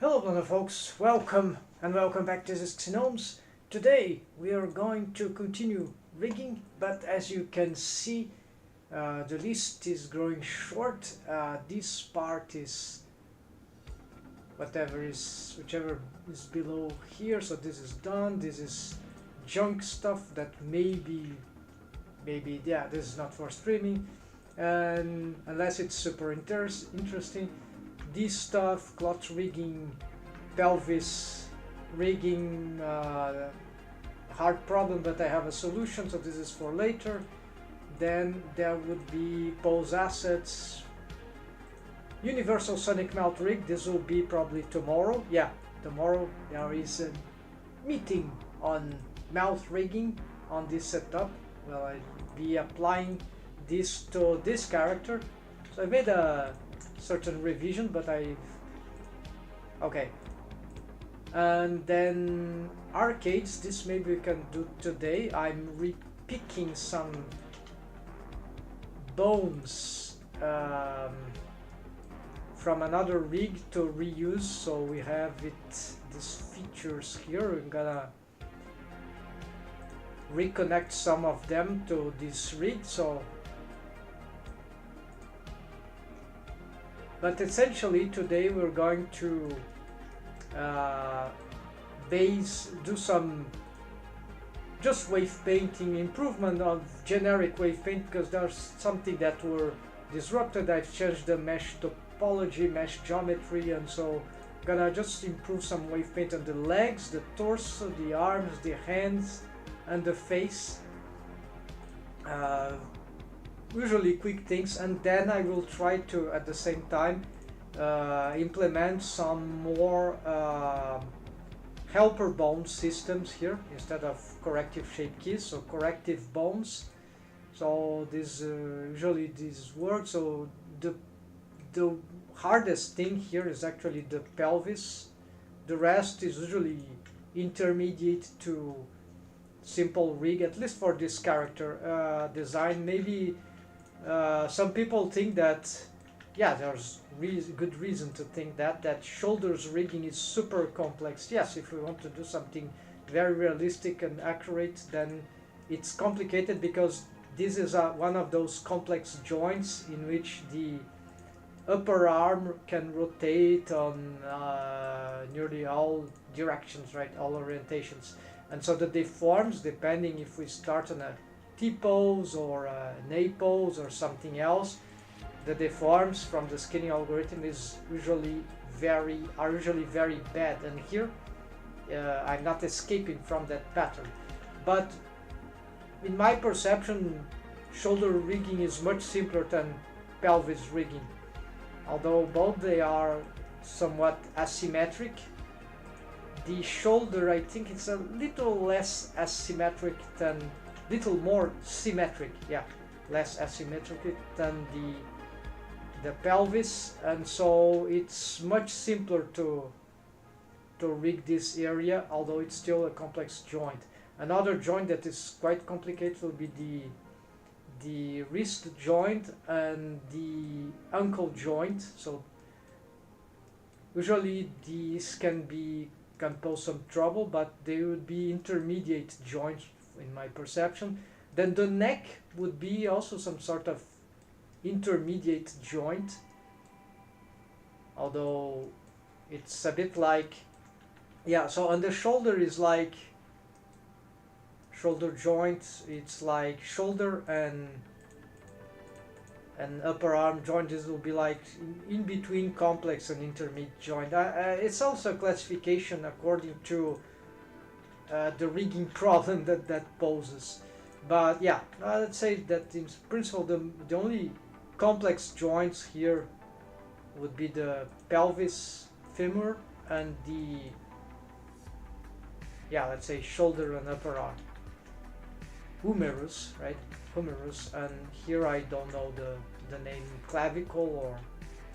Hello Blender folks, welcome and welcome back to Gnomes. Today we are going to continue rigging, but as you can see the list is growing short. This part is whichever is below here, so this is done. This is junk stuff that maybe yeah, this is not for streaming, and unless it's super interesting. This stuff, cloth rigging, pelvis rigging, hard problem, but I have a solution, so this is for later. Then there would be pose assets, universal sonic melt rig. This will be probably tomorrow. Yeah, tomorrow there is a meeting on mouth rigging on this setup. Well, I'll be applying this to this character. So I made a certain revision, but okay. And then arcades, this maybe we can do today. I'm repicking some bones from another rig to reuse, so we have these features here. I'm gonna reconnect some of them to this rig, but essentially today we're going to do some just wave painting improvement of generic wave paint, because there's something that were disrupted. I've changed the mesh topology, mesh geometry, and so gonna just improve some wave paint on the legs, the torso, the arms, the hands, and the face. Usually quick things, and then I will try to at the same time implement some more helper bone systems here instead of corrective shape keys, so corrective bones. So this usually this works. So the hardest thing here is actually the pelvis. The rest is usually intermediate to simple rig, at least for this character design. Maybe some people think that, yeah, there's good reason to think that shoulders rigging is super complex. Yes, if we want to do something very realistic and accurate, then it's complicated, because this is one of those complex joints in which the upper arm can rotate on nearly all directions, right, all orientations. And so the deforms, depending if we start on a T-pose or an A-pose or something else, the deforms from the skinning algorithm is usually very bad. And here I'm not escaping from that pattern. But in my perception, shoulder rigging is much simpler than pelvis rigging. Although both they are somewhat asymmetric, the shoulder, I think it's a little less asymmetric than, little more symmetric, yeah, less asymmetric than the pelvis, and so it's much simpler to rig this area, although it's still a complex joint. Another joint that is quite complicated will be the wrist joint and the ankle joint. So usually these can pose some trouble, but they would be intermediate joints in my perception. Then the neck would be also some sort of intermediate joint, although it's a bit like, yeah, so on the shoulder is like shoulder joint, it's like shoulder and upper arm joint. This will be like in between complex and intermediate joint. It's also a classification according to the rigging problem that poses. But yeah, let's say that in principle the only complex joints here would be the pelvis, femur, and the, yeah, let's say shoulder and upper arm, humerus, right? Humerus, and here I don't know the name, clavicle or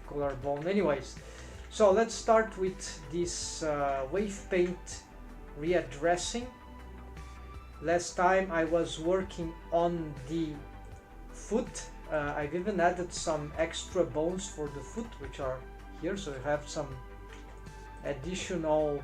collarbone. Anyways, so let's start with this wave paint readdressing. Last time I was working on the foot. I've even added some extra bones for the foot, which are here, so you have some additional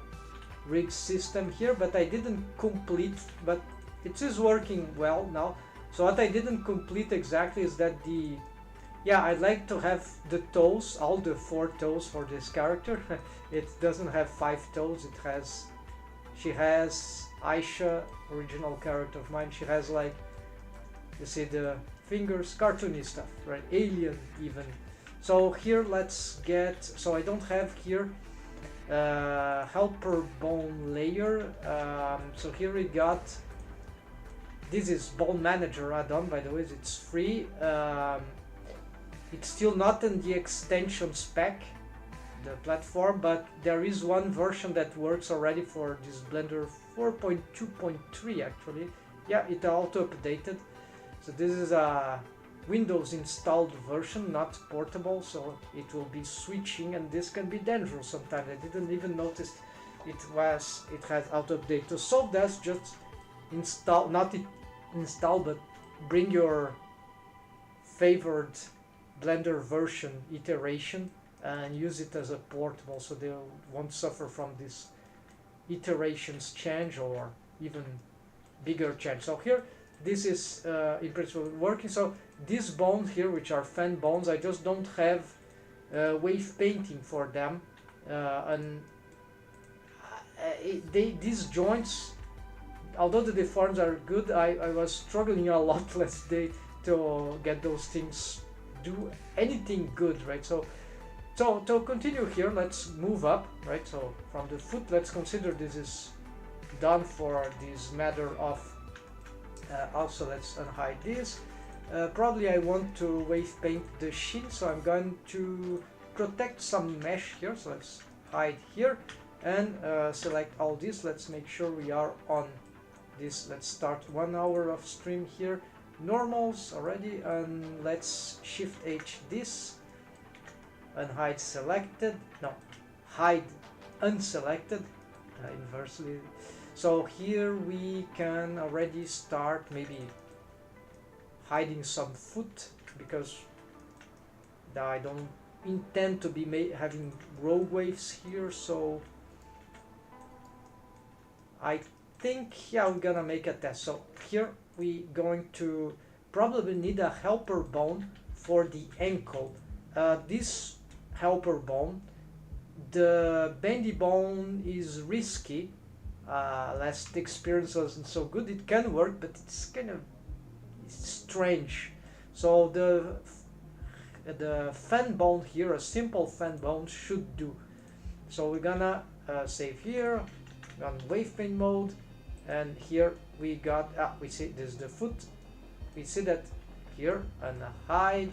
rig system here, but I didn't complete, but it is working well now. So what I didn't complete exactly is that I'd like to have the toes, all the 4 toes for this character. It doesn't have 5 toes, she has Aisha, original character of mine, she has like, you see the fingers, cartoony stuff, right? Alien even. So here let's get, so I don't have here helper bone layer. So here we got, this is Bone Manager add-on, by the way, it's free. It's still not in the extension spec, the platform, but there is one version that works already for this Blender 4.2.3 actually. Yeah, it auto-updated. So this is a Windows installed version, not portable, so it will be switching, and this can be dangerous sometimes. I didn't even notice it has auto-update. To solve that, just install, not install, but bring your favored Blender version iteration and use it as a portable, so they won't suffer from this iterations change or even bigger change. So here, this is in principle working. So these bones here, which are fan bones, I just don't have wave painting for them, and these joints, although the deforms are good, I was struggling a lot last day to get those things do anything good, right? So to continue here, let's move up, right? So from the foot, let's consider this is done for this matter of also let's unhide this. Probably I want to wave paint the shin, so I'm going to protect some mesh here. So let's hide here and select all this. Let's make sure we are on this. Let's start 1 hour of stream here. Normals already, and let's shift H this. Unhide selected. No, hide unselected. Inversely. So here we can already start maybe hiding some foot, because I don't intend to be having rogue waves here. So I think, yeah, we're gonna make a test. So here we going to probably need a helper bone for the ankle. This helper bone, the bendy bone is risky. Last experience wasn't so good. It can work, but it's kind of strange. So the fan bone here, a simple fan bone, should do. So we're gonna save here, on wave paint mode, and here we got, we see this is the foot. We see that here, and hide,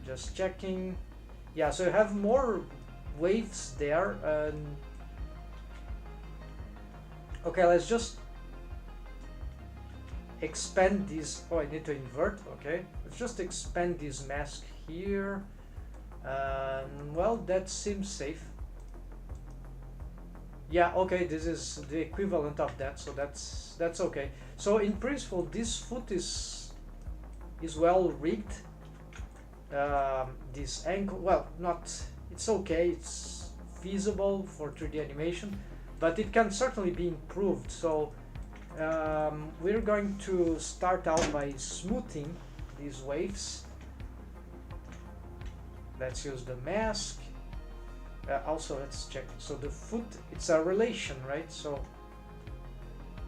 just checking. Yeah, so you have more waves there, and okay, let's just expand this. Oh, I need to invert. Okay, let's just expand this mask here. Well, that seems safe. Yeah, okay, this is the equivalent of that, so that's okay. So in principle, this foot is well rigged. This ankle, well, not, it's okay, it's feasible for 3D animation, but it can certainly be improved. So we're going to start out by smoothing these waves. Let's use the mask. Also, let's check. So the foot, it's a relation, right? So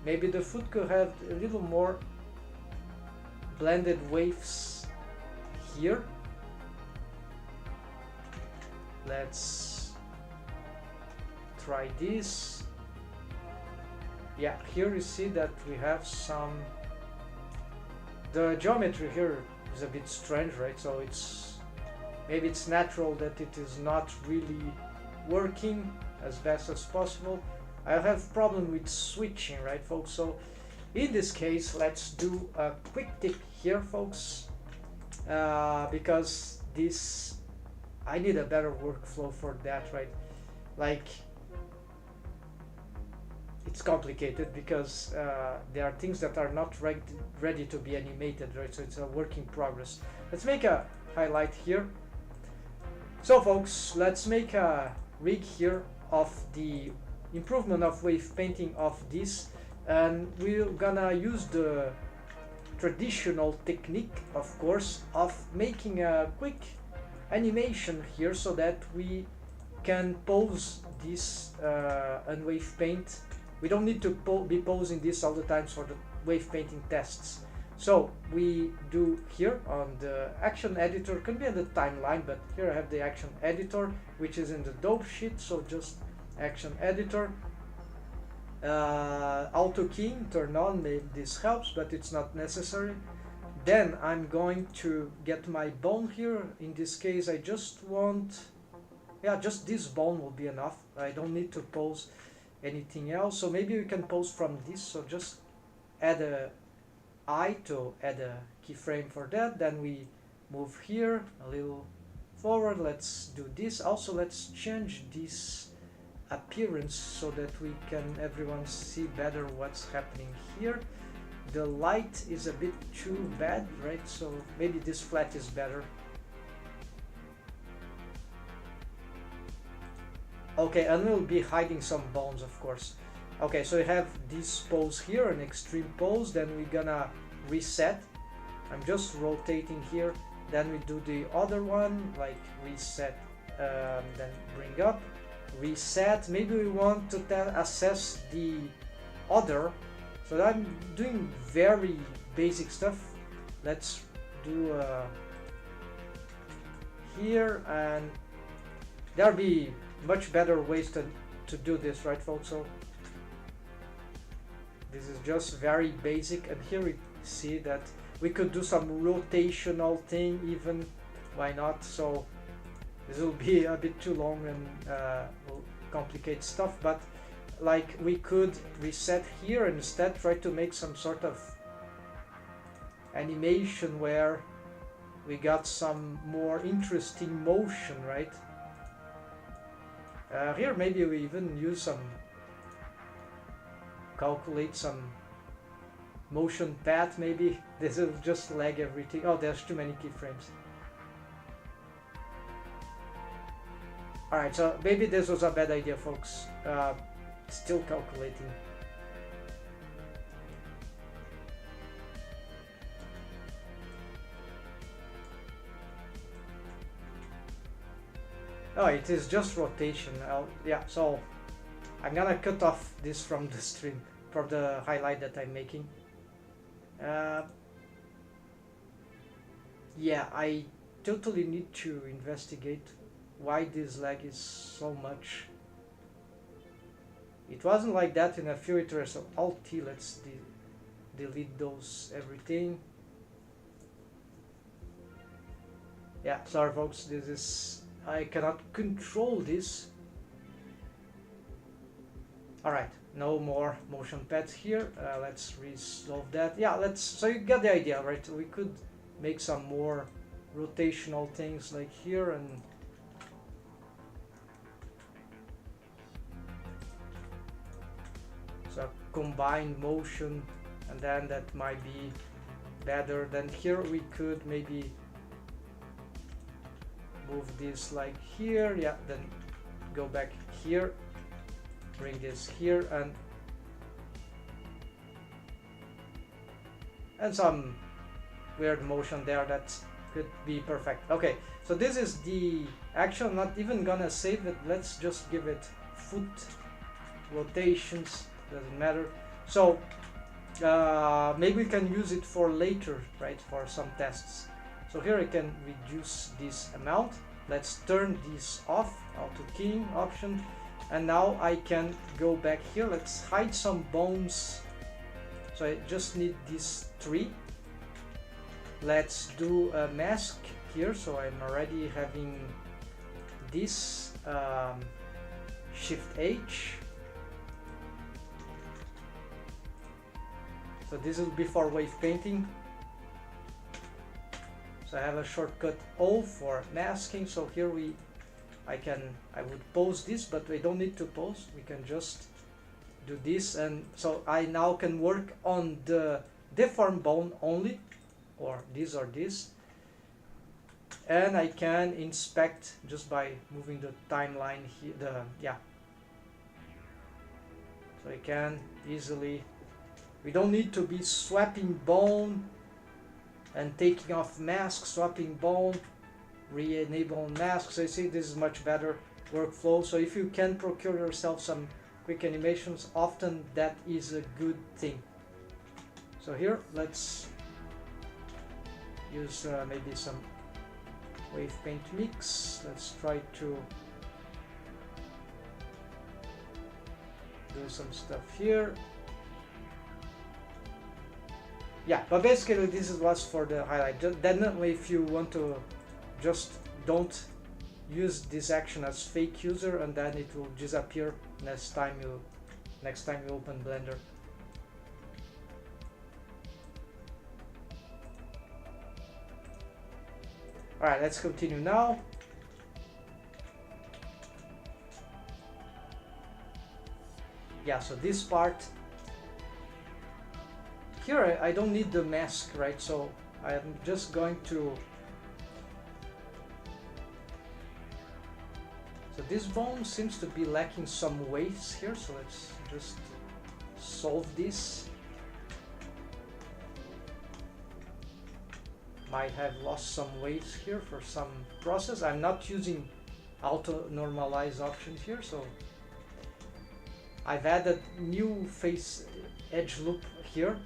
maybe the foot could have a little more blended waves here. Let's try this. Yeah, here you see that we have some, the geometry here is a bit strange, right? So maybe it's natural that it is not really working as best as possible. I have problem with switching, right, folks? So in this case, let's do a quick tip here, folks, because this, I need a better workflow for that, right? Like, it's complicated because there are things that are not ready to be animated, right? So it's a work in progress. Let's make a highlight here. So folks, let's make a rig here of the improvement of wave painting of this, and we're gonna use the traditional technique, of course, of making a quick animation here so that we can pose this and wave paint. We don't need to be posing this all the time for the wave painting tests. So we do here on the action editor, can be in the timeline, but here I have the action editor, which is in the dope sheet, so just action editor. Auto keying turn on, maybe this helps, but it's not necessary. Then I'm going to get my bone here. In this case I just want, just this bone will be enough. I don't need to pose anything else, so maybe we can pose from this. So just add a I to add a keyframe for that. Then we move here a little forward. Let's do this. Also let's change this appearance so that we can everyone see better what's happening here. The light is a bit too bad, right? So maybe this flat is better. Okay, and we'll be hiding some bones, of course. Okay, so we have this pose here, an extreme pose. Then we're gonna reset. I'm just rotating here. Then we do the other one, like reset, then bring up, reset. Maybe we want to assess the other. So I'm doing very basic stuff. Let's do here, and there'll be much better ways to do this, right folks? So this is just very basic, and here we see that we could do some rotational thing even, why not? So this will be a bit too long and will complicate stuff, but like we could reset here and instead try to make some sort of animation where we got some more interesting motion, right? Here maybe we even use some, calculate some motion path maybe. This will just lag everything. Oh, there's too many keyframes. Alright, so maybe this was a bad idea, folks. Still calculating. Oh, it is just rotation. Yeah, so I'm gonna cut off this from the stream, from the highlight that I'm making. Yeah, I totally need to investigate why this lag is so much. It wasn't like that in a few iterations. So Alt-T, let's delete those, everything. Yeah, sorry folks, this is, I cannot control this. Alright, no more motion paths here. Let's resolve that. Yeah, so you get the idea, right? We could make some more rotational things like here, and so combined motion, and then that might be better. Then here we could maybe move this like here, yeah, then go back here, bring this here, and some weird motion there that could be perfect. Okay, so this is the action. Not even gonna save it. Let's just give it foot rotations, doesn't matter. So maybe we can use it for later, right, for some tests. So here I can reduce this amount. Let's turn this off, auto keying option, and now I can go back here. Let's hide some bones. So I just need these 3. Let's do a mask here. So I'm already having this, Shift H. So this will be for wave painting. So I have a shortcut O for masking. So here I would pose this, but we don't need to pose. We can just do this, and so I now can work on the deformed bone only, or this, and I can inspect just by moving the timeline here. So you can easily, we don't need to be swapping bone and taking off mask, swapping bone, re-enable mask. So you see, this is much better workflow. So if you can procure yourself some quick animations, often that is a good thing. So here, let's use maybe some wave paint mix. Let's try to do some stuff here. Yeah, but basically this was for the highlight. Definitely if you want to, just don't use this action as fake user, and then it will disappear next time you open Blender. Alright, let's continue now. Yeah, so this part here, I don't need the mask, right? So I'm just going to, so this bone seems to be lacking some waves here, so let's just solve this. Might have lost some waves here for some process. I'm not using auto normalize option here, so I've added new face edge loop here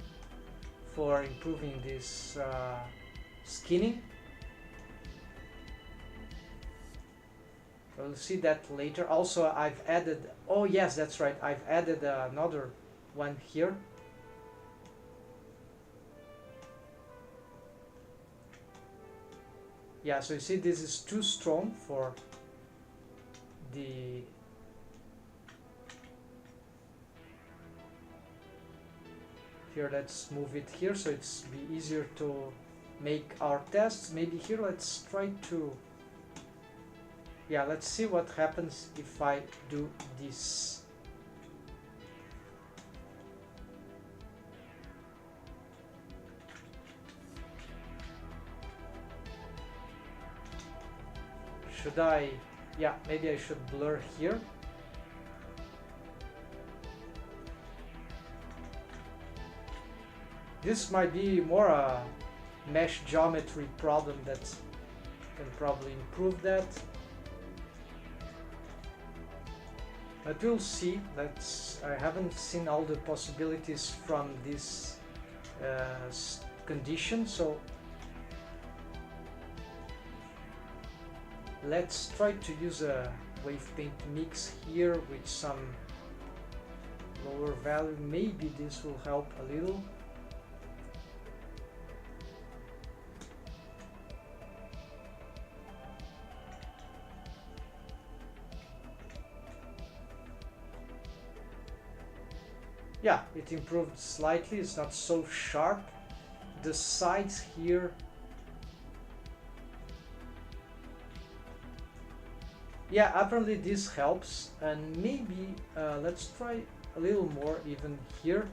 for improving this skinning. We'll see that later. Also, I've added, oh yes, that's right, I've added another one here. Yeah, so you see this is too strong for the here. Let's move it here so it's be easier to make our tests. Maybe here let's try to, yeah, let's see what happens if I do this. Should I, yeah, maybe I should blur here. This might be more a mesh geometry problem that can probably improve that. But we'll see. I haven't seen all the possibilities from this condition, so let's try to use a wave paint mix here with some lower value. Maybe this will help a little. Yeah, it improved slightly. It's not so sharp. The sides here, yeah, apparently this helps, and maybe let's try a little more even here.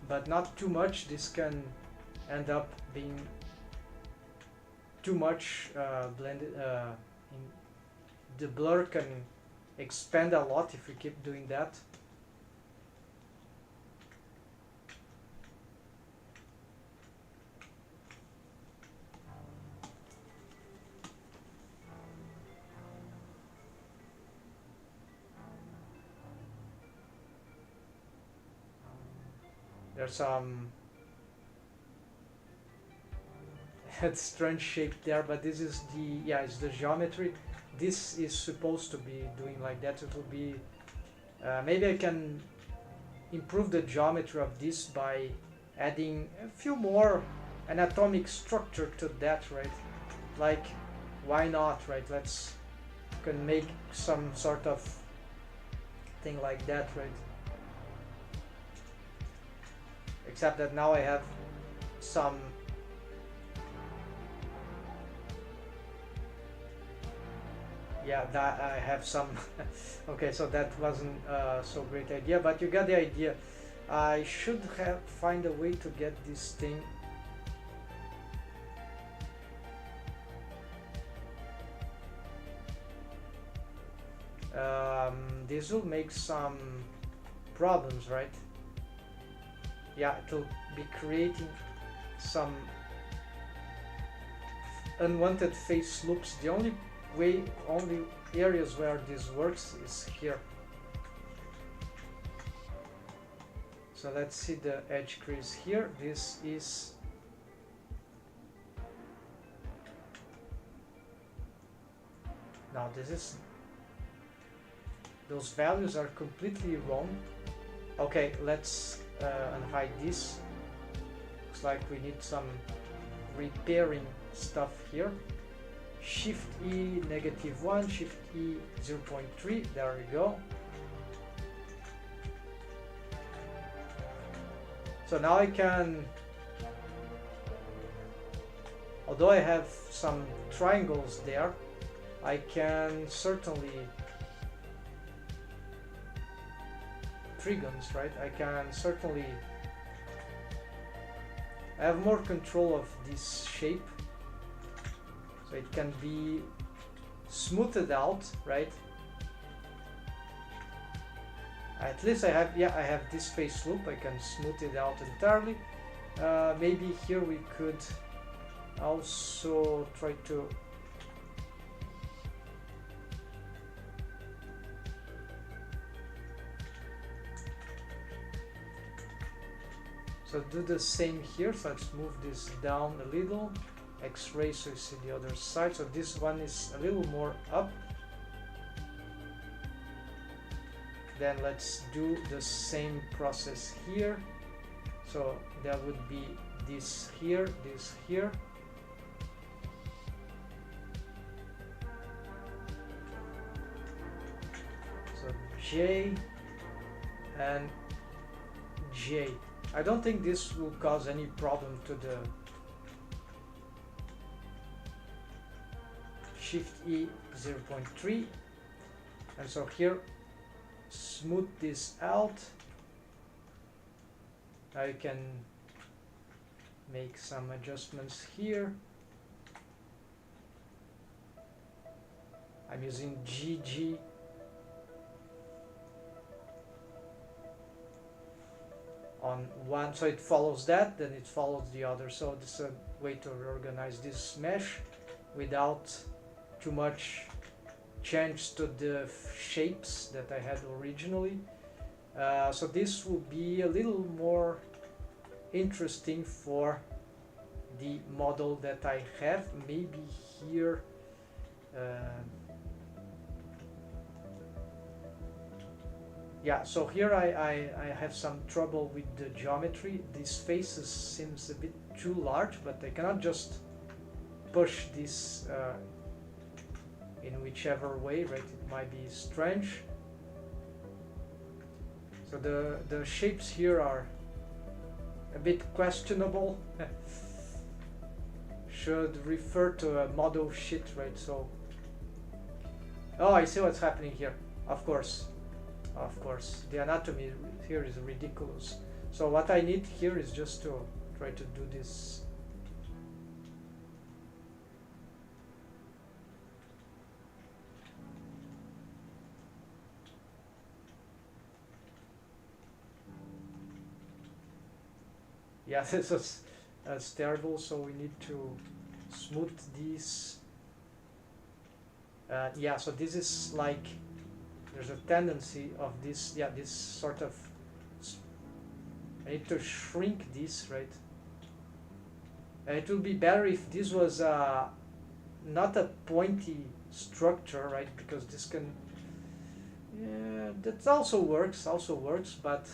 But not too much. This can end up being too much blended. The blur can expand a lot if we keep doing that. There's some strange shape there, but this is the, yeah, it's the geometry. This is supposed to be doing like that. It will be, maybe I can improve the geometry of this by adding a few more anatomic structure to that, right? Like, why not, right? Let's can make some sort of thing like that, right? Except that now I have some that I have some okay, so that wasn't so great idea, but you got the idea. I should find a way to get this thing this will make some problems, right? Yeah, it will be creating some unwanted face loops. The only areas where this works is here. So let's see the edge crease here. This is now those values are completely wrong. Okay, let's unhide this. Looks like we need some repairing stuff here. Shift E -1, Shift E 0.3, there we go. So now I can, although I have some triangles there, I can certainly, trigons, right? I can certainly have more control of this shape, so it can be smoothed out, right? At least I have this face loop. I can smooth it out entirely. Maybe here we could also try to do the same here. So let's move this down a little, X-ray, so you see the other side. So this one is a little more up. Then let's do the same process here. So that would be this here, this here. So J and J. I don't think this will cause any problem to the Shift E 0.3. And so here, smooth this out. I can make some adjustments here. I'm using GG. On one, so it follows that, then it follows the other. So this is a way to reorganize this mesh without too much change to the shapes that I had originally. So this will be a little more interesting for the model that I have. Maybe here yeah, so here I have some trouble with the geometry. These faces seems a bit too large, but I cannot just push this in whichever way, right? It might be strange. So the shapes here are a bit questionable. Should refer to a model sheet, right? So, oh, I see what's happening here. Of course, the anatomy here is ridiculous. So what I need here is just to try to do this. Yeah, this is terrible, so we need to smooth these. Yeah, so this is like, there's a tendency of this, yeah, this sort of, I need to shrink this, right? It will be better if this was not a pointy structure, right? Because this can, yeah, that also works, but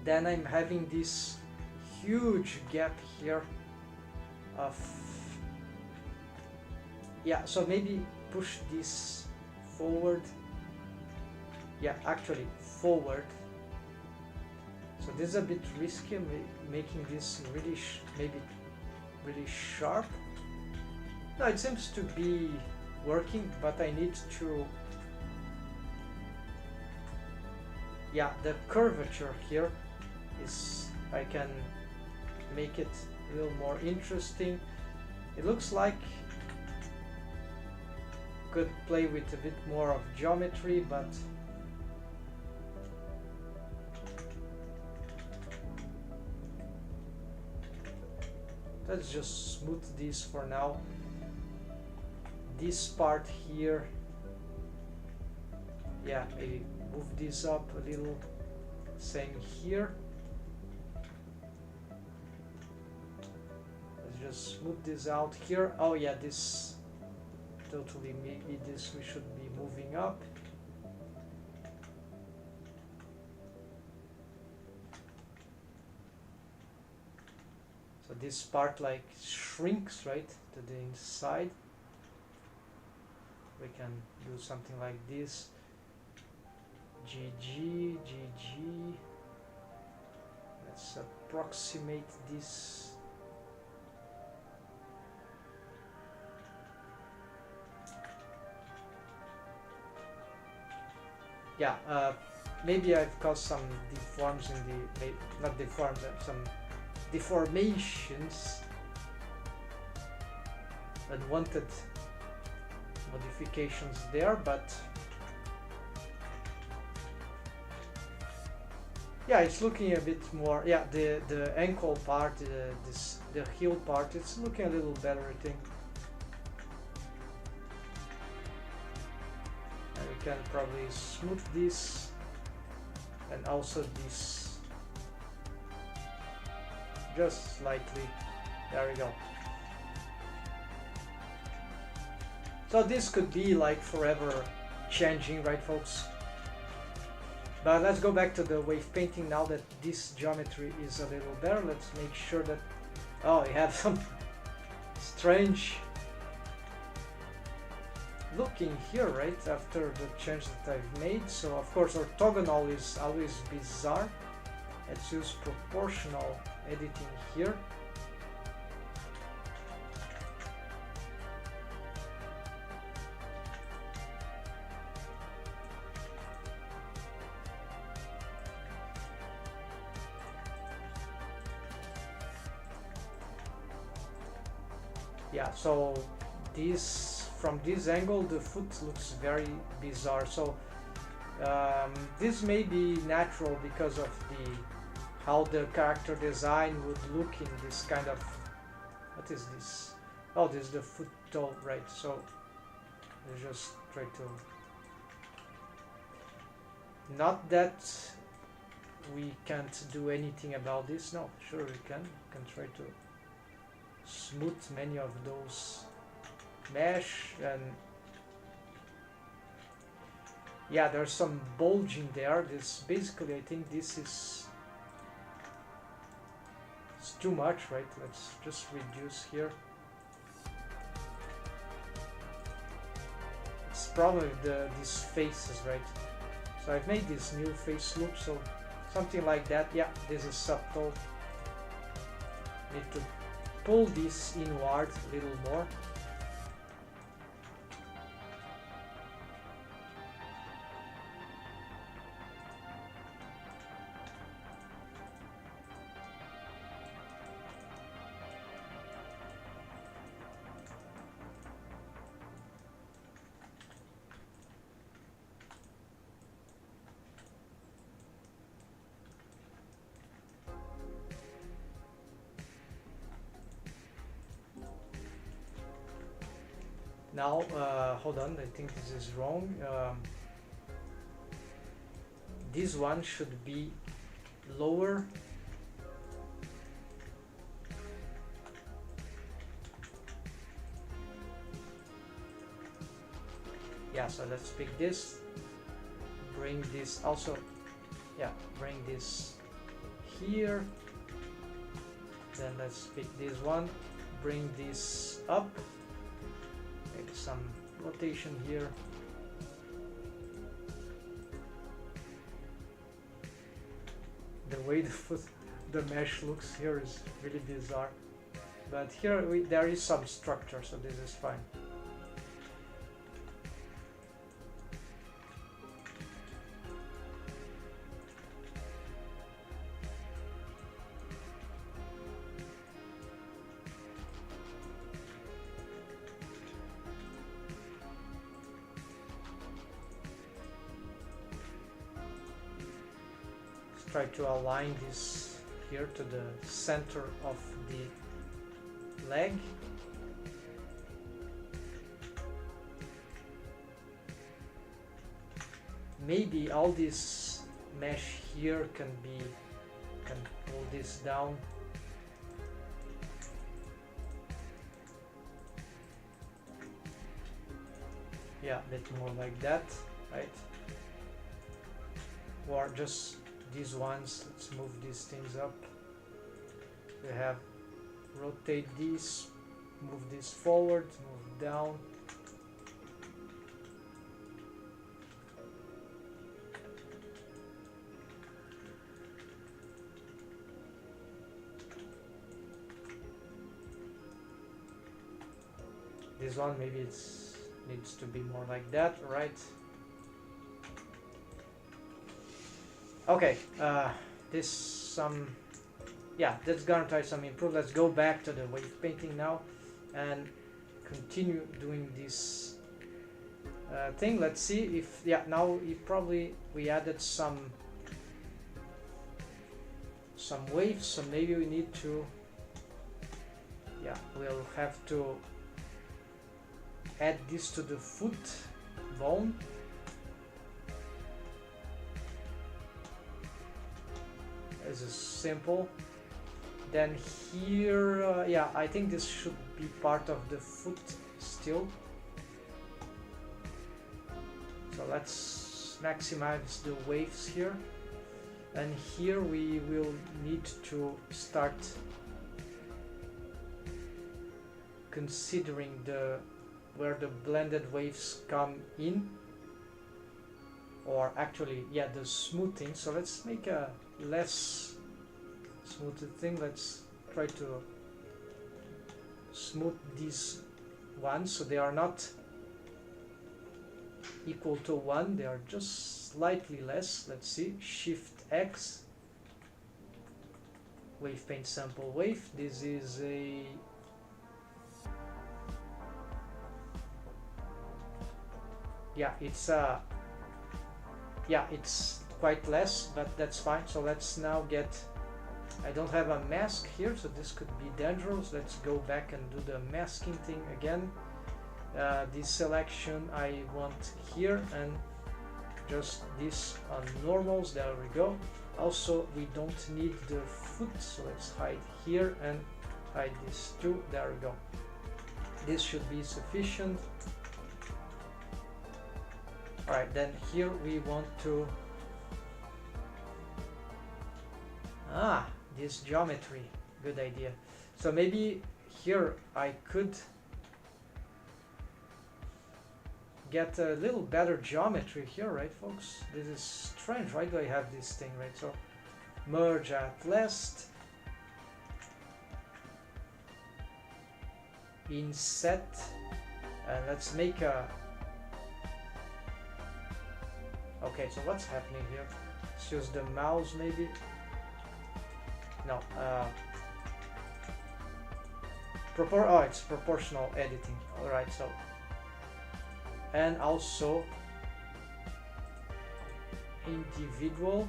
then I'm having this huge gap here of, yeah, so maybe push this forward. Yeah, actually forward. So this is a bit risky, making this really maybe really sharp. No, it seems to be working, but I need to, yeah, the curvature here is, I can make it a little more interesting. It looks like could play with a bit more of geometry, but let's just smooth this for now. This part here, yeah, maybe move this up a little. Same here. Let's just smooth this out here. Oh yeah, this totally, maybe this we should be moving up. So this part like shrinks, right, to the inside. We can do something like this. GG. Let's approximate this. Yeah, maybe I've caused some deforms in the, not deforms, some deformations, unwanted modifications there, but yeah, it's looking a bit more, yeah, the ankle part, the heel part, it's looking a little better, I think. And we can probably smooth this, and also this, just slightly. There we go. So this could be like forever changing, right folks? But let's go back to the wave painting now that this geometry is a little better. Let's make sure that, oh, we have some strange looking here, right, after the change that I've made. So of course orthogonal is always bizarre. Let's use proportional editing here. Yeah, so this, from this angle the foot looks very bizarre. So this may be natural because of the how the character design would look in this kind of, what is this? Oh, this is the foot toe, right? So let's just try to, not that we can't do anything about this. No, sure we can try to smooth many of those mesh, and yeah, there's some bulging there. This basically, I think this is, it's too much, right? Let's just reduce here. It's probably these faces, right? So I've made this new face loop, so something like that. Yeah, this is subtle. Need to pull this inward a little more. Now, hold on, I think this is wrong. This one should be lower. Yeah, so let's pick this. Bring this also, yeah, bring this here. Then let's pick this one. Bring this up. Maybe some rotation here. The way the mesh looks here is really bizarre. But here there is some structure, so this is fine. try to align this here to the center of the leg. Maybe all this mesh here can pull this down. Yeah, a bit more like that, right? Or just these ones. Let's move these things up. We have rotate these, move this forward, move down. This one maybe it's needs to be more like that, right? Okay, this yeah, that's gonna try some improve. Let's go back to the wave painting now and continue doing this thing. Let's see if, yeah, now we added some waves, so maybe we need to, yeah, we'll have to add this to the foot bone. This is simple. Then here, yeah, I think this should be part of the foot still. So let's maximize the waves here. And here we will need to start considering where the blended waves come in, or actually, yeah, the smoothing. So let's make a less smooth thing. Let's try to smooth these ones so they are not equal to 1, they are just slightly less. Let's see, Shift X, wave paint sample wave. This is a it's quite less, but that's fine. So let's now get, I don't have a mask here, so this could be dangerous. Let's go back and do the masking thing again. This selection I want here, and just this on normals. There we go. Also, we don't need the foot, so let's hide here and hide this too. There we go. This should be sufficient. Alright, then here we want to this geometry, good idea. So maybe here I could get a little better geometry here, right folks? This is strange. Why do I have this thing, right? So merge at last, inset, and let's make a, okay, so what's happening here? Let's use the mouse maybe. No, it's proportional editing. Alright, so, and also individual.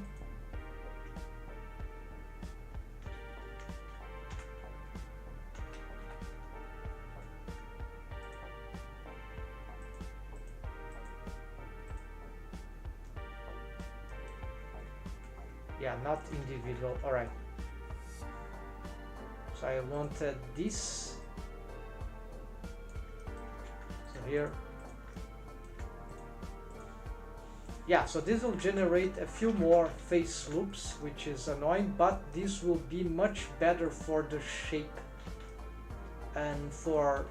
Yeah, not individual. Alright. So I wanted this. So here. Yeah, so this will generate a few more face loops, which is annoying, but this will be much better for the shape. And for,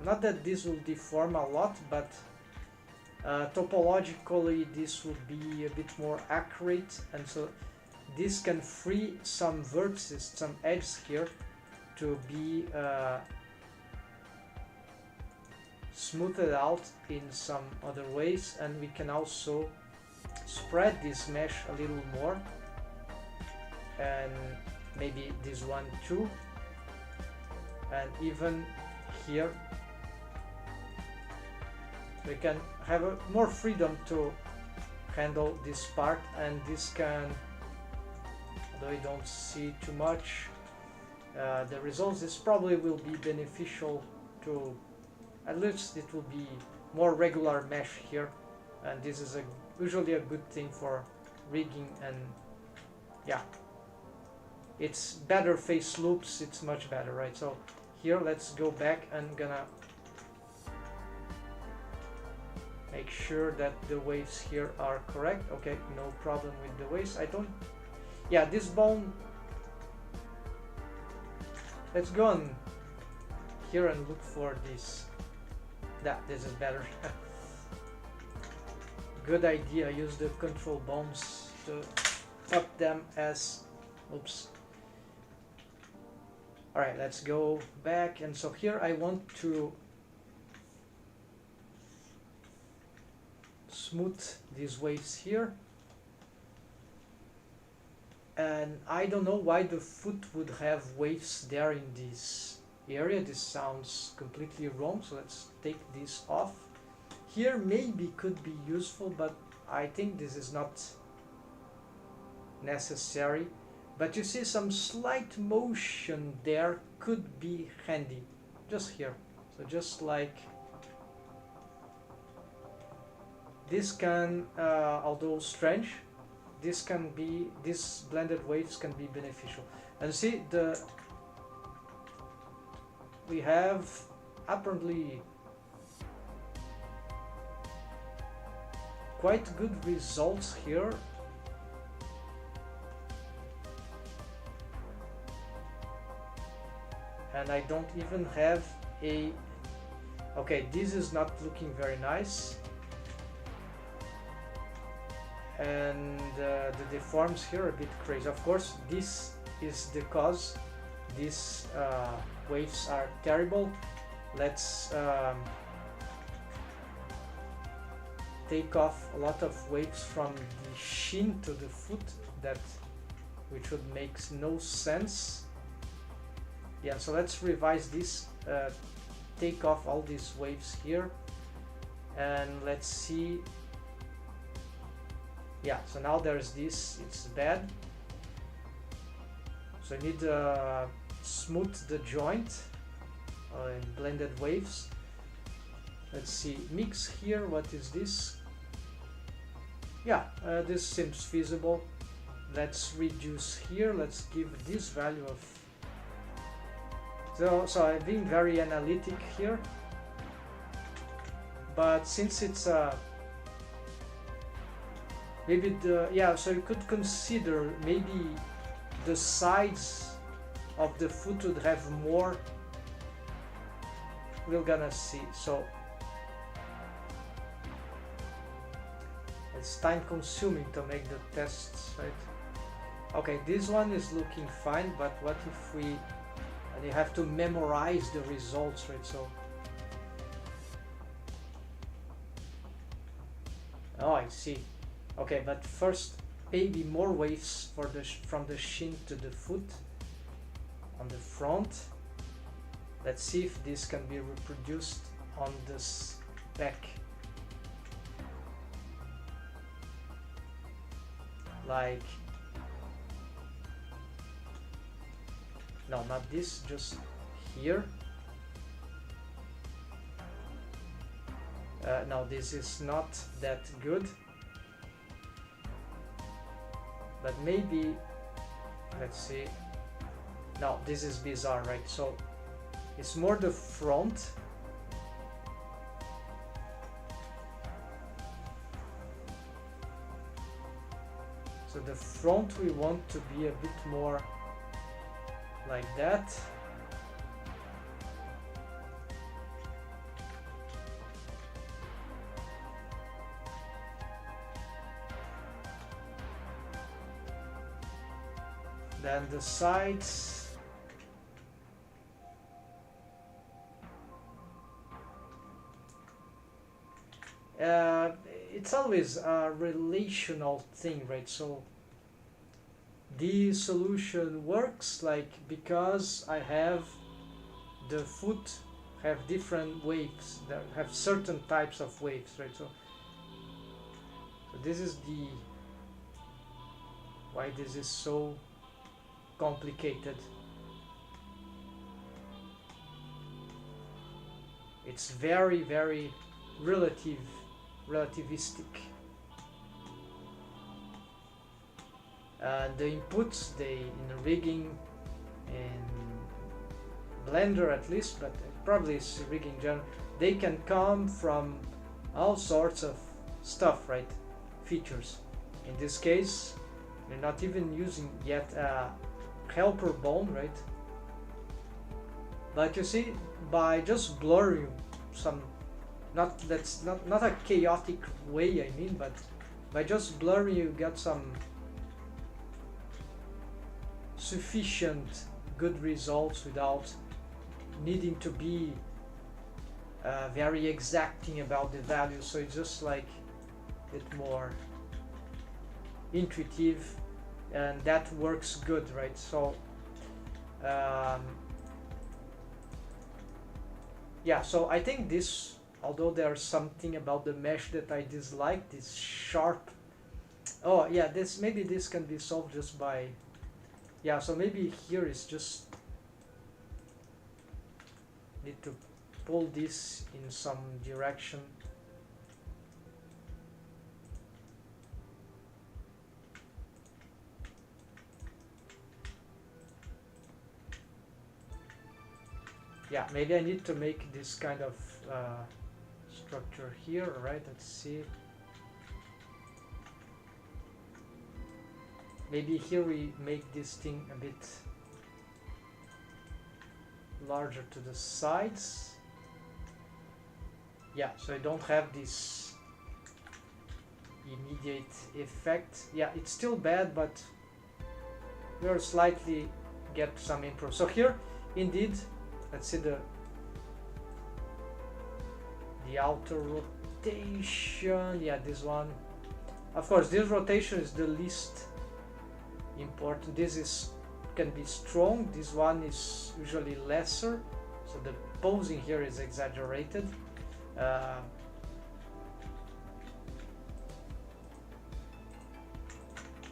not that this will deform a lot, but topologically this would be a bit more accurate, and so this can free some vertices, some edges here to be smoothed out in some other ways, and we can also spread this mesh a little more, and maybe this one too, and even here we can have more freedom to handle this part, and this can although you don't see too much. The results, this probably will be beneficial to, at least it will be more regular mesh here, and this is usually a good thing for rigging. And yeah, it's better phase loops, it's much better, right? So here let's go back and gonna make sure that the waves here are correct. Okay, no problem with the waves. I don't, yeah, this bone, let's go on here and look for this. This is better. Good idea, use the control bones to up them as, oops. Alright, let's go back. And so here I want to smooth these waves here. And I don't know why the foot would have waves there in this area. This sounds completely wrong, so let's take this off. Here maybe could be useful, but I think this is not necessary. But you see some slight motion there could be handy, just here. So just like this can, although strange, this can be, these blended waves can be beneficial. And see, we have apparently quite good results here. And I don't even have a, okay, this is not looking very nice. And the deforms here are a bit crazy. Of course, this is the cause. These waves are terrible. Let's take off a lot of waves from the shin to the foot, which would make no sense. Yeah, so let's revise this. Take off all these waves here, and let's see. Yeah, so now there's this, it's bad. So I need to smooth the joint in blended waves. Let's see, mix here, what is this? Yeah, this seems feasible. Let's reduce here, let's give this value of, so I'm being very analytic here. But since it's a, maybe so you could consider maybe the sides of the foot would have more. We're gonna see. So it's time consuming to make the tests, right? Okay, this one is looking fine, but what if we, and you have to memorize the results, right? So, oh, I see. Okay, but first maybe more waves for the from the shin to the foot on the front. Let's see if this can be reproduced on this back. Like, no, not this, just here. No, this is not that good. But maybe, let's see. No, this is bizarre, right? So it's more the front. So the front we want to be a bit more like that. Then the sides, it's always a relational thing, right? So the solution works like because I have the foot have different waves, that have certain types of waves, right? So this is the why this is so complicated. It's very, very relativistic. The inputs, in rigging and Blender at least, but probably it's rigging general, they can come from all sorts of stuff, right? Features. In this case, we're not even using yet a helper bone, right? But you see, by just blurring some, that's not a chaotic way, I mean, but by just blurring you get some sufficient good results without needing to be very exacting about the value. So it's just like a bit more intuitive, and that works good, right? So yeah, so I think this, although there's something about the mesh that I dislike, this sharp, oh yeah, maybe this can be solved just by, yeah, so maybe here is just need to pull this in some direction. Yeah, maybe I need to make this kind of structure here, right? Let's see. Maybe here we make this thing a bit larger to the sides. Yeah, so I don't have this immediate effect. Yeah, it's still bad, but we'll slightly get some improve. So here, indeed, let's see the outer rotation. Yeah, this one. Of course, this rotation is the least important. This can be strong. This one is usually lesser. So the posing here is exaggerated.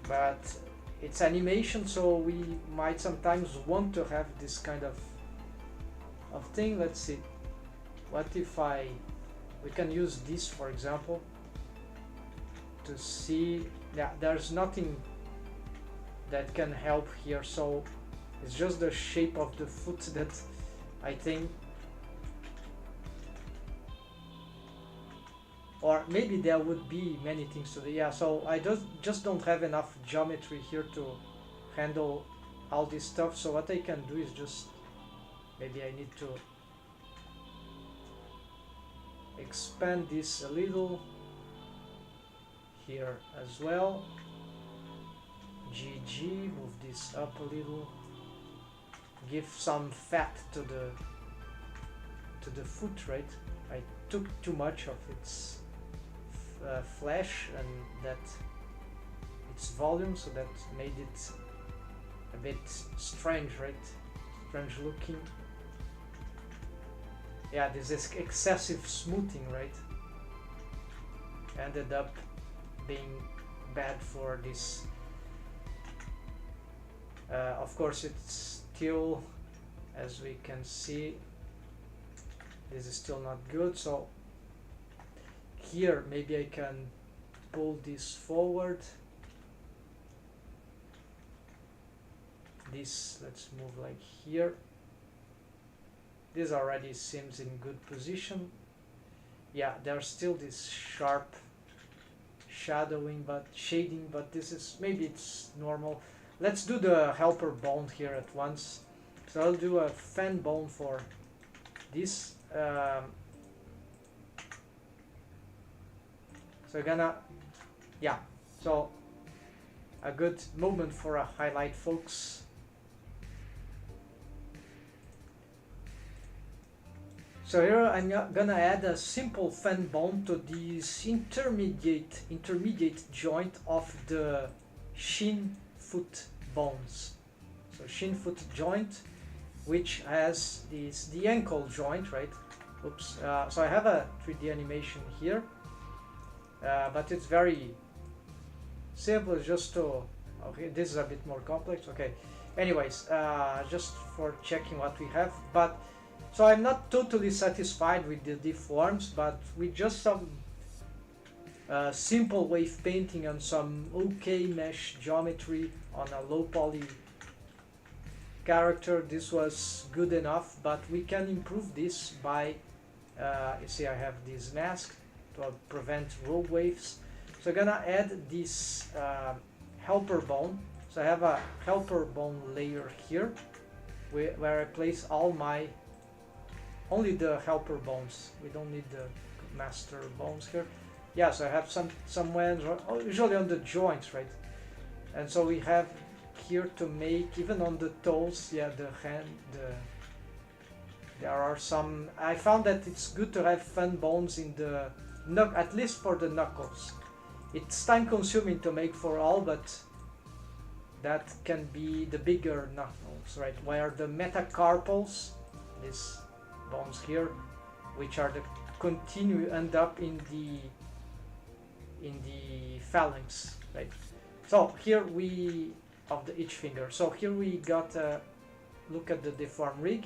But it's animation, so we might sometimes want to have this kind of thing. Let's see. What if we can use this, for example, to see. Yeah, there's nothing that can help here, so it's just the shape of the foot that I think, or maybe there would be many things to do. Yeah, so I just don't have enough geometry here to handle all this stuff. So what I can do is just, maybe I need to expand this a little here as well. GG, move this up a little, give some fat to the foot, right? I took too much of its flesh and that its volume, so that made it a bit strange, right? Strange looking. Yeah, this is excessive smoothing, right? Ended up being bad for this. Of course, it's still, as we can see, this is still not good. So here maybe I can pull this forward. This, let's move like here. This already seems in good position. Yeah, there's still this sharp shading, but this is, maybe it's normal. Let's do the helper bone here at once. So I'll do a fan bone for this. So I'm gonna, yeah, so a good movement for a highlight, folks. So here I'm gonna add a simple fan bone to this intermediate joint of the shin foot bones. So shin foot joint, which has the ankle joint, right? Oops. So I have a 3D animation here, but it's very simple. Just to, okay, this is a bit more complex. Okay, anyways, just for checking what we have. But so I'm not totally satisfied with the deforms, but with just some simple wave painting and some okay mesh geometry on a low poly character, this was good enough. But we can improve this by you see I have this mask to prevent rogue waves. So I'm gonna add this helper bone. So I have a helper bone layer here where I place all my only the helper bones. We don't need the master bones here. Yeah, so I have some ones usually on the joints, right? And so we have here to make even on the toes. Yeah, the hand. There are some. I found that it's good to have fan bones in the at least for the knuckles. It's time consuming to make for all, but that can be the bigger knuckles, right? Where the metacarpals, these bones here, which are the continue end up in the phalanx, right? So here we of each finger. So here we got look at the deform rig.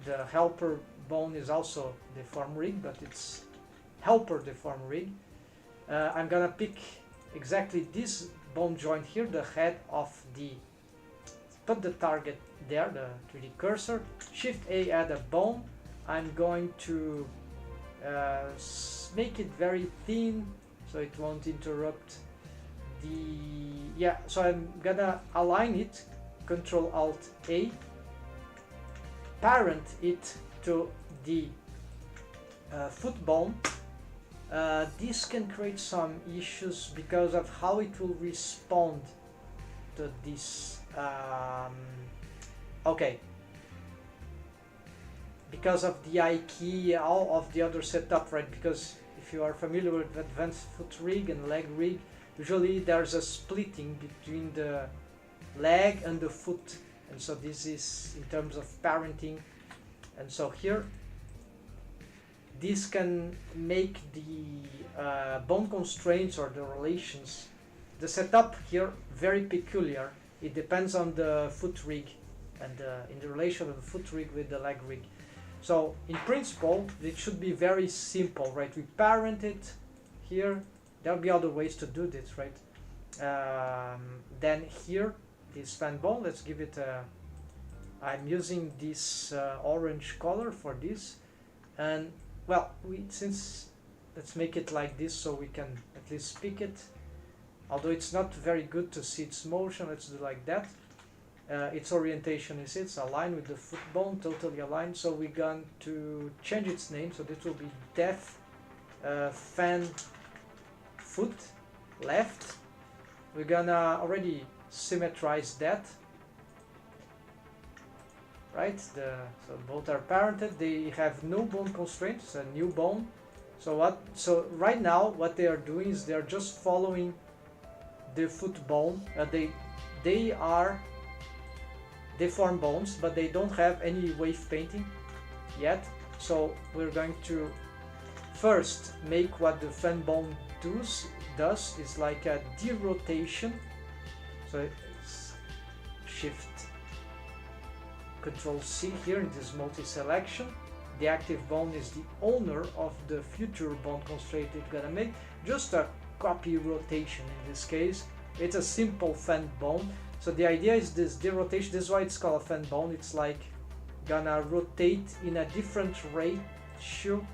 The helper bone is also deform rig, but it's helper deform rig. I'm gonna pick exactly this bone joint here, the head of the, put the target there, the 3D cursor, Shift A, add a bone. I'm going to make it very thin so it won't interrupt the, so I'm gonna align it, Control Alt A, parent it to the foot bone. This can create some issues because of how it will respond to this. Okay, because of the I key, all of the other setup, right? Because if you are familiar with advanced foot rig and leg rig, usually there's a splitting between the leg and the foot, and so this is in terms of parenting. And so here this can make the bone constraints or the relations, the setup here, very peculiar. It depends on the foot rig and in the relation of the foot rig with the leg rig. So in principle it should be very simple, right? We parent it here. There'll be other ways to do this, right? Then here, this fan bone, let's give it a, I'm using this orange color for this, and well, let's make it like this so we can at least pick it. Although it's not very good to see its motion, let's do like that. Its orientation is it's aligned with the foot bone, totally aligned. So we're going to change its name. So this will be Def Fan Foot Left. We're gonna already symmetrize that. Right, so both are parented. They have no bone constraints, a new bone. So right now what they are doing is they are just following the foot bone. They are deform bones, but they don't have any wave painting yet. So we're going to first make what the fan bone does is like a derotation. So it's Shift Control C here in this multi-selection. The active bone is the owner of the future bone constraint it's gonna make. Just a copy rotation in this case. It's a simple fan bone. So the idea is this derotation. This is why it's called a fan bone. It's like gonna rotate in a different ratio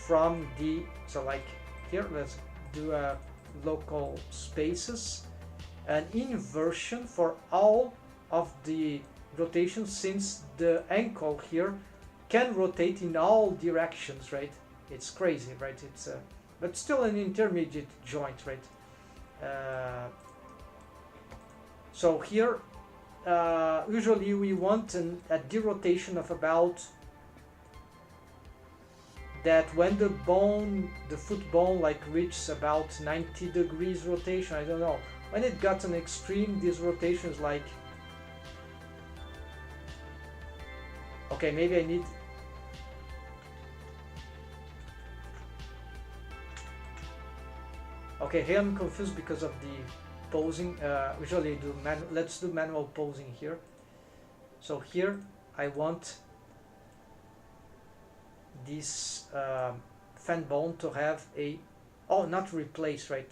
from the, so like here, let's do a local spaces, an inversion for all of the rotation, since the ankle here can rotate in all directions, right? It's crazy, right? It's but still an intermediate joint, right? So here usually we want a derotation of about that when the foot bone like reaches about 90 degrees rotation. I don't know, when it got an extreme, this rotation is like, okay, maybe I need, okay, here I'm confused because of the posing. Usually do let's do manual posing here. So here I want this fan bone to have a, oh, not replace, right?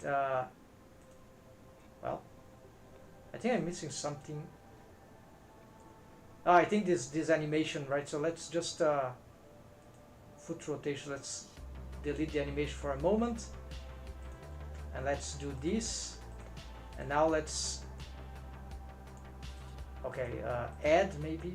Well, I think I'm missing something. Oh, I think this animation, right? So let's just foot rotation. Let's delete the animation for a moment, and let's do this. And now let's, okay, add maybe.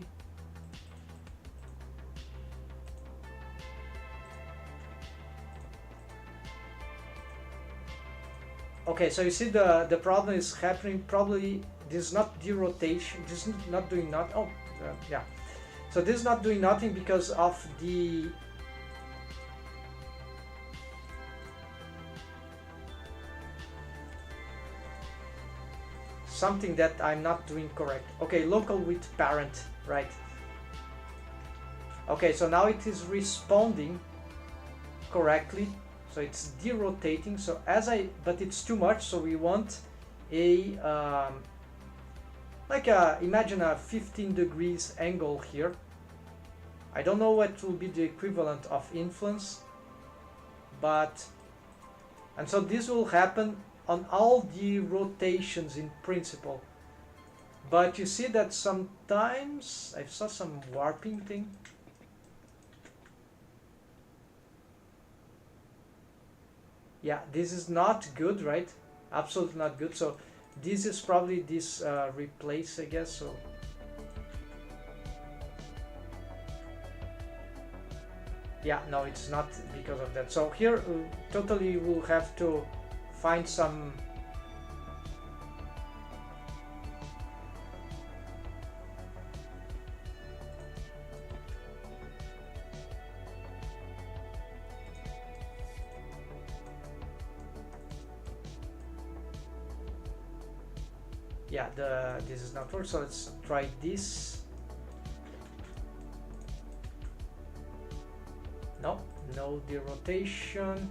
Okay, so you see the problem is happening. Probably this is not the rotation. This is not doing not. Oh, yeah. So this is not doing nothing because of the something that I'm not doing correct. Okay, local with parent, right? Okay, so now it is responding correctly. So it's derotating. So but it's too much. So we want a imagine a 15 degrees angle here. I don't know what will be the equivalent of influence, and so this will happen on all the rotations in principle. But you see that sometimes I saw some warping thing. Yeah, this is not good, right? Absolutely not good. So this is probably this replace, I guess. So yeah, no, it's not because of that. So here totally we'll have to find some yeah, this is not working, so let's try this. No derotation.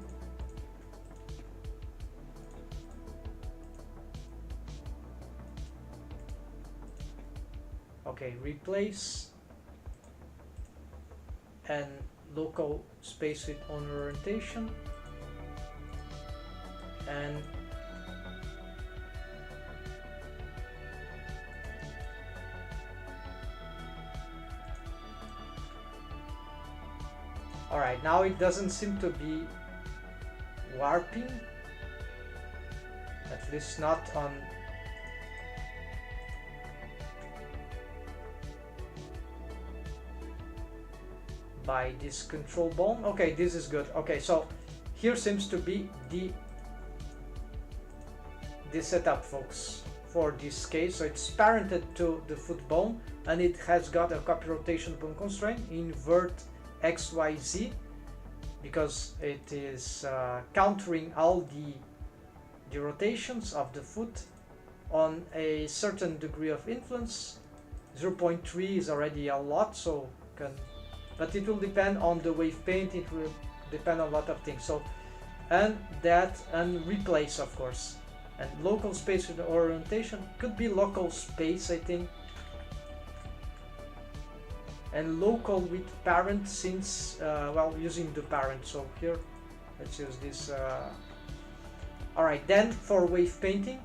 Okay, replace and local space with on orientation, and alright, now it doesn't seem to be warping, at least not on by this control bone. Okay, this is good. Okay, so here seems to be the setup, folks, for this case. So it's parented to the foot bone, and it has got a copy rotation bone constraint, invert XYZ, because it is countering all the rotations of the foot on a certain degree of influence. 0.3 is already a lot, so but it will depend on the wave paint, it will depend on a lot of things. So and replace, of course, and local space with orientation could be local space, I think, and local with parent, since well, using the parent. So here let's use this. Alright, then for wave painting,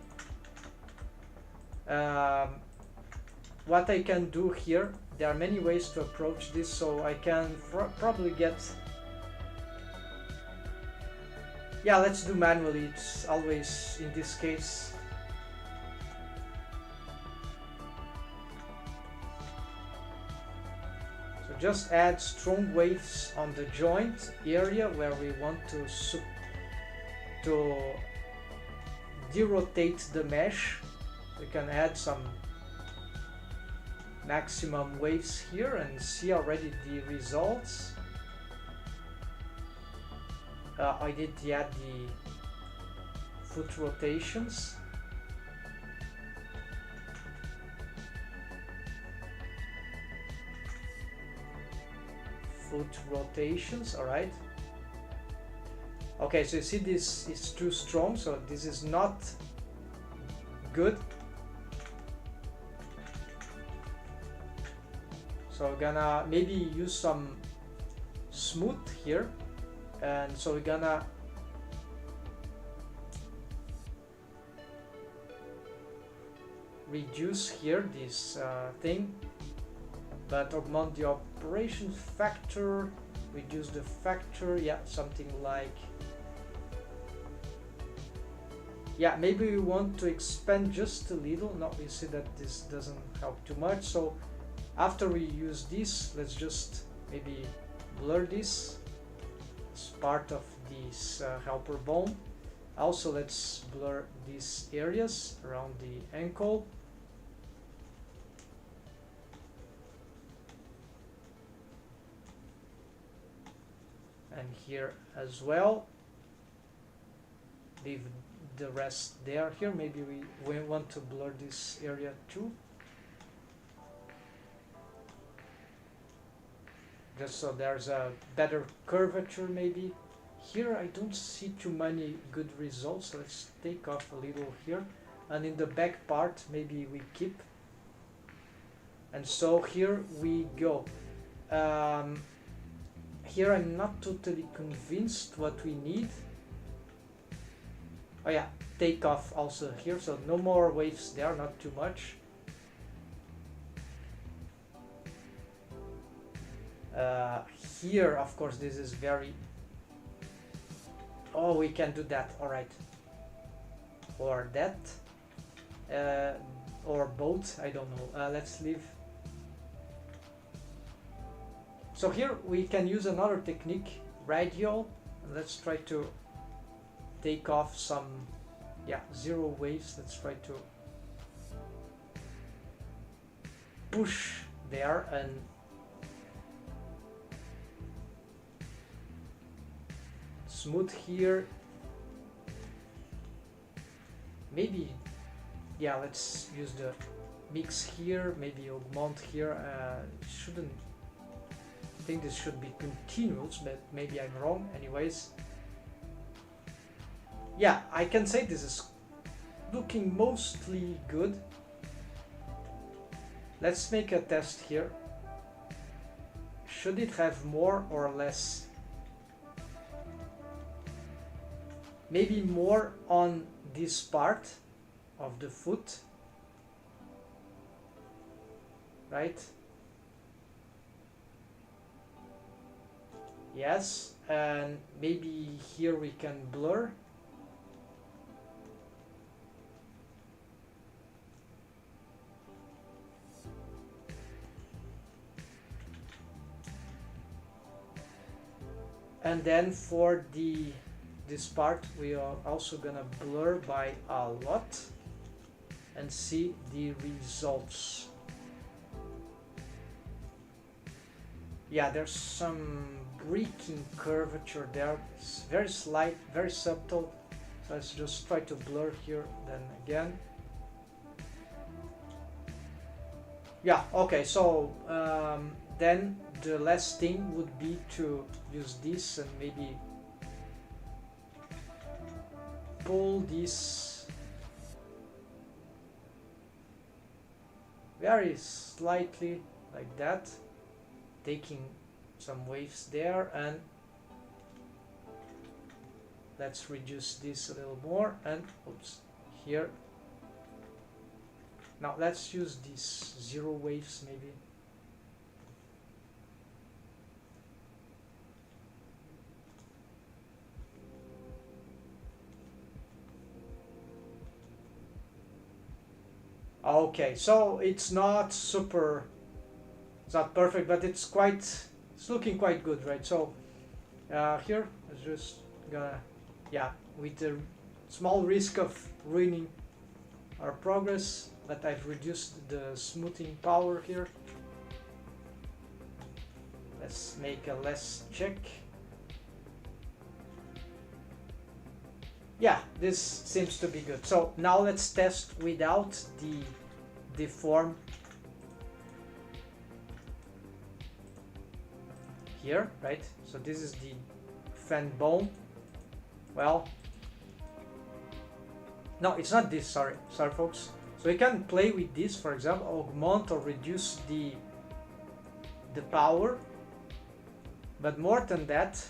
what I can do here, there are many ways to approach this. So I can probably get, yeah, let's do manually. It's always in this case. So just add strong waves on the joint area where we want to derotate the mesh. We can add some maximum waves here and see already the results. I did add the foot rotations. Alright. Okay, so you see this is too strong, so this is not good. So we're gonna maybe use some smooth here, and so we're gonna reduce here this thing, but augment the operation factor, reduce the factor, yeah, something like, yeah, maybe we want to expand just a little. No, we see that this doesn't help too much, so after we use this, let's just maybe blur this as part of this helper bone. Also, let's blur these areas around the ankle. And here as well. Leave the rest there. Here maybe we want to blur this area too. Just so there's a better curvature maybe. Here I don't see too many good results, so let's take off a little here. And in the back part maybe we keep. And so here we go. Here I'm not totally convinced what we need. Oh yeah, take off also here, so no more waves there, not too much. Here, of course, this is very... Oh, we can do that, alright. Or that. Or both, I don't know. Let's leave. So here we can use another technique, radial. Let's try to take off some, yeah, zero waves. Let's try to push there and smooth here. Maybe, yeah, let's use the mix here, maybe augment here. Shouldn't think this should be continuous, but maybe I'm wrong. Anyways, yeah, I can say this is looking mostly good. Let's make a test here. Should it have more or less? Maybe more on this part of the foot, right? Yes, and maybe here we can blur. And then for this part we are also gonna blur by a lot and see the results. Yeah, there's some breaking curvature there. It's very slight, very subtle. So let's just try to blur here then again. Yeah, okay, so then the last thing would be to use this and maybe pull this very slightly like that, taking some waves there, and let's reduce this a little more, and oops, here. Now let's use these zero waves maybe. Okay, so it's not super, it's not perfect, but it's looking quite good, right? So here it's just gonna, yeah, with the small risk of ruining our progress, but I've reduced the smoothing power here. Let's make a less check. Yeah, this seems to be good. So now let's test without the deform here, right? So this is the fan bone. Well, No, it's not this, sorry folks. So we can play with this, for example, augment or reduce the power, but more than that,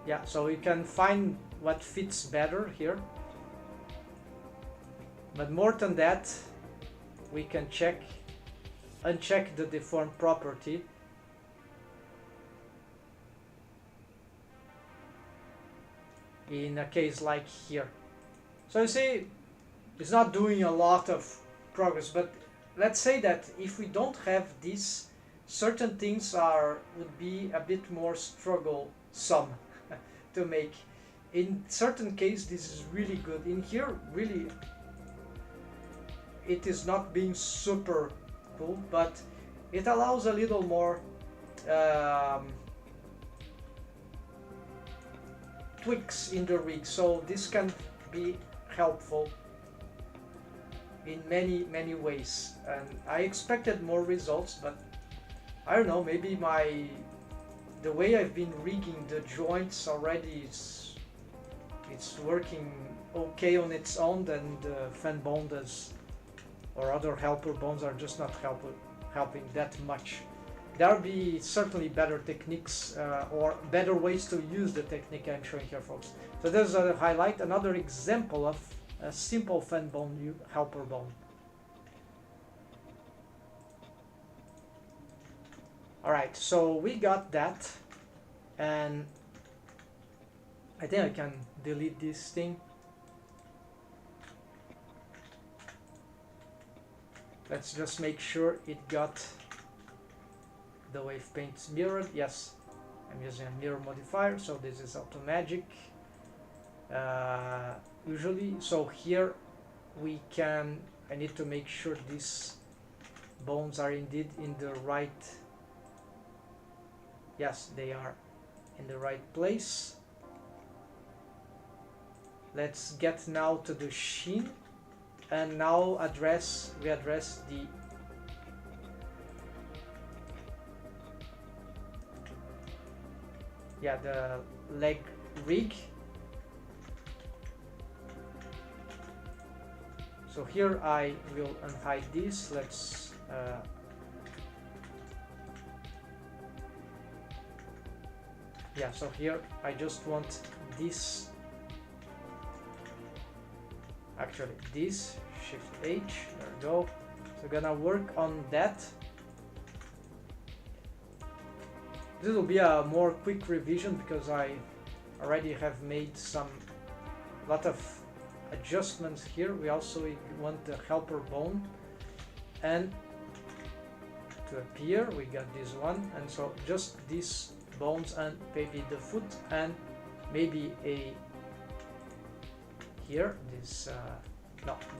yeah, so we can find what fits better here, but more than that, we can uncheck the deform property. In a case like here. So you see, it's not doing a lot of progress, but let's say that if we don't have this, certain things would be a bit more strugglesome to make. In certain cases, this is really good. In here, really, it is not being super cool, but it allows a little more tweaks in the rig, so this can be helpful in many ways, and I expected more results, but I don't know, maybe the way I've been rigging the joints already it's working okay on its own, and the fan bone does, or other helper bones are just not helping that much. There will be certainly better techniques or better ways to use the technique I'm showing here, folks. So there's a highlight, another example of a simple fan bone helper bone. Alright, so we got that, and I think I can delete this thing. Let's just make sure it got the wave paint mirrored. Yes, I'm using a mirror modifier, so this is automagic usually. So here I need to make sure these bones are indeed in the right, yes, they are in the right place. Let's get now to the sheen, and now we address the leg rig. So here I will unhide this. Let's so here I just want this, actually this, Shift H, there we go. So gonna work on that. This will be a more quick revision because I already have made a lot of adjustments here. We also want the helper bone, and to appear we got this one, and so just these bones and maybe the foot and maybe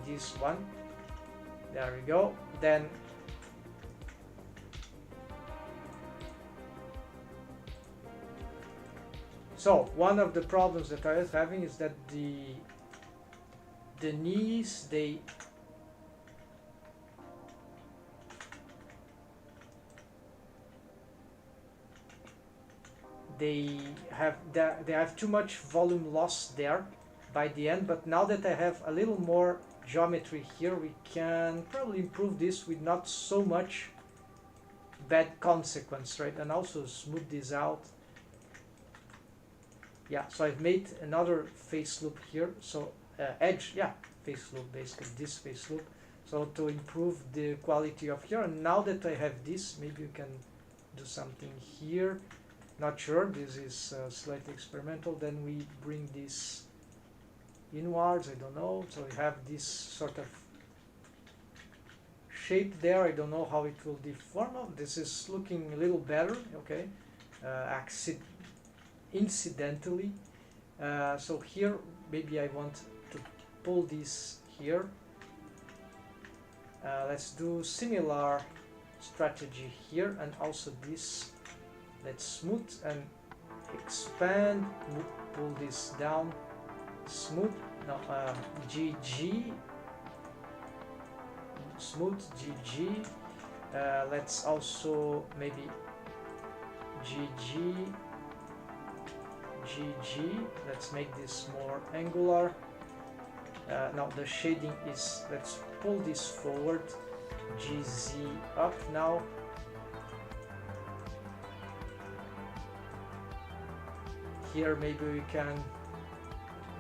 this one, there we go. Then so one of the problems that I was having is that the knees, they have too much volume loss there by the end, but now that I have a little more geometry here, we can probably improve this with not so much bad consequence, right? And also smooth this out. Yeah, so I've made another face loop here, so face loop, basically this face loop, so to improve the quality of here. And now that I have this, maybe you can do something here, not sure, this is slightly experimental. Then we bring this inwards, I don't know, so we have this sort of shape there. I don't know how it will deform. Oh, this is looking a little better, okay, incidentally. So here maybe I want to pull this here. Let's do similar strategy here, and also this. Let's smooth and expand, pull this down, smooth, no, GG, smooth, GG. Let's also maybe GG, GG. Let's make this more angular. Now the shading is, let's pull this forward, GZ up now. Here maybe we can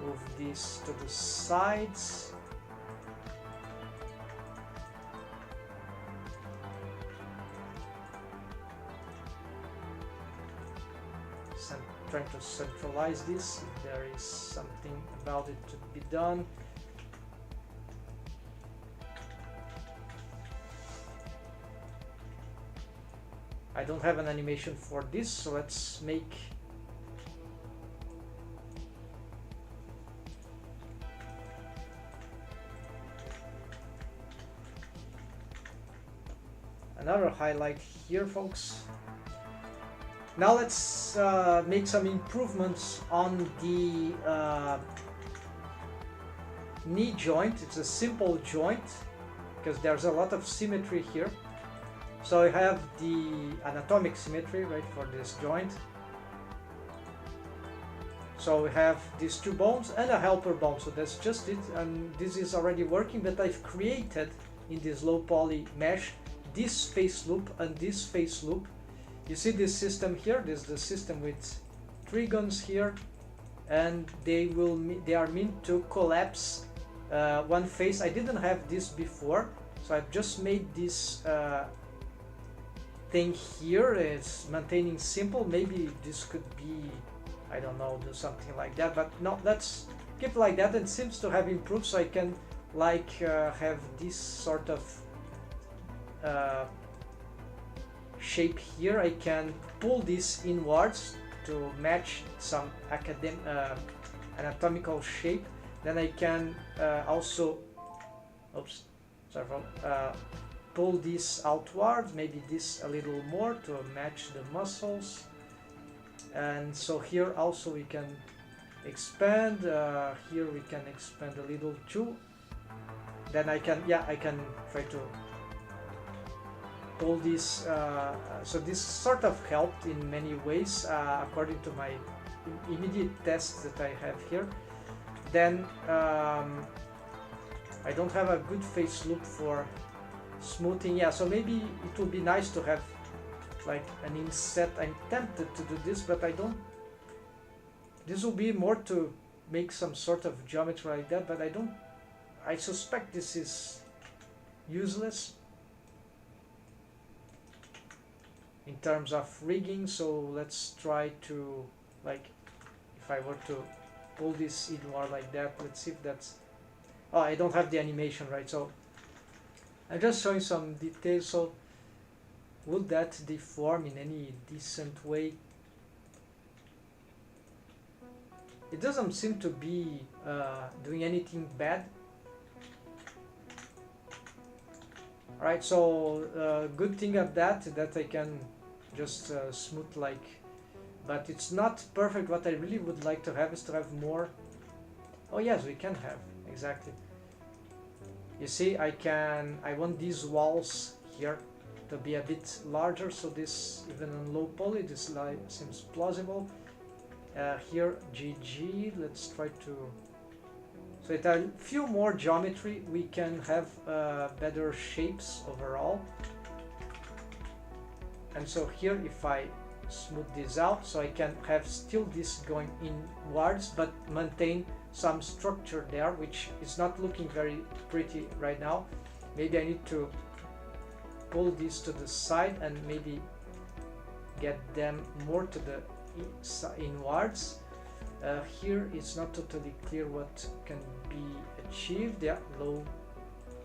move this to the sides. Trying to centralize this, if there is something about it to be done. I don't have an animation for this, so let's make another highlight here, folks. Now let's make some improvements on the knee joint. It's a simple joint because there's a lot of symmetry here. So I have the anatomic symmetry, right, for this joint. So we have these two bones and a helper bone, so that's just it, and this is already working, but I've created in this low poly mesh this face loop and this face loop. You see this system here, this is the system with trigons here, and they are meant to collapse one face. I didn't have this before, so I've just made this thing here. It's maintaining simple. Maybe this could be, I don't know, do something like that, but no, let's keep like that. It seems to have improved, so I can like have this sort of shape here. I can pull this inwards to match some anatomical shape. Then I can also, oops, sorry, pull this outwards, maybe this a little more to match the muscles. And so here also we can expand, here we can expand a little too. Then I can, yeah, I can try to pull this, so this sort of helped in many ways according to my immediate tests that I have here. Then I don't have a good face loop for smoothing, yeah, so maybe it would be nice to have like an inset. I'm tempted to do this, but I don't. This will be more to make some sort of geometry like that, but I don't. I suspect this is useless in terms of rigging, so let's try to, like, if I were to pull this inward like that, let's see if that's, oh, I don't have the animation, right, so I'm just showing some details. So would that deform in any decent way? It doesn't seem to be doing anything bad. Alright, so good thing of that I can just smooth like, but it's not perfect. What I really would like to have is to have more. Oh yes, we can have, exactly. You see, I want these walls here to be a bit larger, so this, even on low poly, this seems plausible. Here, GG, let's try to, so with a few more geometry we can have better shapes overall. And so here, if I smooth this out, so I can have still this going inwards but maintain some structure there, which is not looking very pretty right now. Maybe I need to pull this to the side and maybe get them more to the inwards. Here it's not totally clear what can be achieved. Yeah, low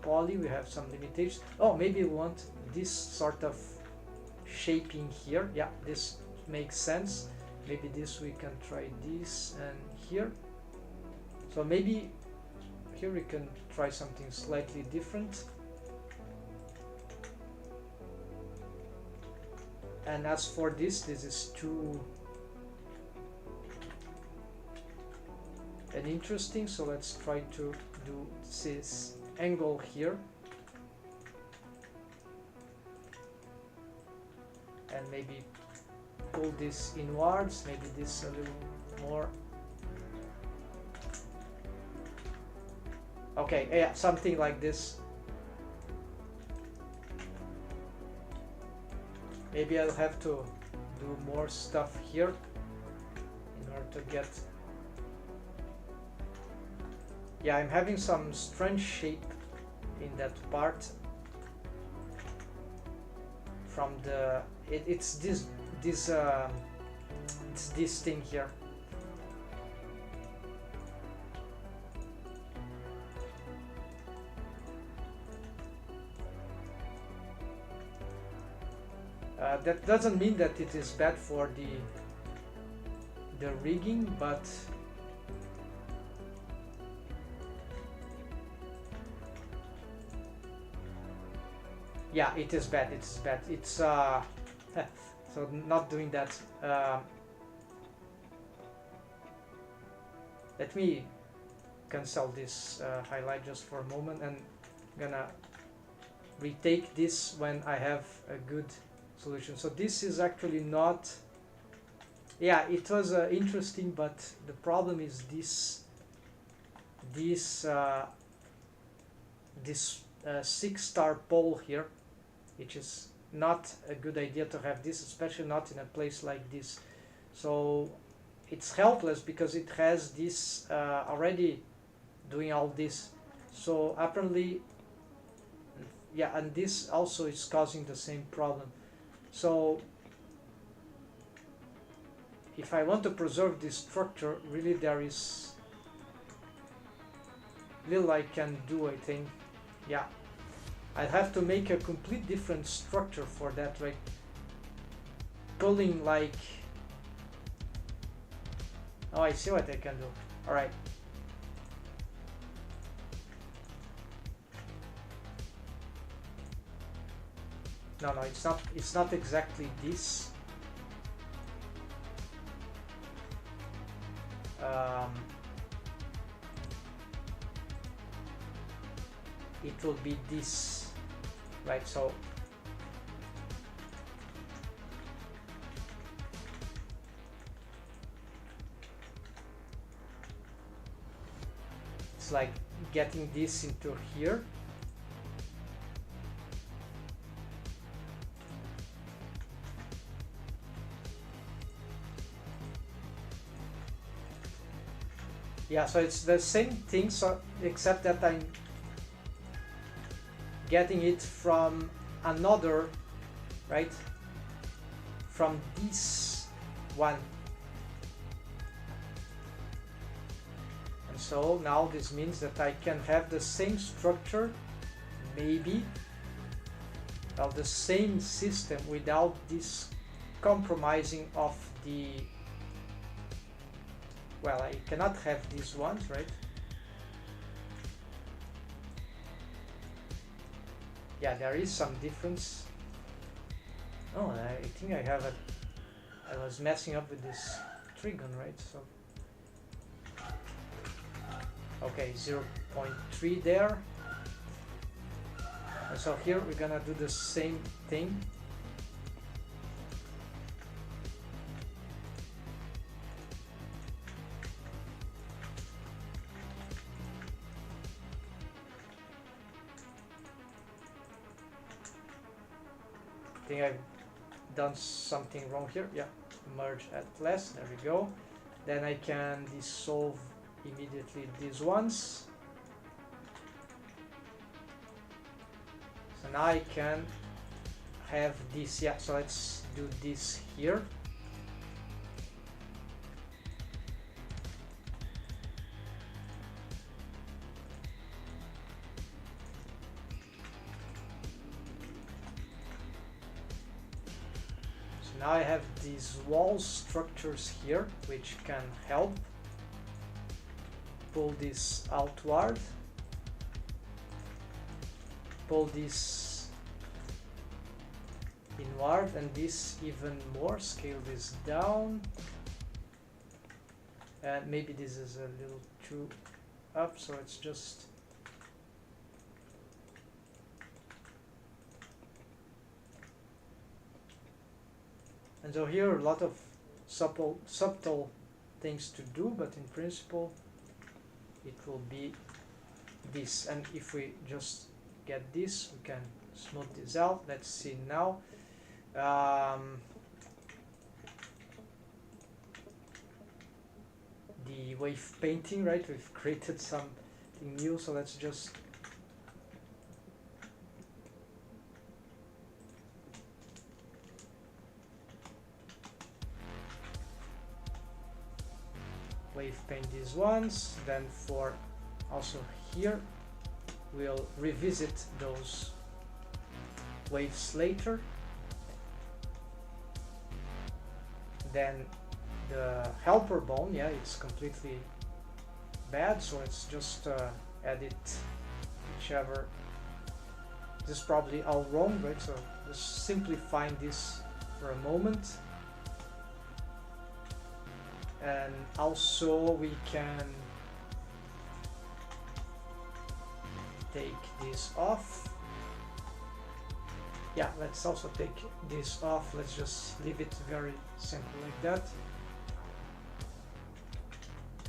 poly, we have some limitations. Oh, maybe we want this sort of shaping here. Yeah, this makes sense. Maybe this, we can try this, and here. So maybe here we can try something slightly different. And as for this is too interesting, so let's try to do this angle here and maybe pull this inwards, maybe this a little more. Okay, yeah, something like this. Maybe I'll have to do more stuff here in order to get... Yeah, I'm having some strange shape in that part from the... it's this it's this thing here. That doesn't mean that it is bad for the rigging, but yeah, it is bad. It is bad. It's so not doing that. Let me cancel this highlight just for a moment, and I'm gonna retake this when I have a good solution. So this is actually not... Yeah, it was interesting, but the problem is this 6-star pole here, which is not a good idea to have this, especially not in a place like this. So it's helpless because it has this already doing all this. So apparently, yeah, and this also is causing the same problem. So if I want to preserve this structure, really there is little I can do, I think. Yeah, I have to make a complete different structure for that, right? Pulling like... Oh, I see what I can do. All right. No, it's not exactly this. It will be this, right? So it's like getting this into here. Yeah, so it's the same thing, so except that I'm getting it from another, right? From this one. And so now this means that I can have the same structure, maybe, of the same system without this compromising of the... Well, I cannot have these ones, right? Yeah, there is some difference. Oh, I think I have I was messing up with this trigon, right? So okay, 0.3 there. And so here we're gonna do the same thing. I think I've done something wrong here. Yeah, merge at last. There we go. Then I can dissolve immediately these ones. So now I can have this. Yeah, so let's do this here. Now I have these wall structures here which can help pull this outward, pull this inward, and this even more, scale this down, and maybe this is a little too up, so it's just... And so here a lot of subtle things to do, but in principle it will be this. And if we just get this, we can smooth this out. Let's see now. The wave painting, right? We've created something new, so let's just wave paint these ones. Then for also here, we'll revisit those waves later. Then the helper bone, yeah, it's completely bad, so let's just edit whichever. This is probably all wrong, right? So just simplifying this for a moment. And also we can take this off. Yeah, let's also take this off. Let's just leave it very simple like that.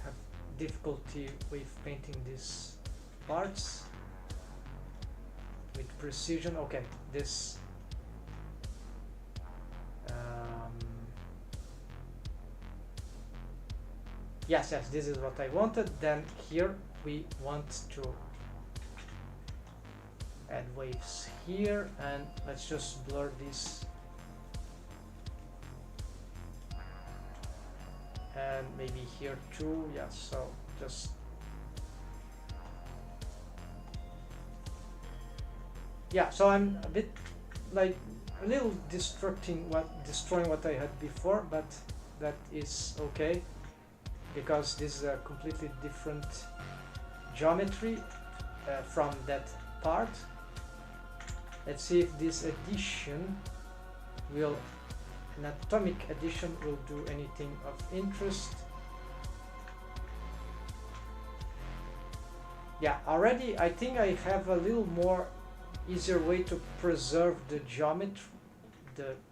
Have difficulty with painting these parts with precision. Okay, this yes, this is what I wanted. Then here we want to add waves here, and let's just blur this, and maybe here too. Yeah, so just yeah, so I'm a bit like a little destroying what I had before, but that is okay because this is a completely different geometry from that part. Let's see if this addition will, an atomic addition, will do anything of interest. Yeah, already I think I have a little more easier way to preserve the geometry.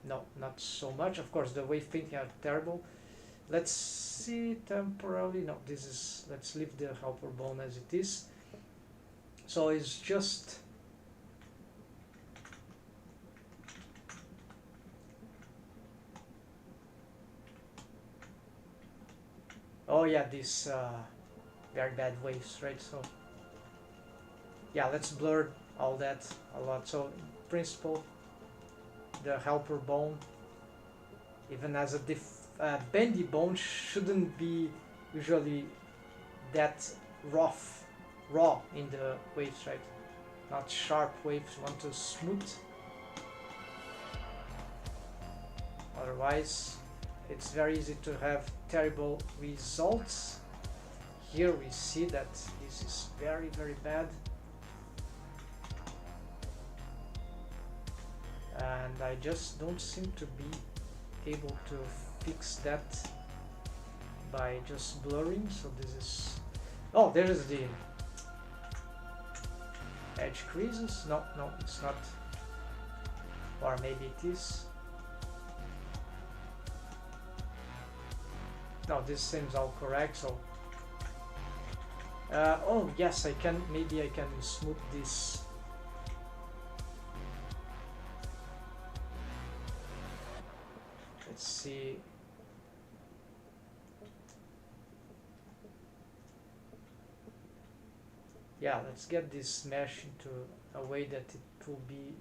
No, not so much. Of course, the wave painting are terrible. Let's see temporarily. No, this is. Let's leave the helper bone as it is. So it's just. Oh yeah, these very bad waves, right? So yeah, let's blur all that a lot. So in principle, the helper bone, even as a bendy bone, shouldn't be usually that raw in the waves, right? Not sharp waves. You want to smooth. Otherwise, it's very easy to have terrible results. Here we see that this is very, very bad. And I just don't seem to be able to fix that by just blurring. So this is, oh, there is the edge creases. No, it's not, or maybe it is. No, this seems all correct. So oh yes, I can, maybe I can smooth this. Let's see. Yeah, let's get this mesh into a way that it will be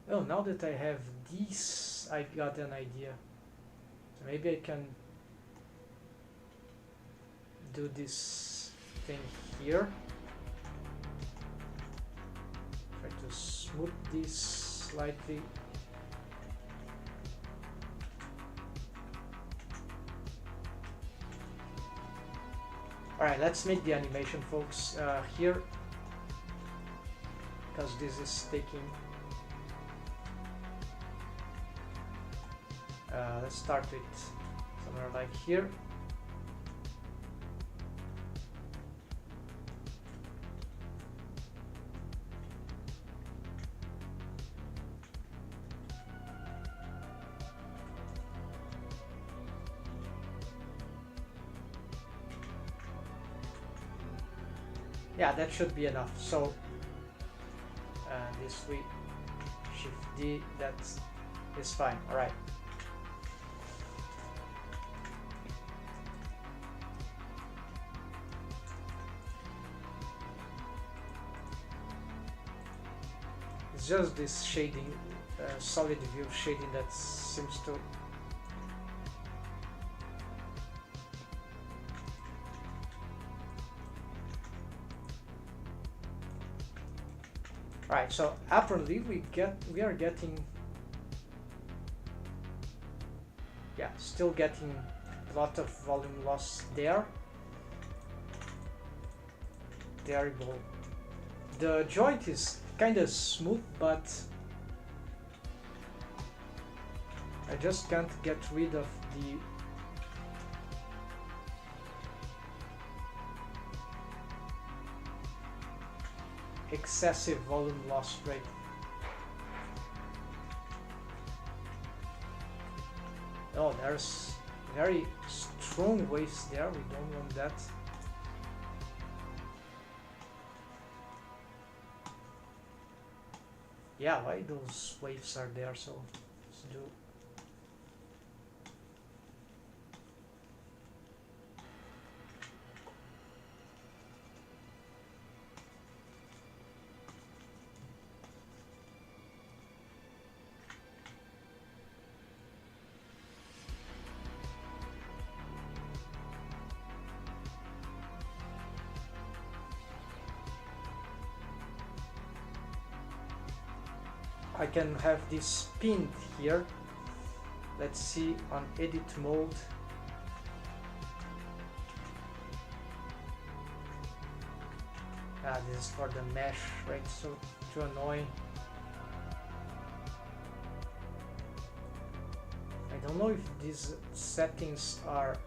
oh, now that I have these, I got an idea. So maybe I can do this thing here. Try to smooth this slightly. Alright, let's make the animation, folks, here, because this is taking. Let's start with somewhere like here. Yeah, that should be enough. So this we Shift D, that is fine. All right. It's just this shading, solid view shading that seems to. Right, so apparently we are getting, yeah, still getting a lot of volume loss there. Terrible. The joint is kind of smooth, but I just can't get rid of the excessive volume loss rate. Oh, there's very strong waves there. We don't want that. Yeah, why those waves are there? So let's do. I can have this pinned here. Let's see on edit mode. This is for the mesh, right? So too annoying. I don't know if these settings are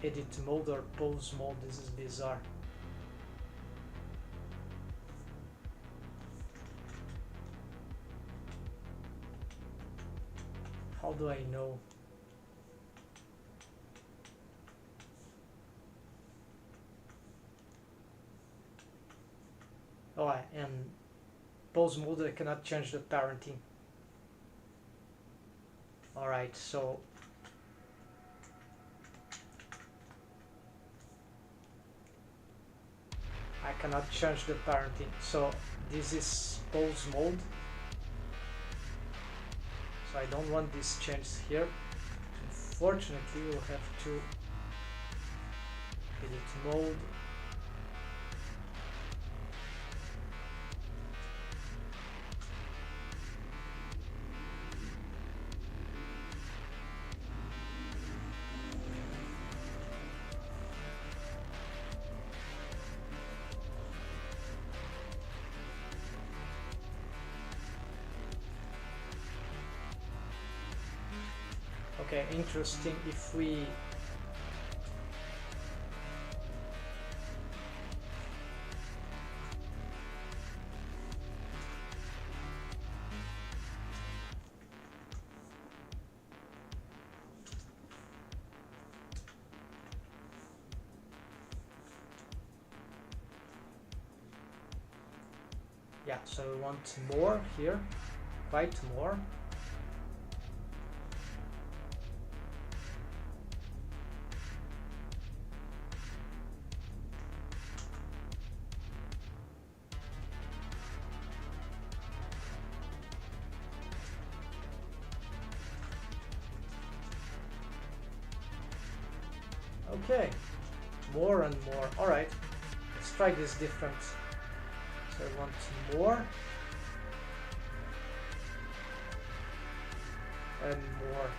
edit mode or pose mode. This is bizarre. How do I know? Oh, and pose mode I cannot change the parenting. Alright, so I cannot change the parenting. So this is pose mode. So I don't want this changed here. Unfortunately, we'll have to edit mode. Okay, interesting. If we yeah, so we want more here, quite more. Okay, more and more. All right, let's try this different. So I want more and more.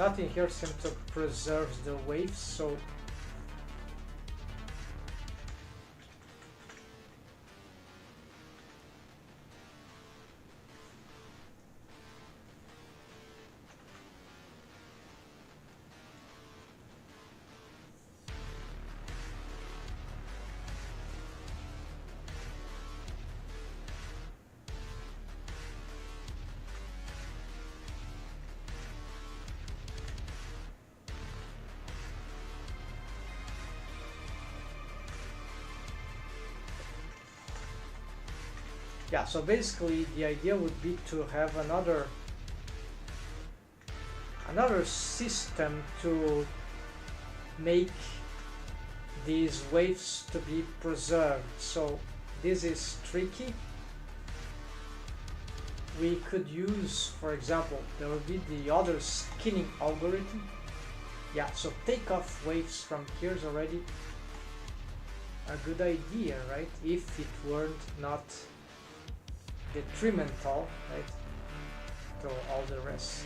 nothing here seems to preserve the waves, so yeah, so basically the idea would be to have another system to make these waves to be preserved. So this is tricky. We could use, for example, there will be the other skinning algorithm. Yeah, so takeoff waves from here is already a good idea, right? If it weren't not detrimental, right, to all the rest.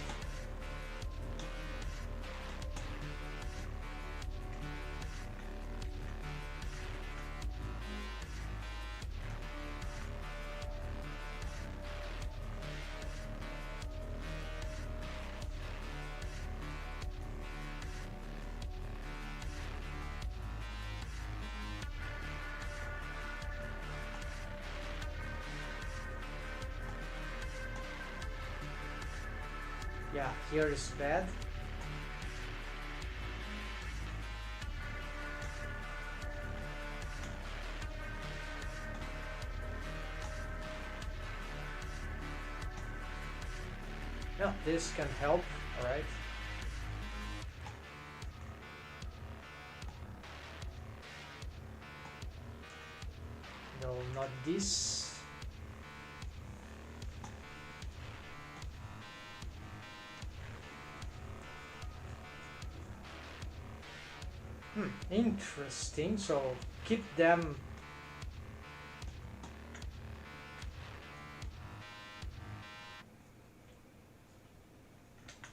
Yeah, here is bad. Yeah, this can help, alright. No, not this. Interesting. So keep them.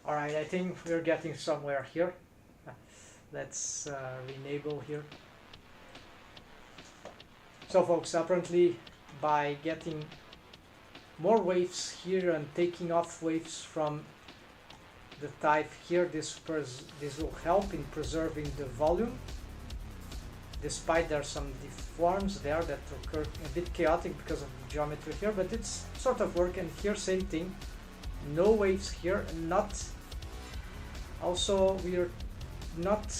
Alright, I think we're getting somewhere here. Let's re-enable here. So folks, apparently by getting more waves here and taking off waves from the type here, this will help in preserving the volume, despite there are some deforms there that occur a bit chaotic because of the geometry here, but it's sort of working. Here same thing, no waves here, not also we are not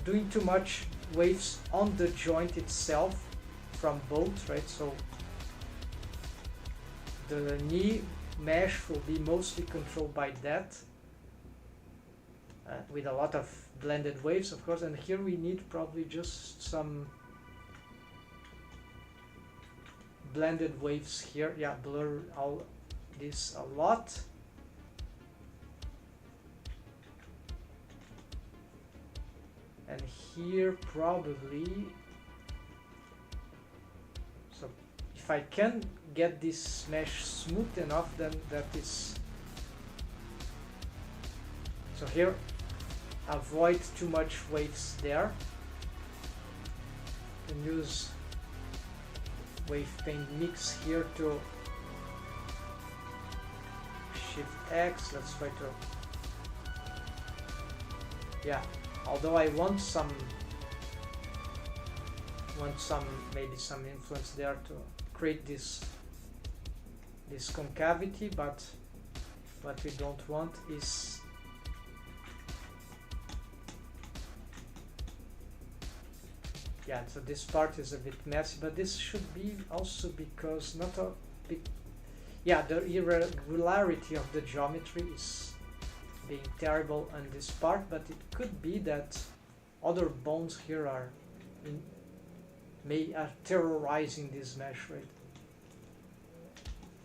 doing too much waves on the joint itself from both, right? So the knee mesh will be mostly controlled by that, with a lot of blended waves, of course. And here we need probably just some blended waves here. Yeah, blur all this a lot. And here probably, so if I can get this mesh smooth enough, then that is, so here avoid too much waves there. You can use wave paint mix here to shift X. Let's try to, yeah, although I want some maybe some influence there to create this concavity, but what we don't want is yeah, so this part is a bit messy, but this should be also because not a big, yeah, the irregularity of the geometry is being terrible on this part, but it could be that other bones here are terrorizing this mesh, right?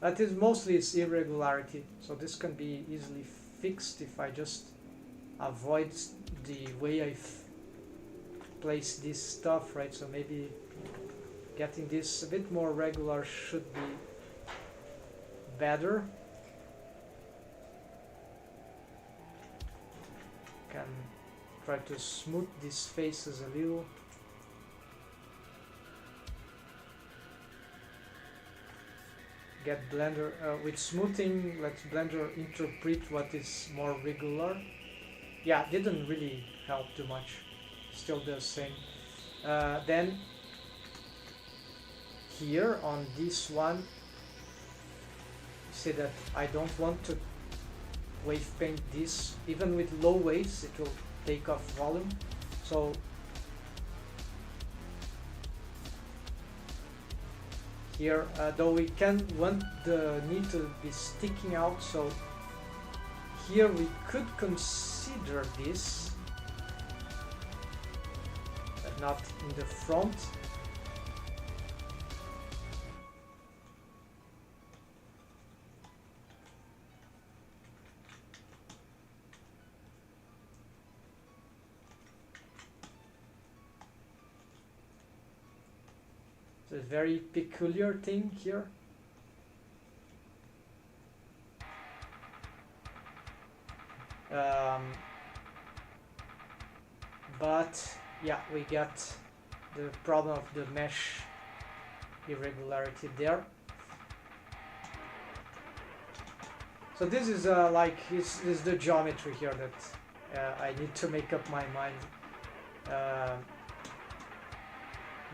That is mostly its irregularity, so this can be easily fixed if I just avoid the way I place this stuff, right? So maybe getting this a bit more regular should be better. try to smooth these faces a little. Get Blender, with smoothing, let Blender interpret what is more regular. Yeah, didn't really help too much, still the same. Then here on this one, see that I don't want to wave paint this. Even with low waves it will take off volume, so here, though we can want the need to be sticking out, so here we could consider this, but not in the front. It's a very peculiar thing here. But yeah, we got the problem of the mesh irregularity there. So this is like this is the geometry here that I need to make up my mind.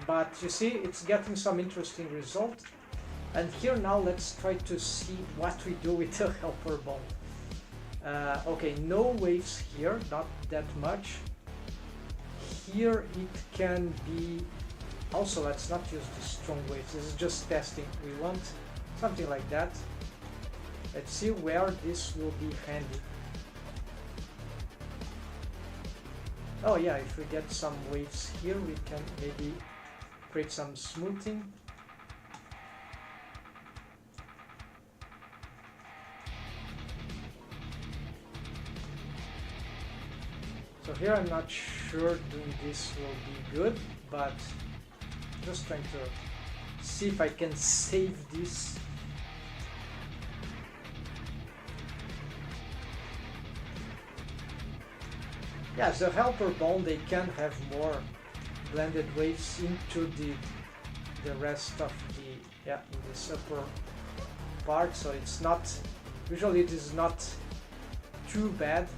But you see, it's getting some interesting result. And here now let's try to see what we do with the helper bone. Okay, no waves here, not that much. Here it can be, also let's not use the strong waves, this is just testing. We want something like that. Let's see where this will be handy. Oh yeah, if we get some waves here, we can maybe create some smoothing. So here I'm not sure doing this will be good, but just trying to see if I can save this. Yes, the helper bone, they can have more blended waves into the rest of the, yeah, in this upper part, so it's not, usually it is not too bad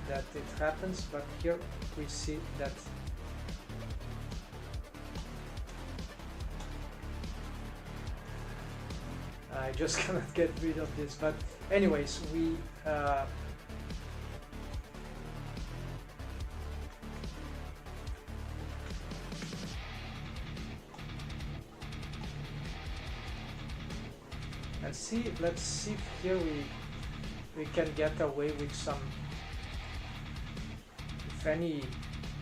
that it happens, but here we see that I just cannot get rid of this. But anyways, we and see, let's see if here we can get away with some, if any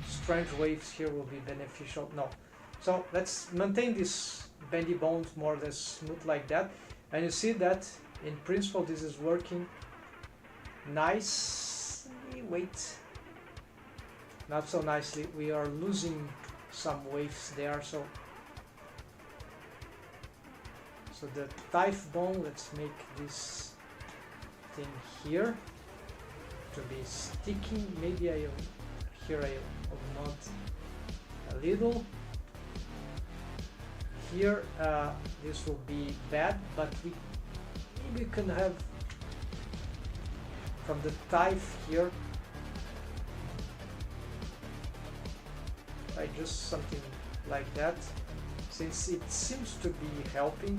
strange waves here will be beneficial. No, so let's maintain this bendy bones more or less smooth like that, and you see that in principle this is working nicely. Wait, not so nicely, we are losing some waves there. So the thigh bone, let's make this thing here to be sticking. Maybe here I'll mod a little. Here this will be bad, but maybe we can have from the thigh here, like just something like that, since it seems to be helping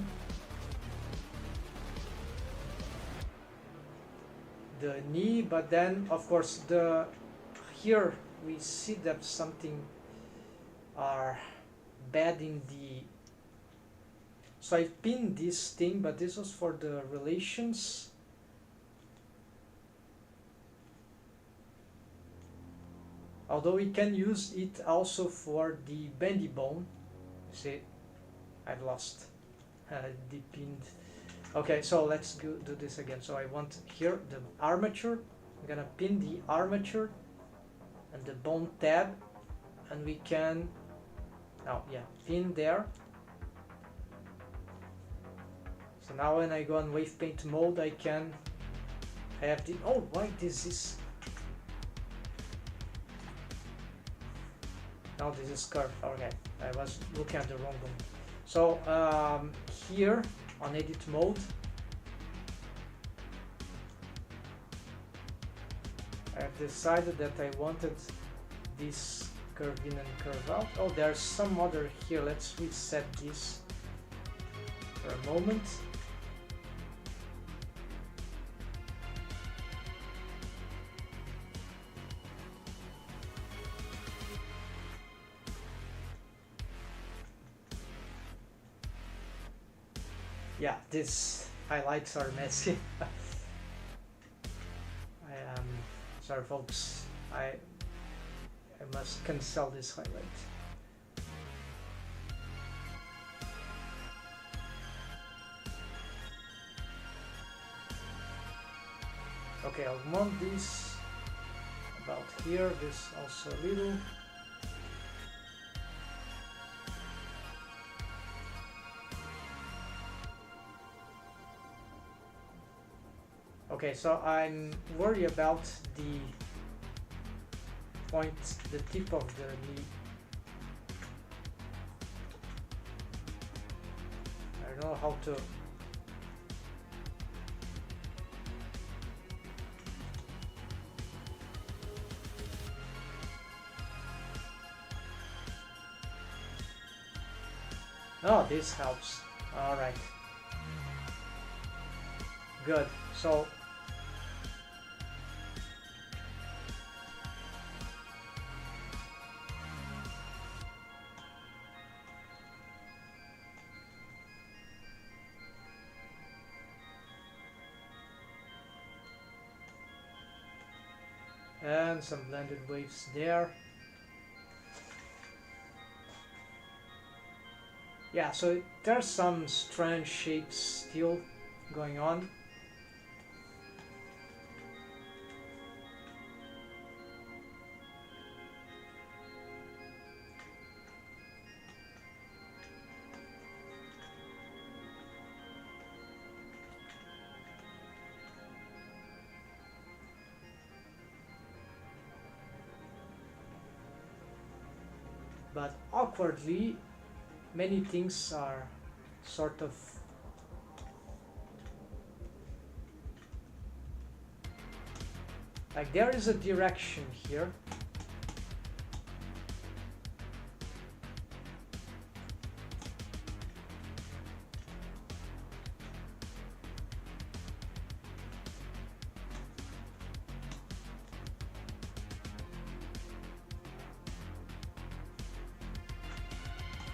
the knee. But then of course here we see that something are bad in the, so I pinned this thing, but this was for the relations. Although we can use it also for the bendy bone. See, I've lost the pinned. Okay, so let's do this again. So I want here the armature. I'm gonna pin the armature and the bone tab, and we can now, yeah, pin there. So now when I go on wave paint mode, I can have the, oh, why this is, No, this is curve. Okay, I was looking at the wrong one. So here on edit mode, I've decided that I wanted this curve in and curve out. Oh, there's some other here. Let's reset this for a moment. Yeah, these highlights are messy. Sorry folks, I must cancel this highlight. Okay, I'll mount this about here, this also a little. Okay, so I'm worried about the point, the tip of the lead. I don't know how to. Oh, this helps. All right. Good. So and some blended waves there. Yeah, so there's some strange shapes still going on. But awkwardly, many things are sort of like there is a direction here.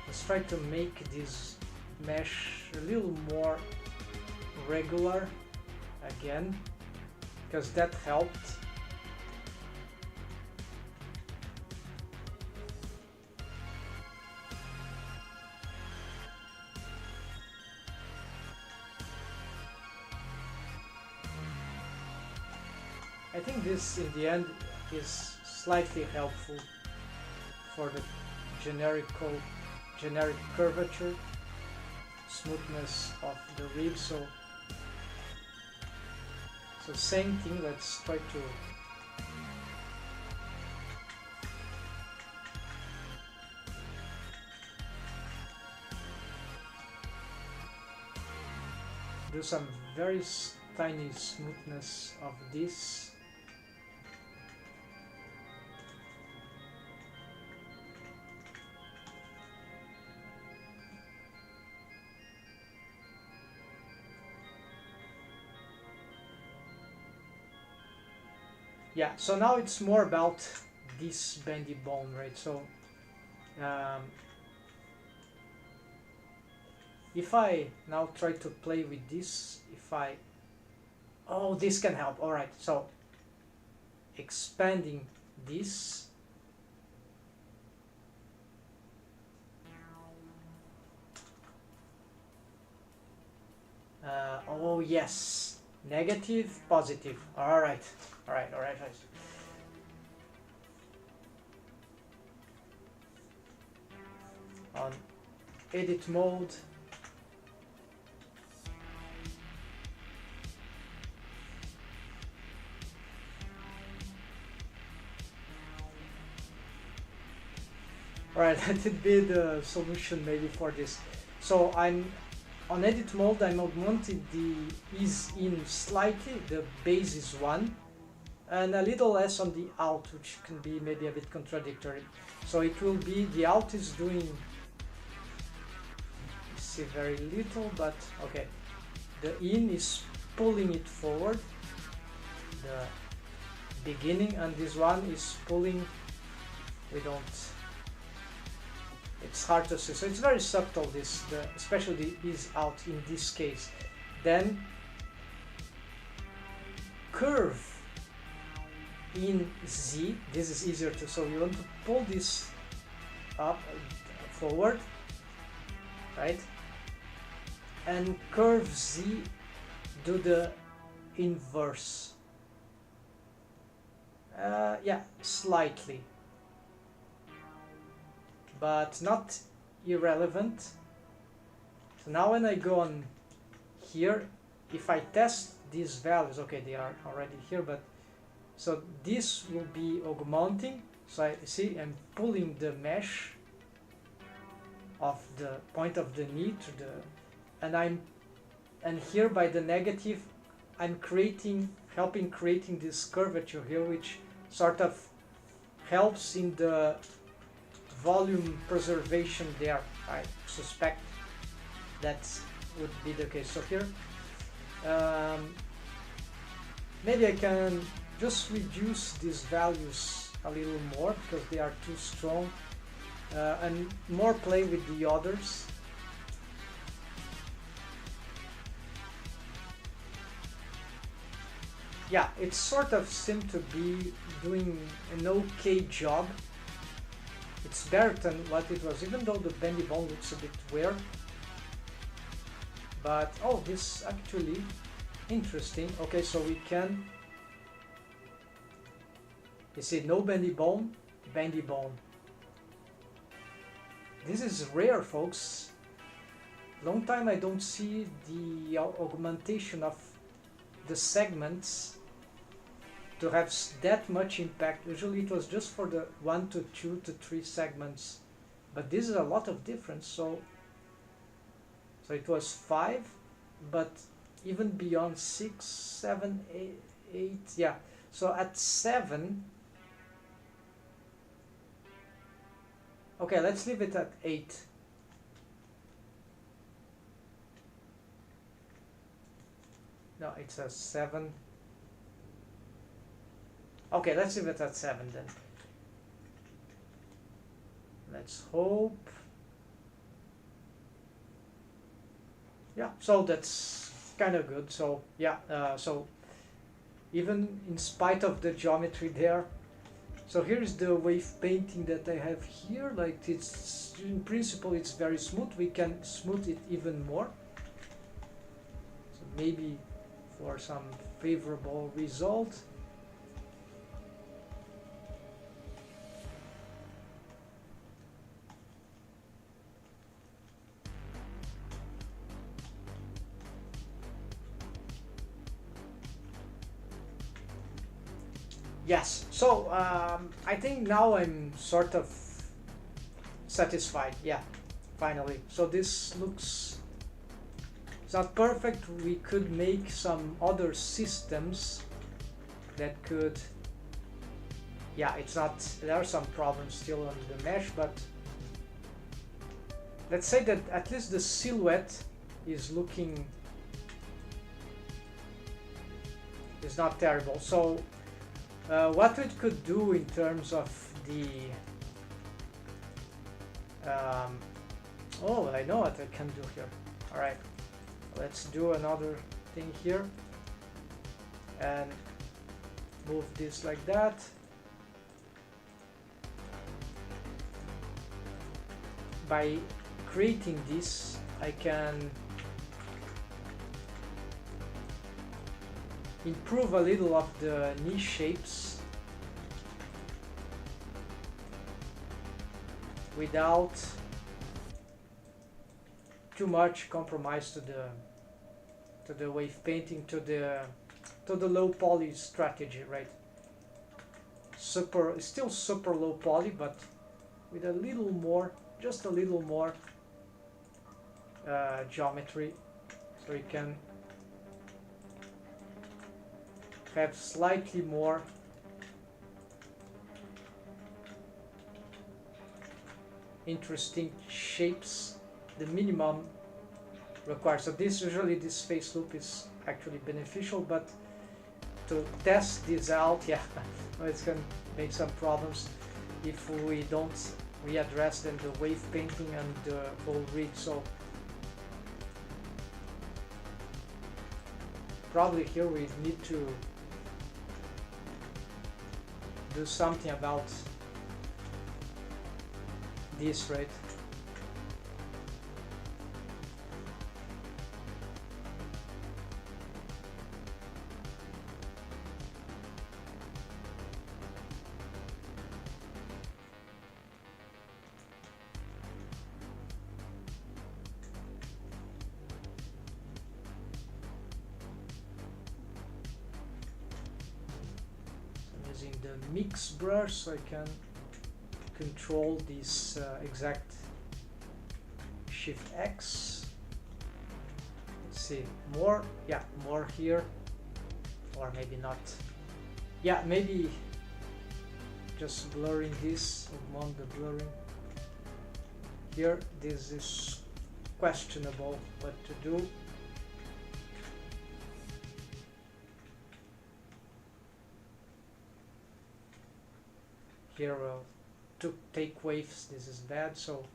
Let's try to make this mesh a little more regular again, because that helped. I think this in the end is slightly helpful for the generic curvature, smoothness of the rib. So same thing, let's try to do some very tiny smoothness of this. Yeah, so now it's more about this bendy bone, right? So if I now try to play with this, oh, this can help. All right, so expanding this. Oh yes, negative, positive. All right. On edit mode. Alright, let it be the solution maybe for this. So I'm on edit mode, I'm augmenting the ease in slightly, the base is 1, and a little less on the out, which can be maybe a bit contradictory. So it will be, the out is doing, you see very little, but okay. The in is pulling it forward, the beginning, and this one is pulling, we don't, it's hard to see, so it's very subtle, this, especially the is out in this case. Then curve in Z, this is easier to, so you want to pull this up, forward, right? And curve Z, do the inverse. Yeah, slightly, but not irrelevant. So now when I go on here, if I test these values, okay, they are already here, but so this will be augmenting. So I see I'm pulling the mesh of the point of the knee to the, and here by the negative I'm helping creating this curvature here, which sort of helps in the volume preservation there. I suspect that would be the case. So here maybe I can just reduce these values a little more because they are too strong, and more play with the others. Yeah, it sort of seemed to be doing an okay job. It's better than what it was, even though the bendy bone looks a bit weird. But oh, this actually interesting. Okay, so we can, you see, no bendy bone, bendy bone. This is rare, folks. Long time I don't see the augmentation of the segments to have that much impact. Usually it was just for the 1 to 2 to 3 segments, but this is a lot of difference. So it was 5, but even beyond 6, 7, 8, yeah. So at 7, okay, let's leave it at 8. No, it's a 7. Okay, let's leave it at 7 then. Let's hope. Yeah, so that's kind of good. So yeah, so even in spite of the geometry there, so here's the wave painting that I have here. Like, it's in principle it's very smooth. We can smooth it even more. So maybe for some favorable result. Yes, so I think now I'm sort of satisfied. Yeah, finally. So this looks, it's not perfect. We could make some other systems that could, yeah, it's not, there are some problems still on the mesh, but let's say that at least the silhouette is looking, is not terrible. So what we could do in terms of the oh, I know what I can do here. All right, let's do another thing here and move this like that. By creating this, I can improve a little of the knee shapes without too much compromise to the wave painting, to the low poly strategy, right? Still super low poly, but with a little more, just a little more geometry, so you can have slightly more interesting shapes, the minimum required. So this face loop is actually beneficial, but to test this out, yeah, it's gonna make some problems if we don't readdress then the wave painting and the whole rig. So probably here we need to do something about this, right? Using the mix brush so I can control this exact shift X. Let's see, more, yeah, more here, or maybe not. Yeah, maybe just blurring this, among the blurring. Here, this is questionable what to do. Here to take waves, this is bad, so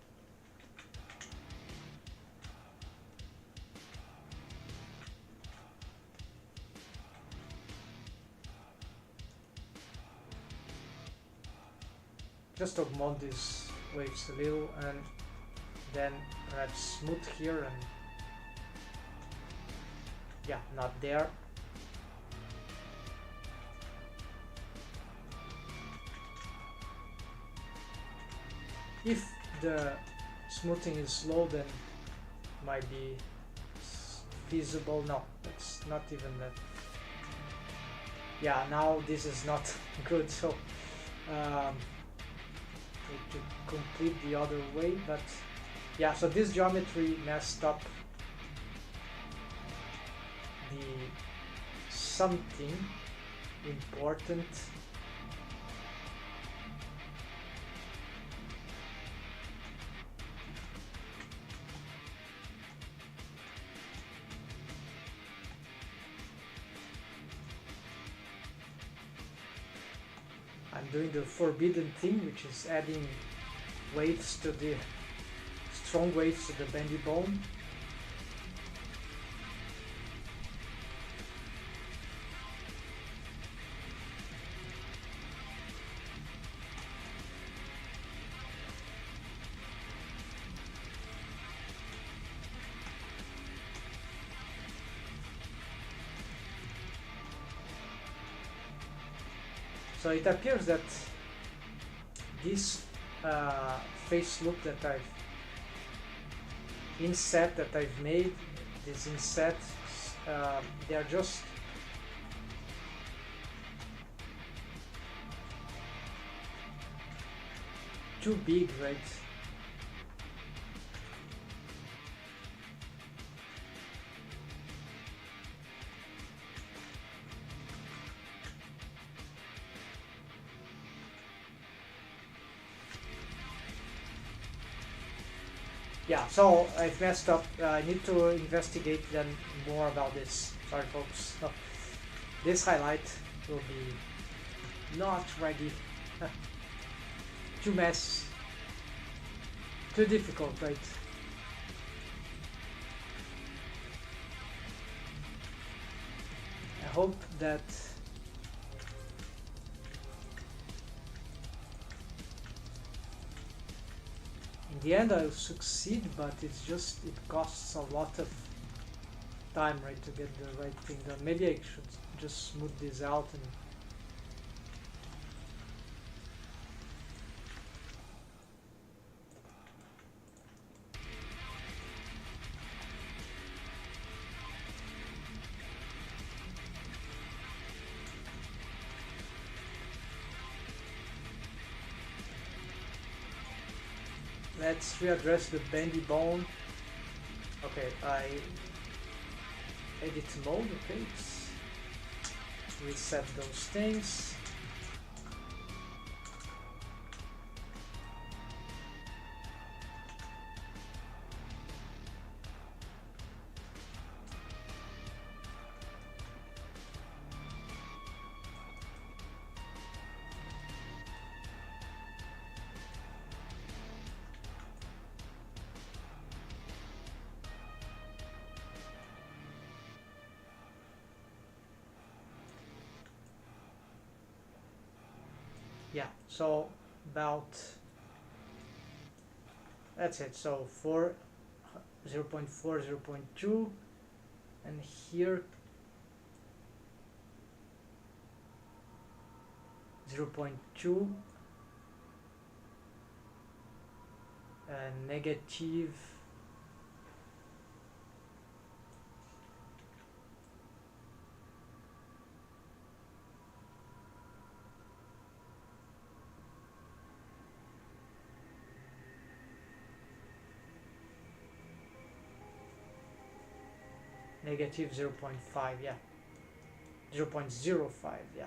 just augment these waves a little and then perhaps smooth here and yeah, not there. If the smoothing is slow, then it might be feasible. No, it's not even that. Yeah, now this is not good, so need to complete the other way, but yeah, so this geometry messed up the something important. I'm doing the forbidden thing, which is adding waves to the strong waves to the bendy bone. So it appears that this face loop that I've inset that I've made, this inset, they are just too big, right? Yeah, so I've messed up. I need to investigate then more about this. Sorry, folks. So, this highlight will be not ready. Too mess. Too difficult, right? I hope that in the end I'll succeed, but it's just, it costs a lot of time, right, to get the right thing done. Maybe I should just smooth this out and Let's readdress the bendy bone. Okay, I edit mode. Okay, let's reset those things. Yeah, so about that's it. So for 0.4, 0.2, and here 0.2, negative negative 0.5, yeah, 0.05, yeah.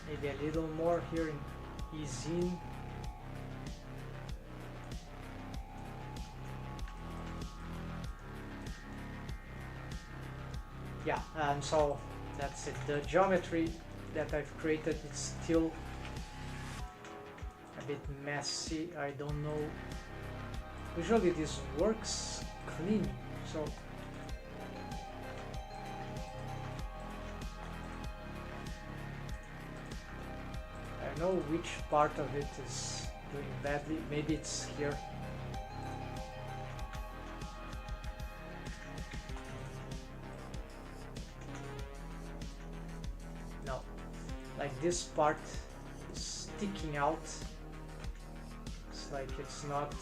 Maybe a little more here in easing. Yeah, and so that's it. The geometry that I've created is still a bit messy. I don't know. Usually this works clean, so I know which part of it is doing badly. Maybe it's here. No, like this part is sticking out. It's like it's not.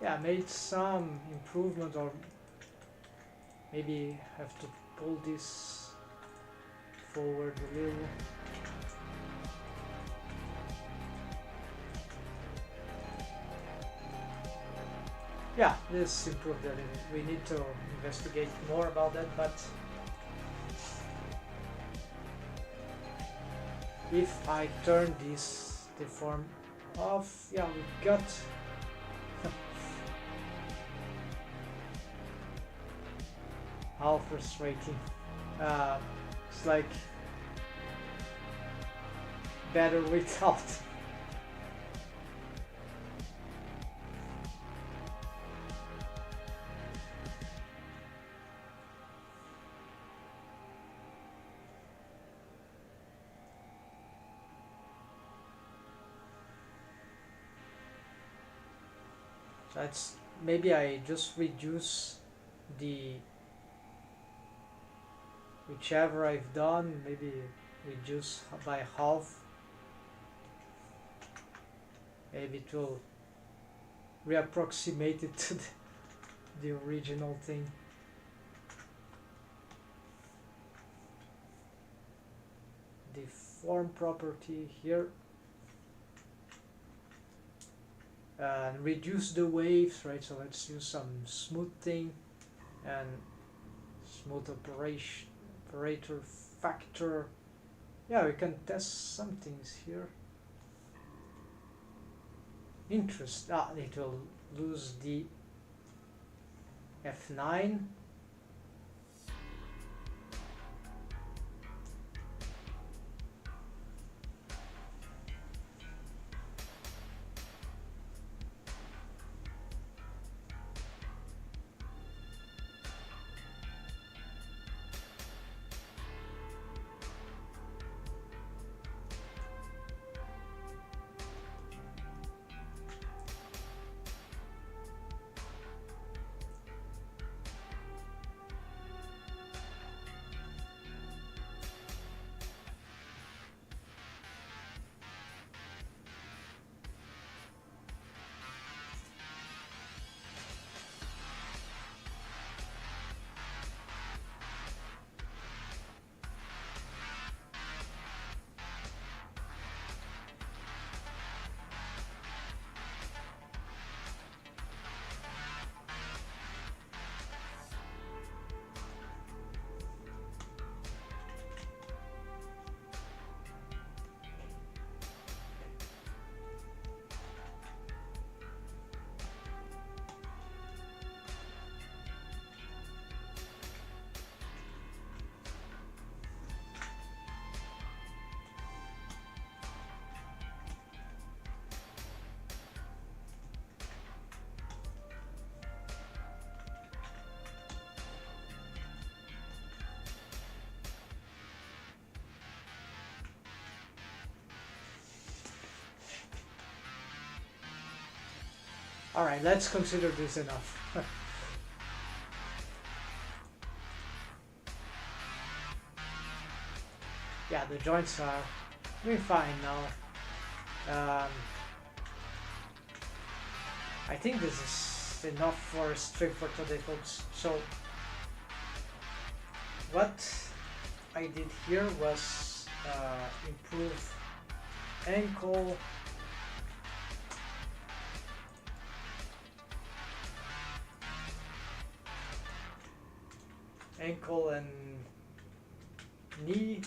Yeah, made some improvement, or maybe have to pull this forward a little. Yeah, this improved a little. We need to investigate more about that, but if I turn this deform off, yeah, we got how frustrating. It's like better without. That's maybe I just reduce the whichever I've done, maybe reduce by half. Maybe it will reapproximate it to the original thing. The form property here, and reduce the waves, right? So let's use some smoothing and smooth operator factor. Yeah, we can test some things here. It will lose the F9. Alright, let's consider this enough. Yeah, the joints are doing fine now. I think this is enough for stream for today, folks. So what I did here was improve ankle, and knee.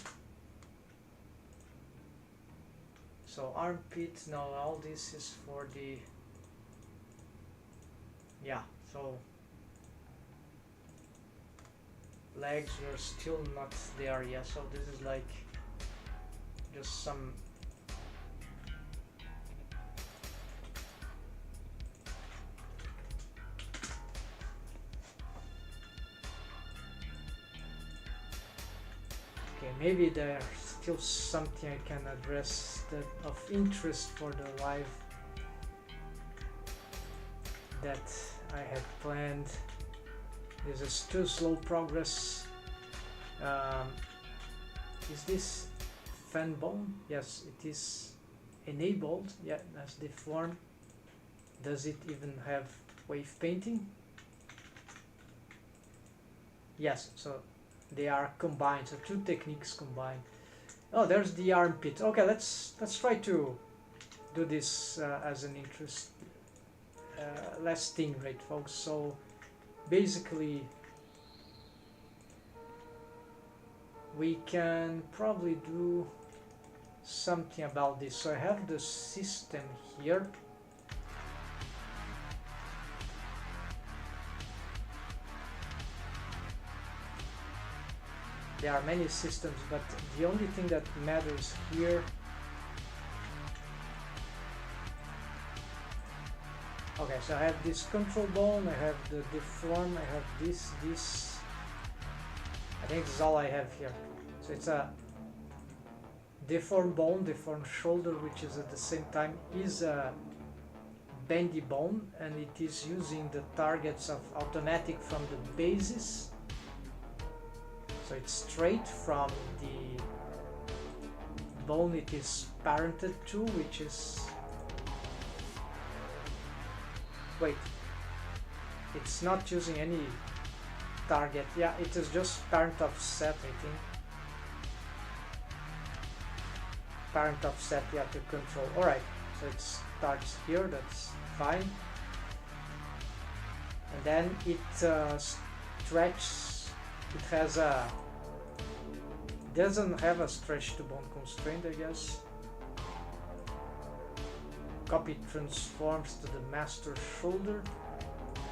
So armpit, no, all this is for the, yeah, so legs are still not there yet, so this is like just some maybe there's still something I can address that of interest for the live that I had planned. This is still slow progress. Is this fan bone? Yes, it is enabled. Yeah, that's the form. Does it even have wave painting? Yes, so they are combined, so two techniques combined. Oh, there's the armpit. Okay, let's try to do this as an interest last thing, right, folks? So basically we can probably do something about this. So I have the system here. There are many systems, but the only thing that matters here, okay, so I have this control bone, I have the deform, I have this, I think this is all I have here. So it's a deform bone, deform shoulder, which is at the same time is a bendy bone, and it is using the targets of automatic from the basis. So it's straight from the bone it is parented to, which is, wait, it's not using any target. Yeah, it is just parent offset, I think. Parent offset, yeah, to control. Alright, so it starts here, that's fine. And then it stretches, it has a, doesn't have a stretch to bone constraint, I guess. Copy transforms to the master shoulder,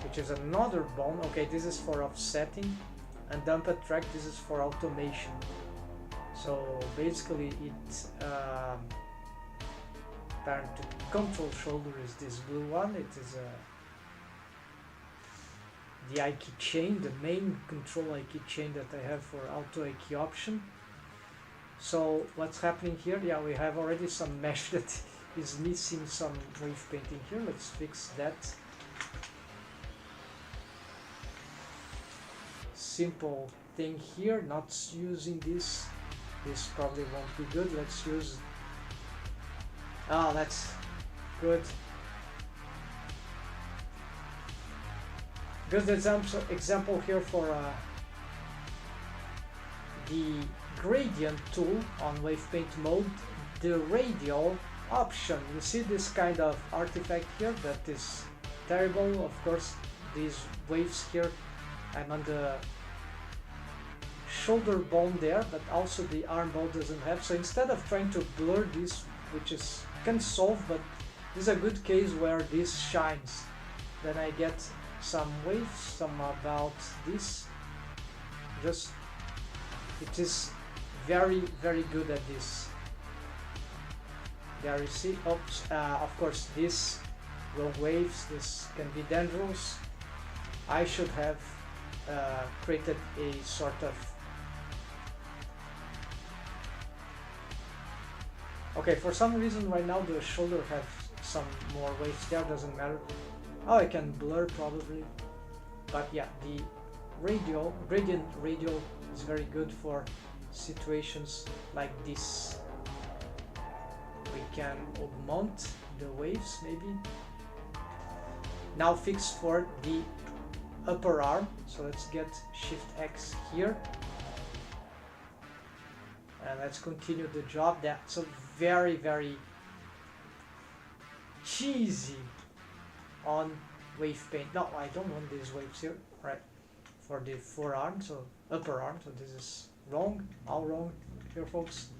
which is another bone. Okay, this is for offsetting, and dump a track, this is for automation. So basically it parent to control shoulder is this blue one. It is the IK chain, the main control IK chain that I have for auto IK option. So what's happening here? Yeah, we have already some mesh that is missing some wave painting here. Let's fix that. Simple thing here, not using this. This probably won't be good. Let's use, that's good. Good example here for the gradient tool on wave paint mode, the radial option. You see this kind of artifact here that is terrible. Of course, these waves here, I'm on the shoulder bone there, but also the arm bone doesn't have. So instead of trying to blur this, which is can solve, but this is a good case where this shines, then I get some waves, some about this. Just, it is very good at this. There you see, oops, of course this rogue waves, this can be dangerous. I should have created a sort of, okay, for some reason right now the shoulder has some more waves there, doesn't matter. Oh, I can blur probably, but yeah, the gradient radial is very good for situations like this. We can augment the waves maybe. Now fix for the upper arm, so let's get Shift X here. And let's continue the job. That's a very cheesy on wave paint. No, I don't want these waves here, right? For the forearm, so upper arm, so this is wrong, all wrong here, folks.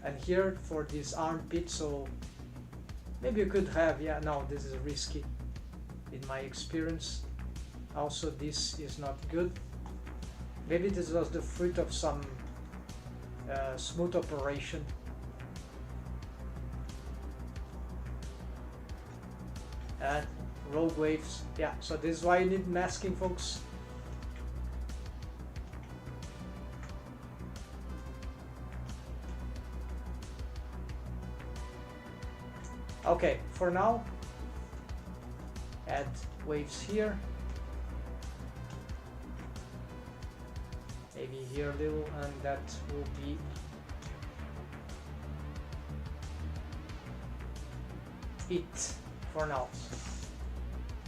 And here for this armpit, so maybe you could have, yeah, no, this is risky in my experience. Also, this is not good. Maybe this was the fruit of some smooth operation. And rogue waves, yeah, so this is why you need masking, folks. Okay, for now, add waves here. Maybe here a little, and that will be it for now.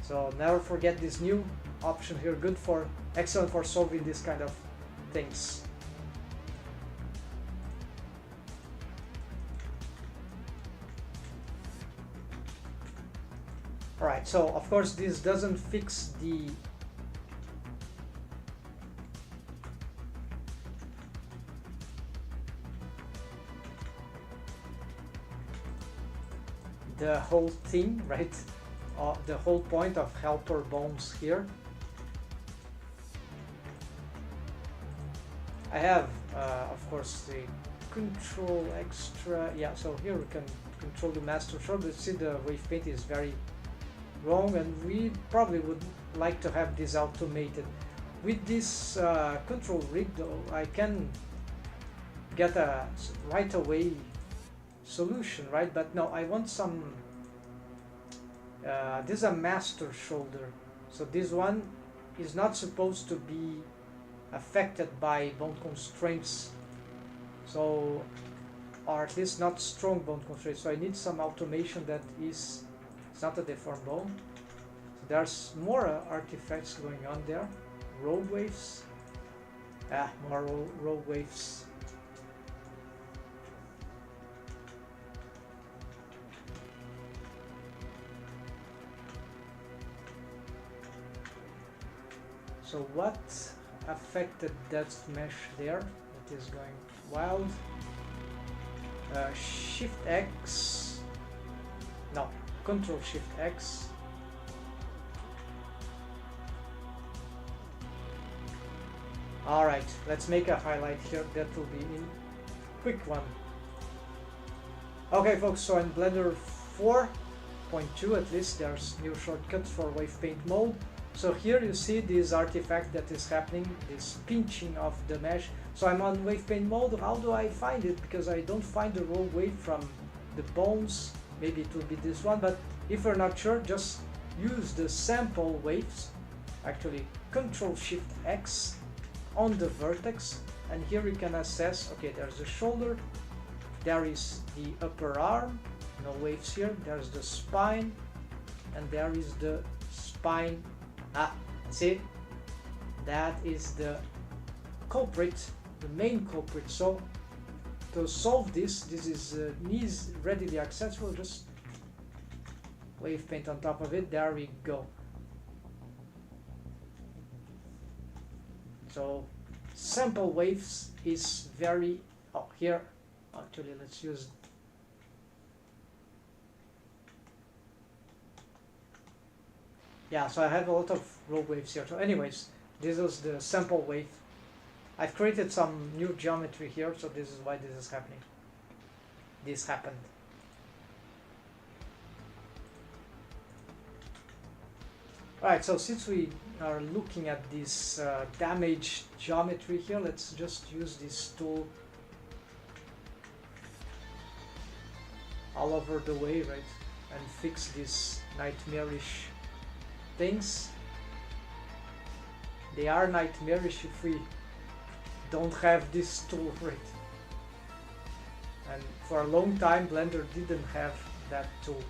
So never forget this new option here, good for, excellent for solving this kind of things. Alright, so of course this doesn't fix the whole thing, right? The whole point of helper bones here. I have, of course, the control extra. Yeah, so here we can control the master shoulder. See, the wave paint is very wrong, and we probably would like to have this automated. With this control rig, though, I can get a right away solution, right? But no, I want some. This is a master shoulder, so this one is not supposed to be affected by bone constraints, so, or at least not strong bone constraints. So I need some automation that is, it's not a deformed bone. So there's more artifacts going on there. Rogue waves. More rogue waves. So what affected that mesh there? It is going wild. Shift X. No, Control Shift X. Alright, let's make a highlight here. That will be in quick one. Okay folks, so in Blender 4.2 at least there's new shortcuts for wave paint mode. So here you see this artifact that is happening, this pinching of the mesh. So I'm on wave paint mode. How do I find it? Because I don't find the rogue wave from the bones. Maybe it will be this one, but if you're not sure, just use the sample waves. Actually, Control Shift X on the vertex, and here you can assess. Okay, there's the shoulder, there is the upper arm, no waves here, there's the spine, and there is the spine. See, that is the culprit, the main culprit. So to solve this is knees readily accessible, just wave paint on top of it. There we go. So sample waves is very, here, actually let's use, yeah, so I have a lot of rogue waves here. So anyways, this is the sample wave. I've created some new geometry here, so this is why this is happening. This happened. Alright, so since we are looking at this damaged geometry here, let's just use this tool all over the way, right? And fix these nightmarish things. They are nightmarish if we don't have this tool, right? And for a long time Blender didn't have that tool.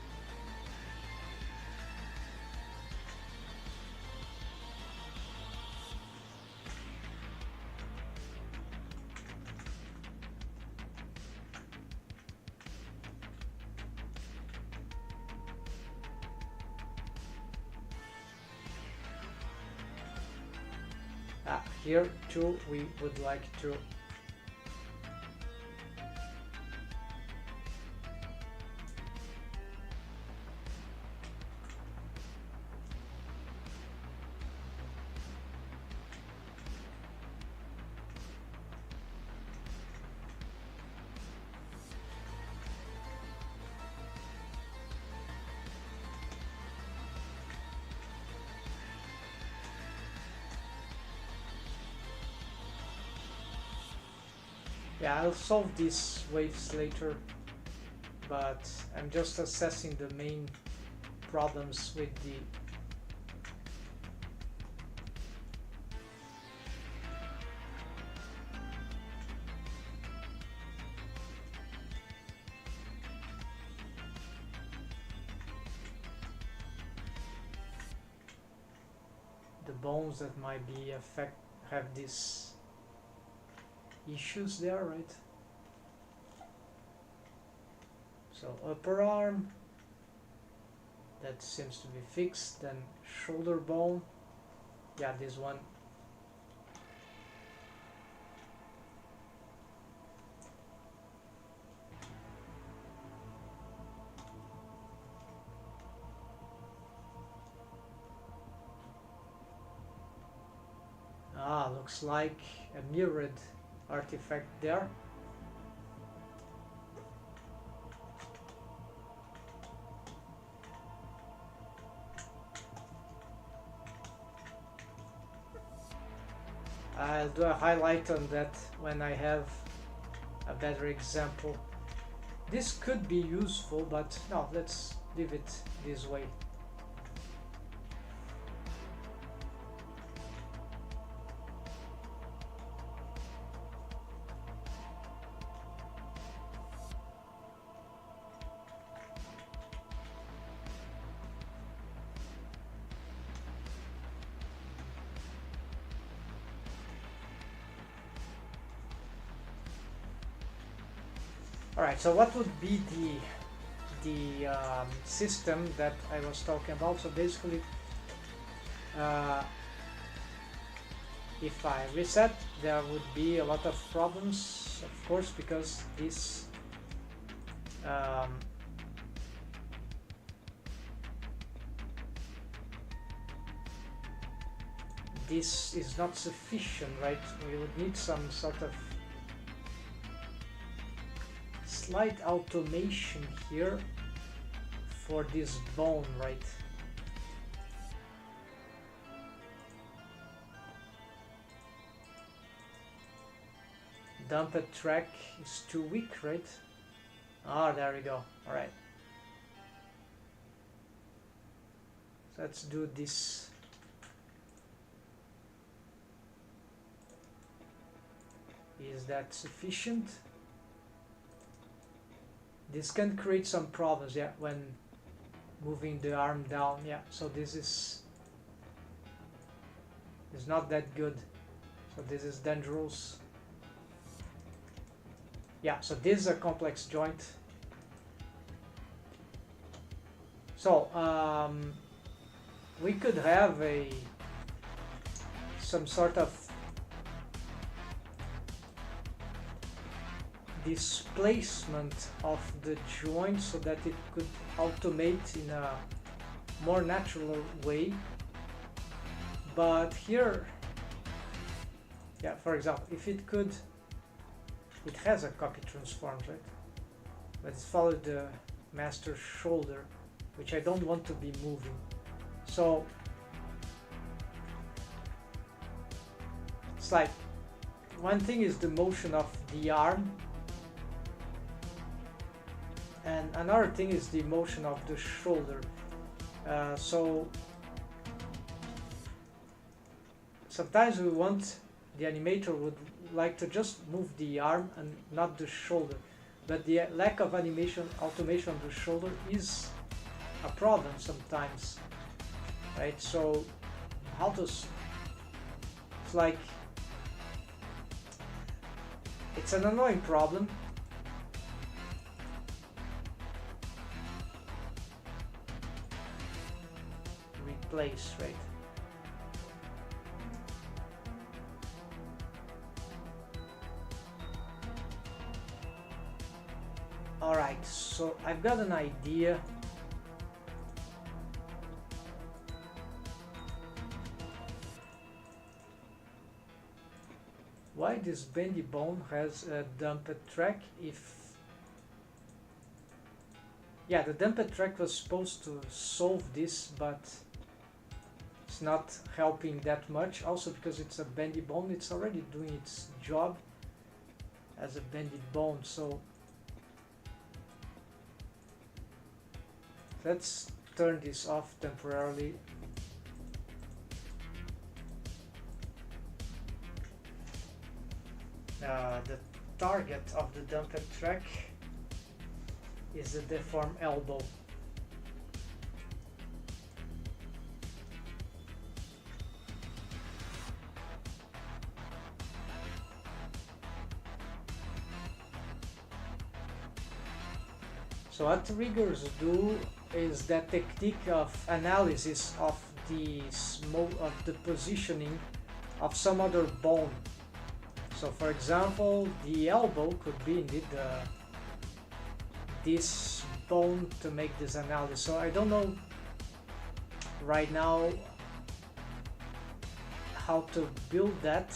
Here too we would like to yeah, I'll solve these waves later, but I'm just assessing the main problems with the bones that might be have these issues there, right? So upper arm, that seems to be fixed. Then shoulder bone, yeah, this one. Looks like a mirrored artifact there. I'll do a highlight on that when I have a better example. This could be useful, but no, let's leave it this way. Alright, so what would be the system that I was talking about? So basically, if I reset, there would be a lot of problems, of course, because this this is not sufficient, right? We would need some sort of slight automation here for this bone, right? Dumped track is too weak, right? Ah, there we go. All right. So let's do this. Is that sufficient? This can create some problems, yeah, when moving the arm down. Yeah, so this is not that good. So this is dangerous. Yeah, so this is a complex joint. So we could have some sort of displacement of the joint so that it could automate in a more natural way. But here, yeah, for example, if it could, it has a copy transform, right? But it's followed the master shoulder, which I don't want to be moving. So it's like, one thing is the motion of the arm, and another thing is the motion of the shoulder. So sometimes we want, the animator would like to just move the arm and not the shoulder, but the lack of automation of the shoulder is a problem sometimes, right? So how to, it's like, it's an annoying problem. Replace, right? Alright, so I've got an idea. Why this bendy bone has a dumped track? If, yeah, the dumped track was supposed to solve this, but it's not helping that much. Also because it's a bendy bone, it's already doing its job as a bendy bone. So let's turn this off temporarily. The target of the dumped track is the deformed elbow. So what riggers do is that technique of analysis of the positioning of some other bone. So for example, the elbow could be indeed this bone to make this analysis. So I don't know right now how to build that.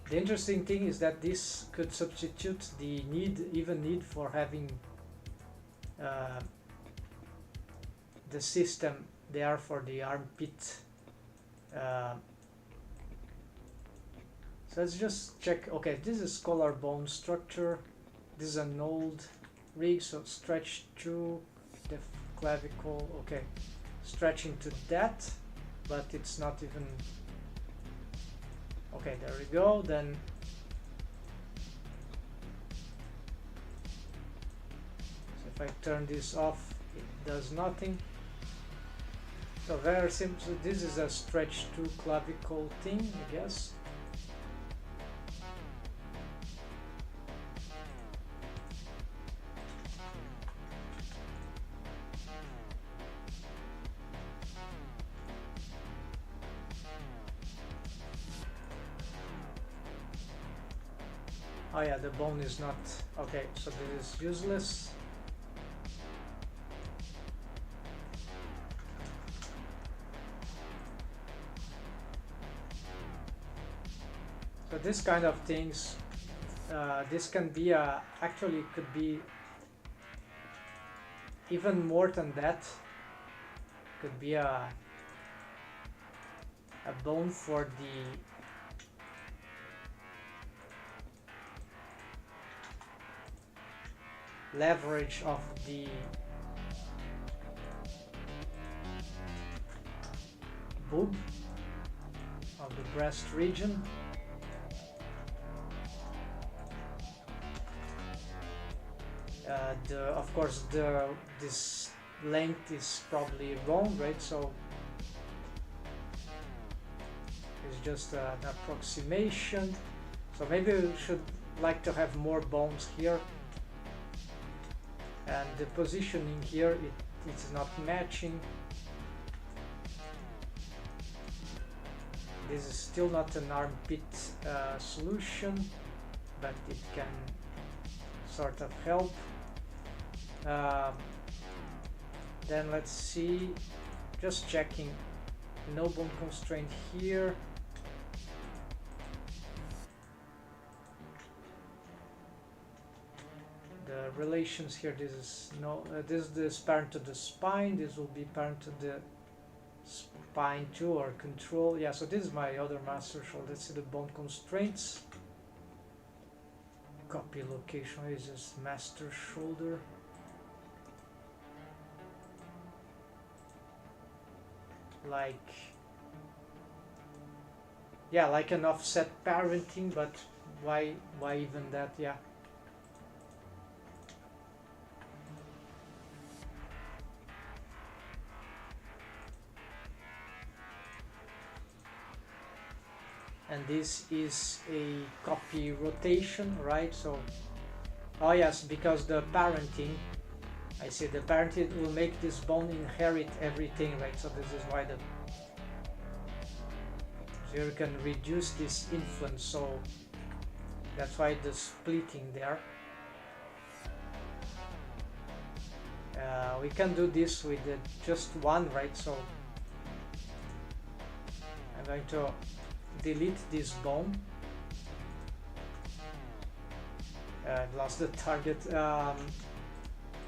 The interesting thing is that this could substitute the need for having the system there for the armpit. So let's just check. Okay, this is collarbone structure. This is an old rig, so stretch to the clavicle. Okay, stretching to that, but it's not even. Okay, there we go. Then so if I turn this off, it does nothing. So very simple. So this is a stretch to clavicle thing, I guess. Oh yeah, the bone is not okay, so this is useless. So this kind of things, this can be actually could be even more than that. Could be a bone for the leverage of the boob of the breast region. Of course, this length is probably wrong, right? So it's just an approximation. So maybe we should like to have more bones here. And the positioning here, it's not matching. This is still not an armpit solution, but it can sort of help. Then let's see, just checking, no bone constraint here. The relations here, this is this parent to the spine, this will be parent to the spine too, or control. Yeah, so this is my other master shoulder. Let's see the bone constraints. Copy location is just master shoulder. Like, yeah, like an offset parenting, but why even that? Yeah. And this is a copy rotation, right? So, oh yes, because the parenting, I see the parenting will make this bone inherit everything, right? So this is why so you can reduce this influence, so that's why the splitting there. We can do this with just one, right? So I'm going to delete this bone. Lost the target.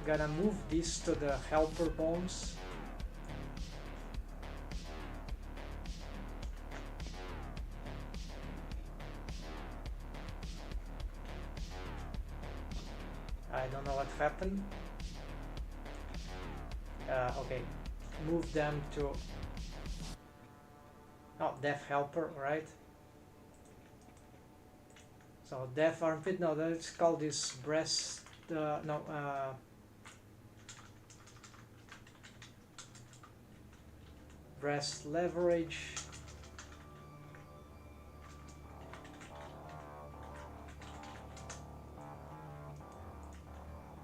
Gonna move this to the helper bones. I don't know what happened. Okay, move them to deaf helper, right? So deaf armpit. No, let's call this breast. Breast leverage.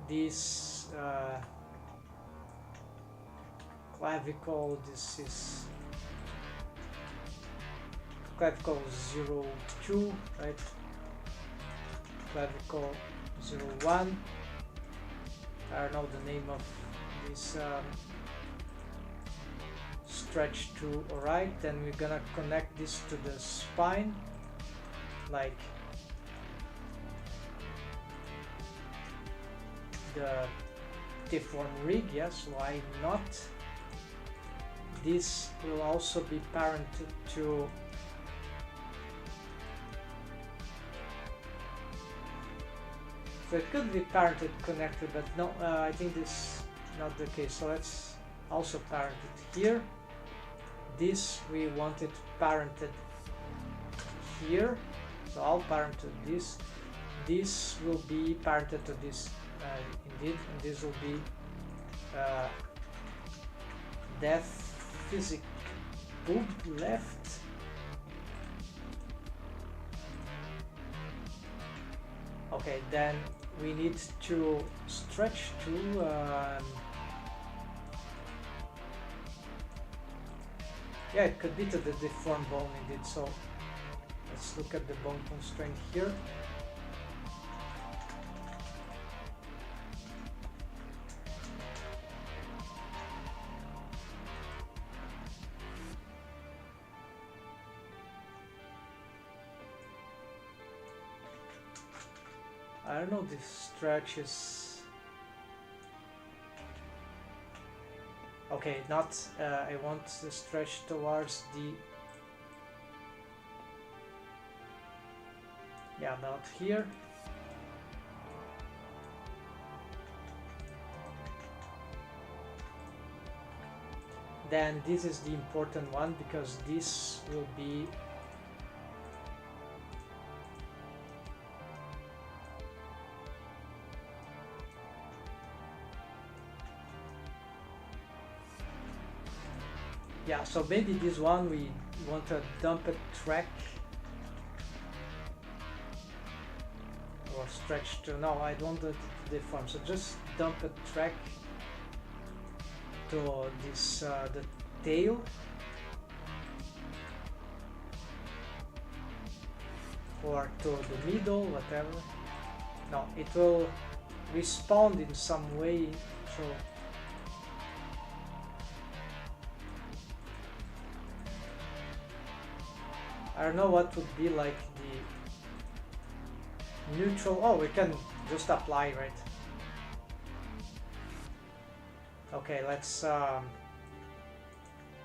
This clavicle. This is clavicle 02, right? Clavicle 01. I don't know the name of this stretch to. Alright, then we're gonna connect this to the spine, like the T-form rig. Yes, why not? This will also be parented to so it could be parented connected, but no, I think this is not the case. So let's also parent it here. This we want it parented here, so I'll parent to this. This will be parented to this indeed, and this will be deaf physic boob left. Okay, then we need to stretch to yeah, it could be to the deformed bone indeed. So let's look at the bone constraint here. I don't know, this stretch is okay, not I want to stretch towards the, yeah, not here. Then this is the important one, because this will be yeah, so maybe this one we want to dump a track or stretch to, no, I don't want it to deform, so just dump a track to this the tail, or to the middle, whatever. No, it will respond in some way, so I don't know what would be like the neutral. Oh, we can just apply, right? Okay, let's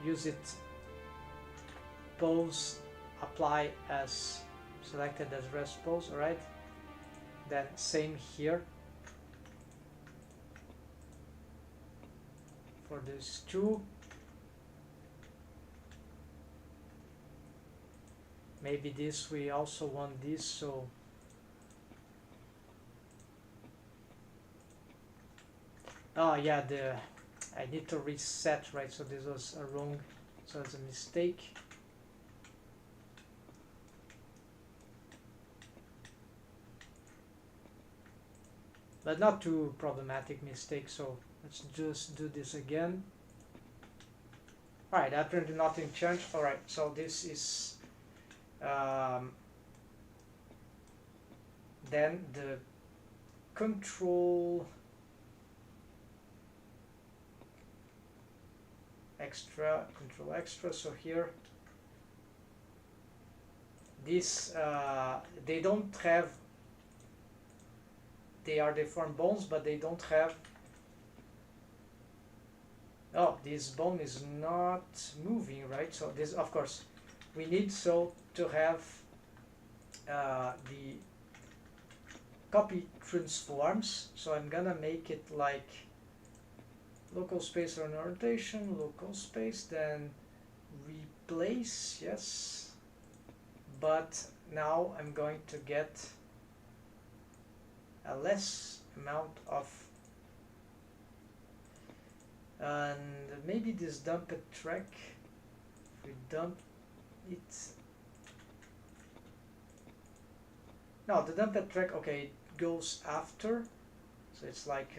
use it pose apply as selected as rest pose. All right, then same here for these two. Maybe this, we also want this, so oh yeah, I need to reset, right? So this was a wrong, so it's a mistake. But not too problematic mistake, so let's just do this again. Alright, apparently nothing changed. Alright, so this is then the control extra, so here this they don't have, they are deformed bones, but they don't have, oh, this bone is not moving, right? So this, of course, we need so to have the copy transforms. So I'm gonna make it like local space or rotation, local space, then replace, yes, but now I'm going to get a less amount of, and maybe this dump a track, if we dump it, no, the dump a track, okay, it goes after, so it's like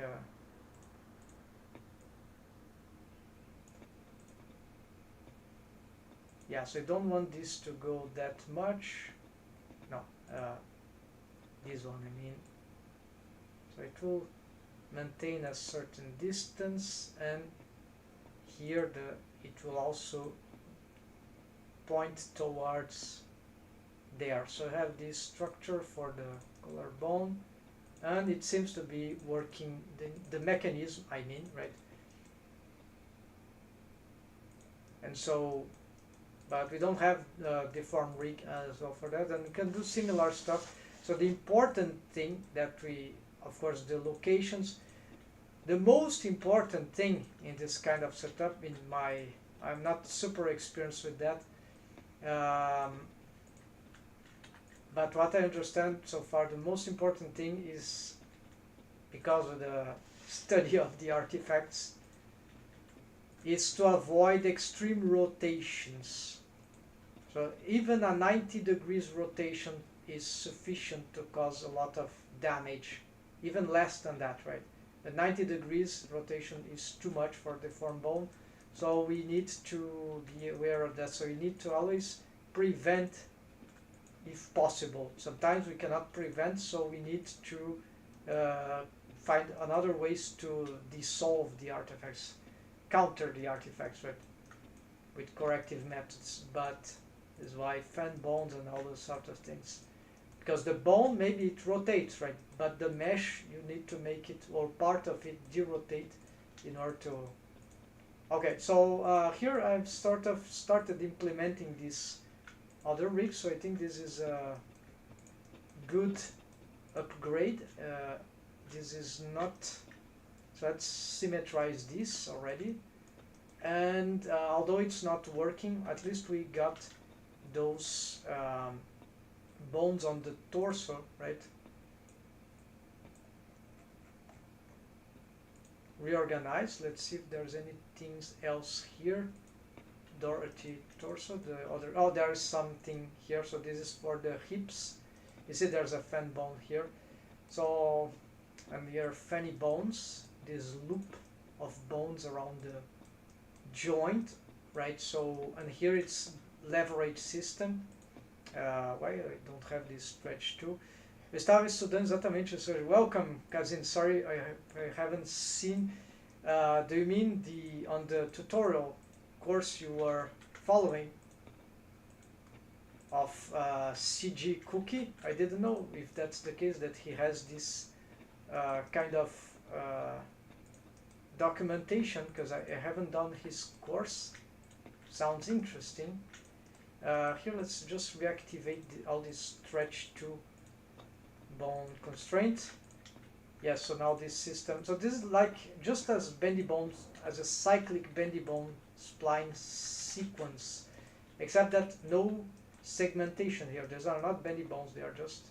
yeah, so I don't want this to go that much, no, this one I mean, so it will maintain a certain distance, and here it will also point towards there. So I have this structure for the collarbone, and it seems to be working, the mechanism, I mean, right? And so, but we don't have deform rig as well for that, and we can do similar stuff. So the important thing that we, of course, the locations, the most important thing in this kind of setup, in my, I'm not super experienced with that, but what I understand so far, the most important thing is, because of the study of the artifacts, is to avoid extreme rotations. So even a 90 degrees rotation is sufficient to cause a lot of damage, even less than that, right? The 90 degrees rotation is too much for the deformed bone, so we need to be aware of that. So we need to always prevent if possible. Sometimes we cannot prevent, so we need to find another ways to dissolve the artifacts, counter the artifacts, right, with corrective methods. But is why fan bones and all those sort of things. Because the bone, maybe it rotates, right? But the mesh, you need to make it, or part of it, de-rotate in order to... Okay, so here I've sort of started implementing this other rig, so I think this is a good upgrade. This is not... So let's symmetrize this already. And although it's not working, at least we got those bones on the torso, right? Reorganized. Let's see if there's anything else here. Dorothy torso, the other... Oh, there is something here. So this is for the hips. You see there's a fan bone here. So, and here fanny bones, this loop of bones around the joint, right? So, and here it's leverage system. Why I don't have this stretch too? Eu estava estudando exatamente isso. Welcome, Kazin. Sorry, I haven't seen. Do you mean on the tutorial course you were following of CG Cookie? I didn't know if that's the case, that he has this kind of documentation, because I haven't done his course. Sounds interesting. Here let's just reactivate all this stretch to bone constraint. Yes, so now this system, so this is like just as bendy bones, as a cyclic bendy bone spline sequence, except that no segmentation here. These are not bendy bones, they are just...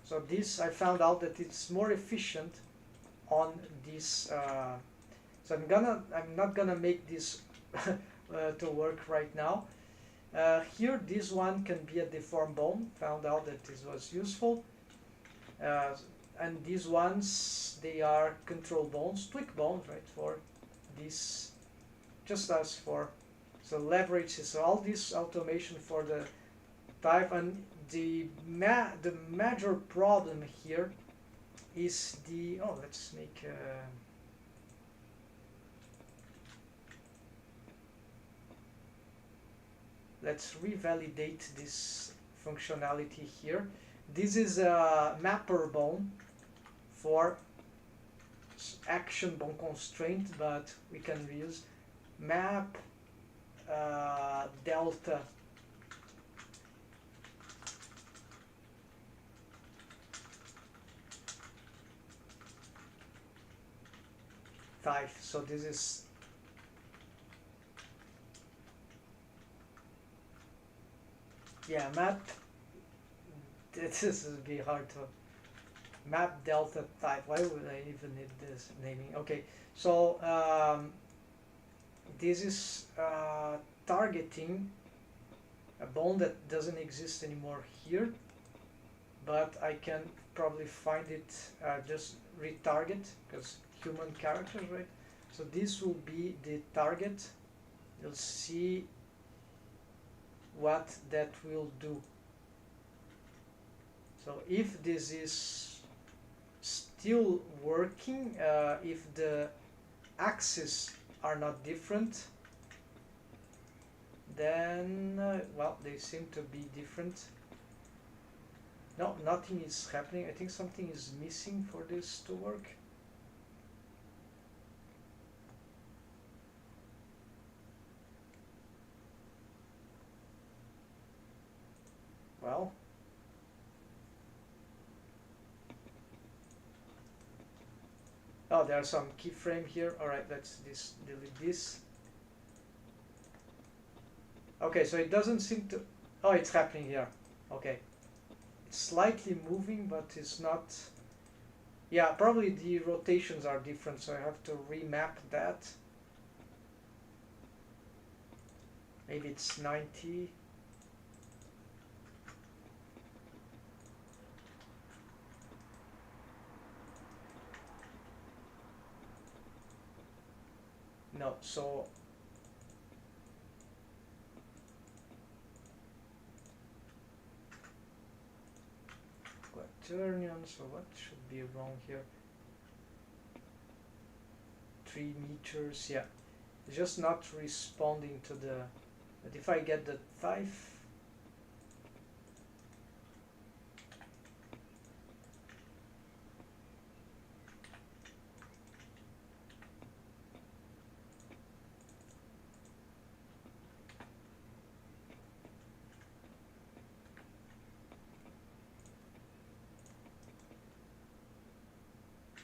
So this, I found out that it's more efficient on this. So I'm not gonna make this to work right now. Here, this one can be a deformed bone. Found out that this was useful. And these ones, they are control bones, tweak bones, right? For this, just as for... So leverage is all this automation for the type. And the major problem here is the... Oh, let's make... let's revalidate this functionality here. This is a mapper bone for action bone constraint, but we can use map delta five. So this is map. This would be hard to... Map delta type. Why would I even need this naming? Okay, so this is targeting a bone that doesn't exist anymore here, but I can probably find it, just retarget, because human characters, right? So this will be the target. You'll see what that will do. So if this is still working, if the axes are not different, then well, they seem to be different. No, nothing is happening. I think something is missing for this to work. Well, oh, there's some keyframe here. All right, let's delete this. Okay, so it doesn't seem to... Oh, it's happening here. Okay, it's slightly moving, but it's not... Yeah, probably the rotations are different, so I have to remap that. Maybe it's 90. No, so quaternion, so what should be wrong here? 3 meters, yeah. It's just not responding to the, but if I get the 5,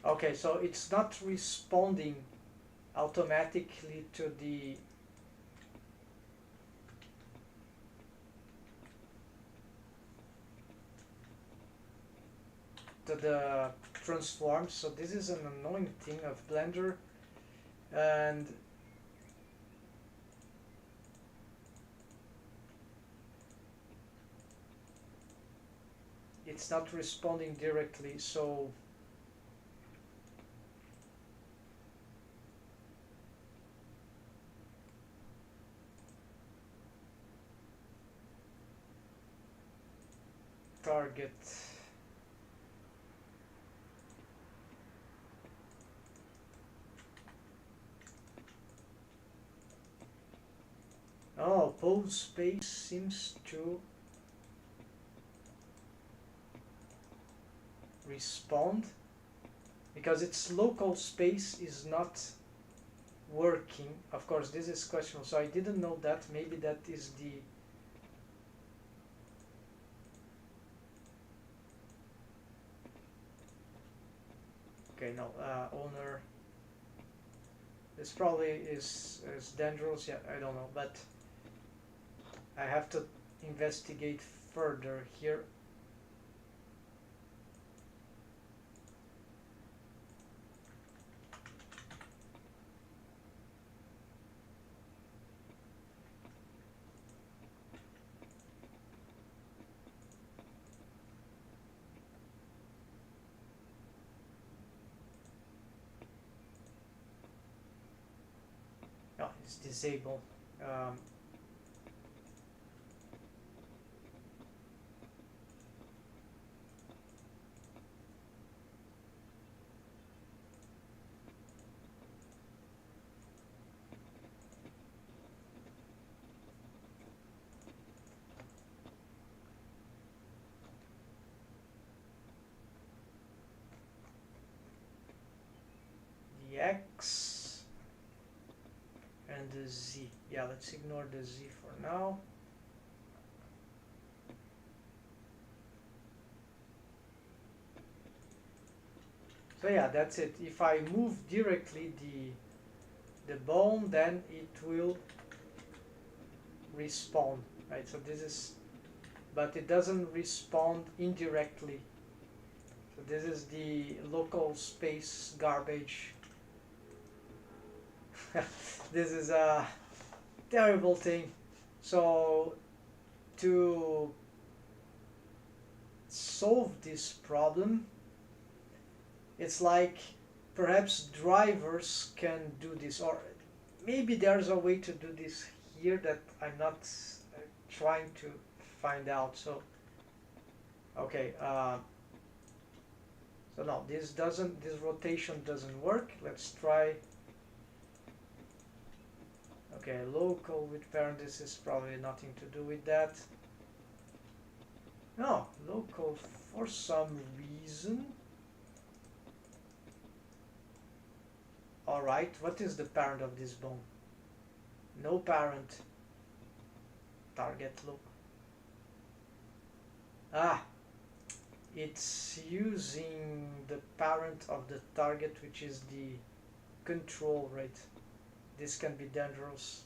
okay, so it's not responding automatically to the transform. So this is an annoying thing of Blender, and it's not responding directly. So target. Oh, pose space seems to respond because its local space is not working. Of course, this is questionable, so I didn't know that. Maybe that is the okay. No, owner. This probably is dangerous. Yeah, I don't know, but I have to investigate further here. Oh, it's disabled. The X and the Z. Yeah, let's ignore the Z for now. So yeah, that's it. If I move directly the bone, then it will respawn, right? So this is, but it doesn't respond indirectly. So this is the local space garbage. This is a terrible thing. So to solve this problem, it's like perhaps drivers can do this, or maybe there's a way to do this here that I'm not trying to find out. So okay, so no, this rotation doesn't work. Let's try. Okay, local with parentheses, probably nothing to do with that. No, local for some reason. Alright, what is the parent of this bone? No parent. Target look. Ah, it's using the parent of the target, which is the control rate. This can be dangerous.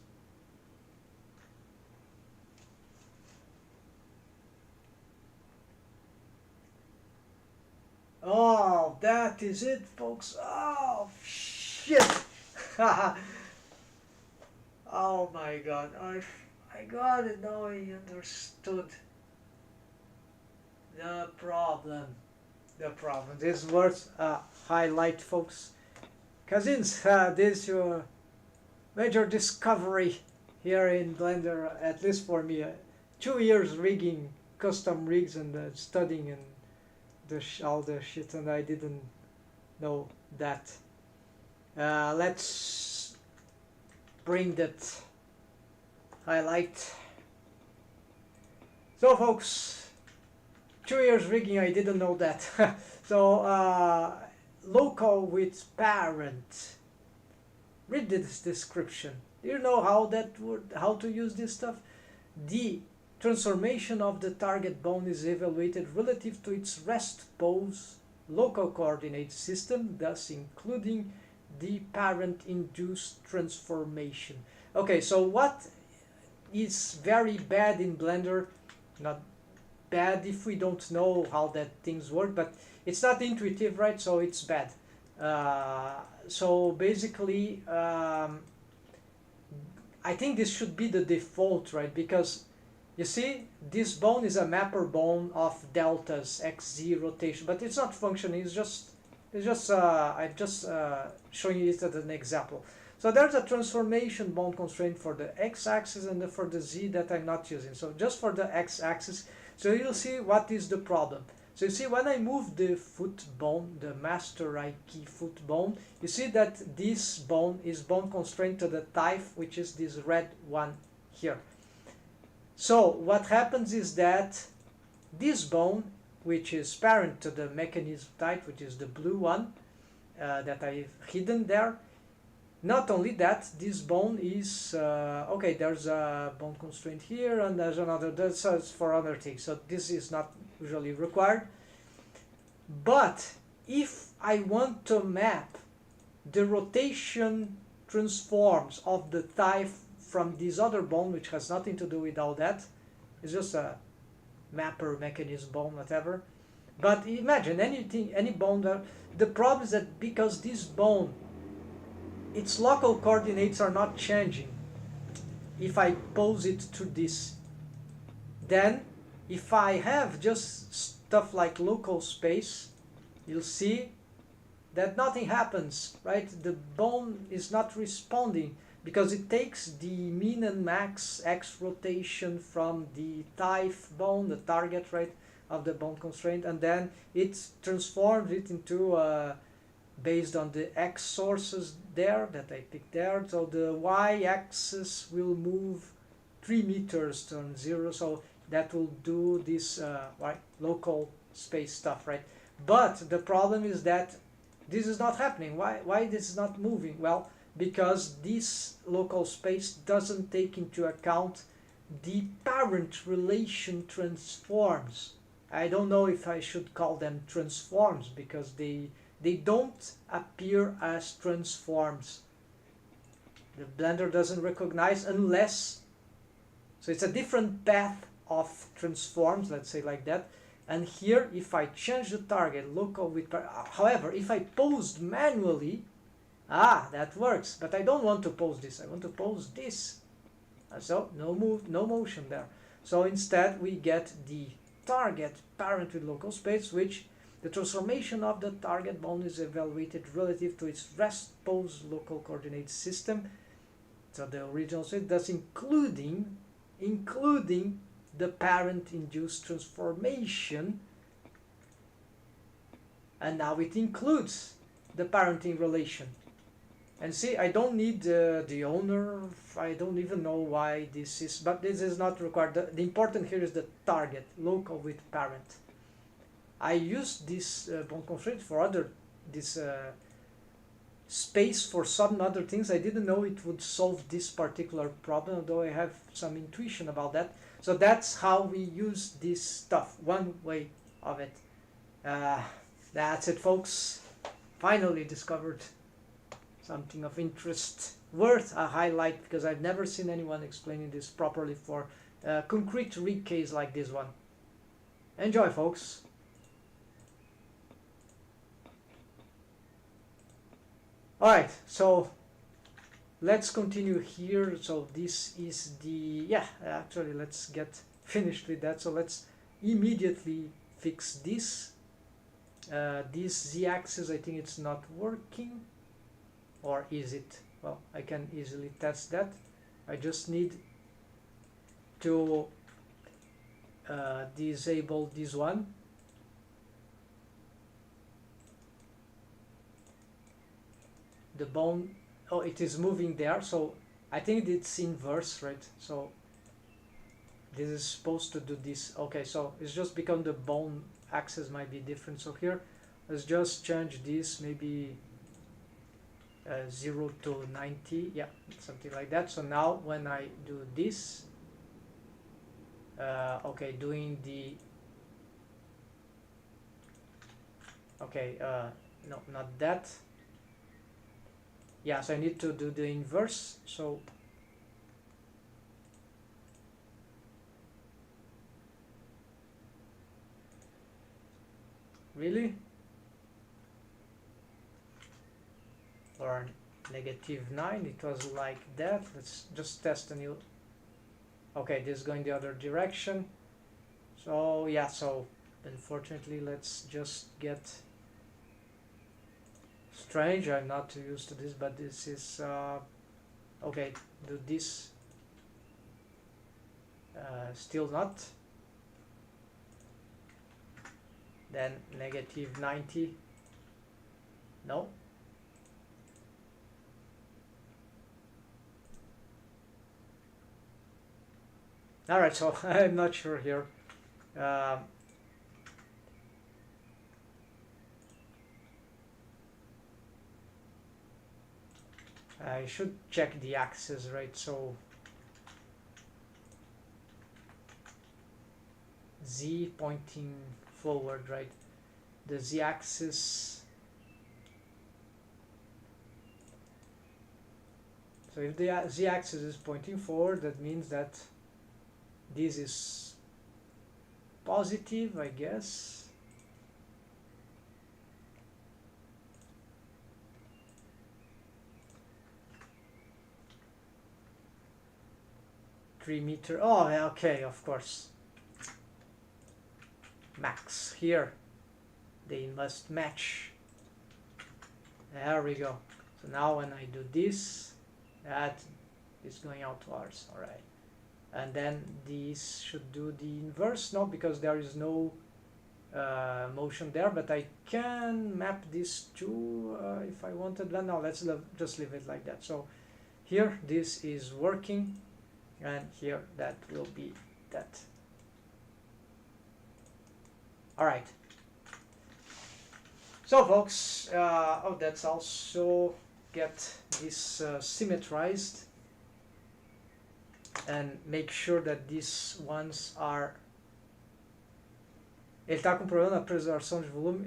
Oh, that is it, folks. Oh, shit. Oh my god. I got it, now I understood the problem. The problem. This words highlight, folks. Cousins, this is your major discovery here in Blender, at least for me. 2 years rigging custom rigs and studying and all the shit, and I didn't know that. Let's bring that highlight. So folks, 2 years rigging, I didn't know that. So local with parent. Read this description. Do you know how to use this stuff? The transformation of the target bone is evaluated relative to its rest pose local coordinate system, thus including the parent induced transformation. Okay, so what is very bad in Blender, not bad if we don't know how that things work, but it's not intuitive, right? So it's bad. So basically, I think this should be the default, right? Because you see, this bone is a mapper bone of deltas, XZ rotation, but it's not functioning. It's just I'm just showing it as an example. So there's a transformation bone constraint for the x-axis and for the z that I'm not using. So just for the x-axis, so you'll see what is the problem. So you see, when I move the foot bone, the master I key foot bone, you see that this bone is bone constrained to the type, which is this red one here. So what happens is that this bone, which is parent to the mechanism type, which is the blue one that I've hidden there, not only that, this bone is, okay, there's a bone constraint here and there's another, that's for other things, so this is not usually required. But if I want to map the rotation transforms of the type from this other bone, which has nothing to do with all that, it's just a mapper mechanism bone, whatever. But imagine anything, any bone there, the problem is that because this bone, its local coordinates are not changing. If I pose it to this, then if I have just stuff like local space, you'll see that nothing happens, right? The bone is not responding because it takes the min and max x rotation from the type bone, the target, right, of the bone constraint, and then it transforms it into based on the x sources there that I picked there. So the y-axis will move 3 meters to 0, so that will do this right, local space stuff, right? But the problem is that this is not happening. Why this is not moving? Well, because this local space doesn't take into account the parent relation transforms. I don't know if I should call them transforms because they don't appear as transforms. The Blender doesn't recognize unless, so it's a different path of transforms, let's say like that. And here, if I change the target local with, however, if I posed manually, that works. But I don't want to pose this. I want to pose this. So no motion there. So instead, we get the target parent with local space, which the transformation of the target bone is evaluated relative to its rest pose local coordinate system. So the original state, thus including the parent induced transformation, and now it includes the parenting relation. And see, I don't need the owner. I don't even know why this is, but this is not required. The important here is the target local with parent. I used this bone constraint for this space for some other things. I didn't know it would solve this particular problem, although I have some intuition about that. So that's how we use this stuff, one way of it. That's it, folks. Finally discovered something of interest, worth a highlight, because I've never seen anyone explaining this properly for a concrete rig case like this one. Enjoy, folks. Alright, so let's continue here. So this is the, yeah, actually let's get finished with that. So let's immediately fix this. This z-axis, I think it's not working, or is it? Well, I can easily test that. I just need to disable this one. The bone, oh, it is moving there, so I think it's inverse, right? So this is supposed to do this. Okay, so it's just because the bone axis might be different. So here, let's just change this, maybe 0 to 90, yeah, something like that. So now when I do this, okay, doing the, okay, no, not that. Yeah, so I need to do the inverse. So really, or -9, it was like that. Let's just test a new, okay, this is going the other direction. So yeah, so unfortunately let's just get, strange, I'm not used to this, but this is okay, do this, still not, then -90, no, alright, so I'm not sure here. I should check the axis, right? So z pointing forward, right? The z-axis. So if the z-axis is pointing forward, that means that this is positive, I guess. $3 meters. Oh, okay, of course. Max here. They must match. There we go. So now when I do this, that is going outwards. All right. And then this should do the inverse, no, because there is no motion there, but I can map this to if I wanted. No, let's just leave it like that. So here this is working, and here that will be that. All right. So folks, oh, that's also get this symmetrized and make sure that these ones are. Ele está com problema na preservação de volume.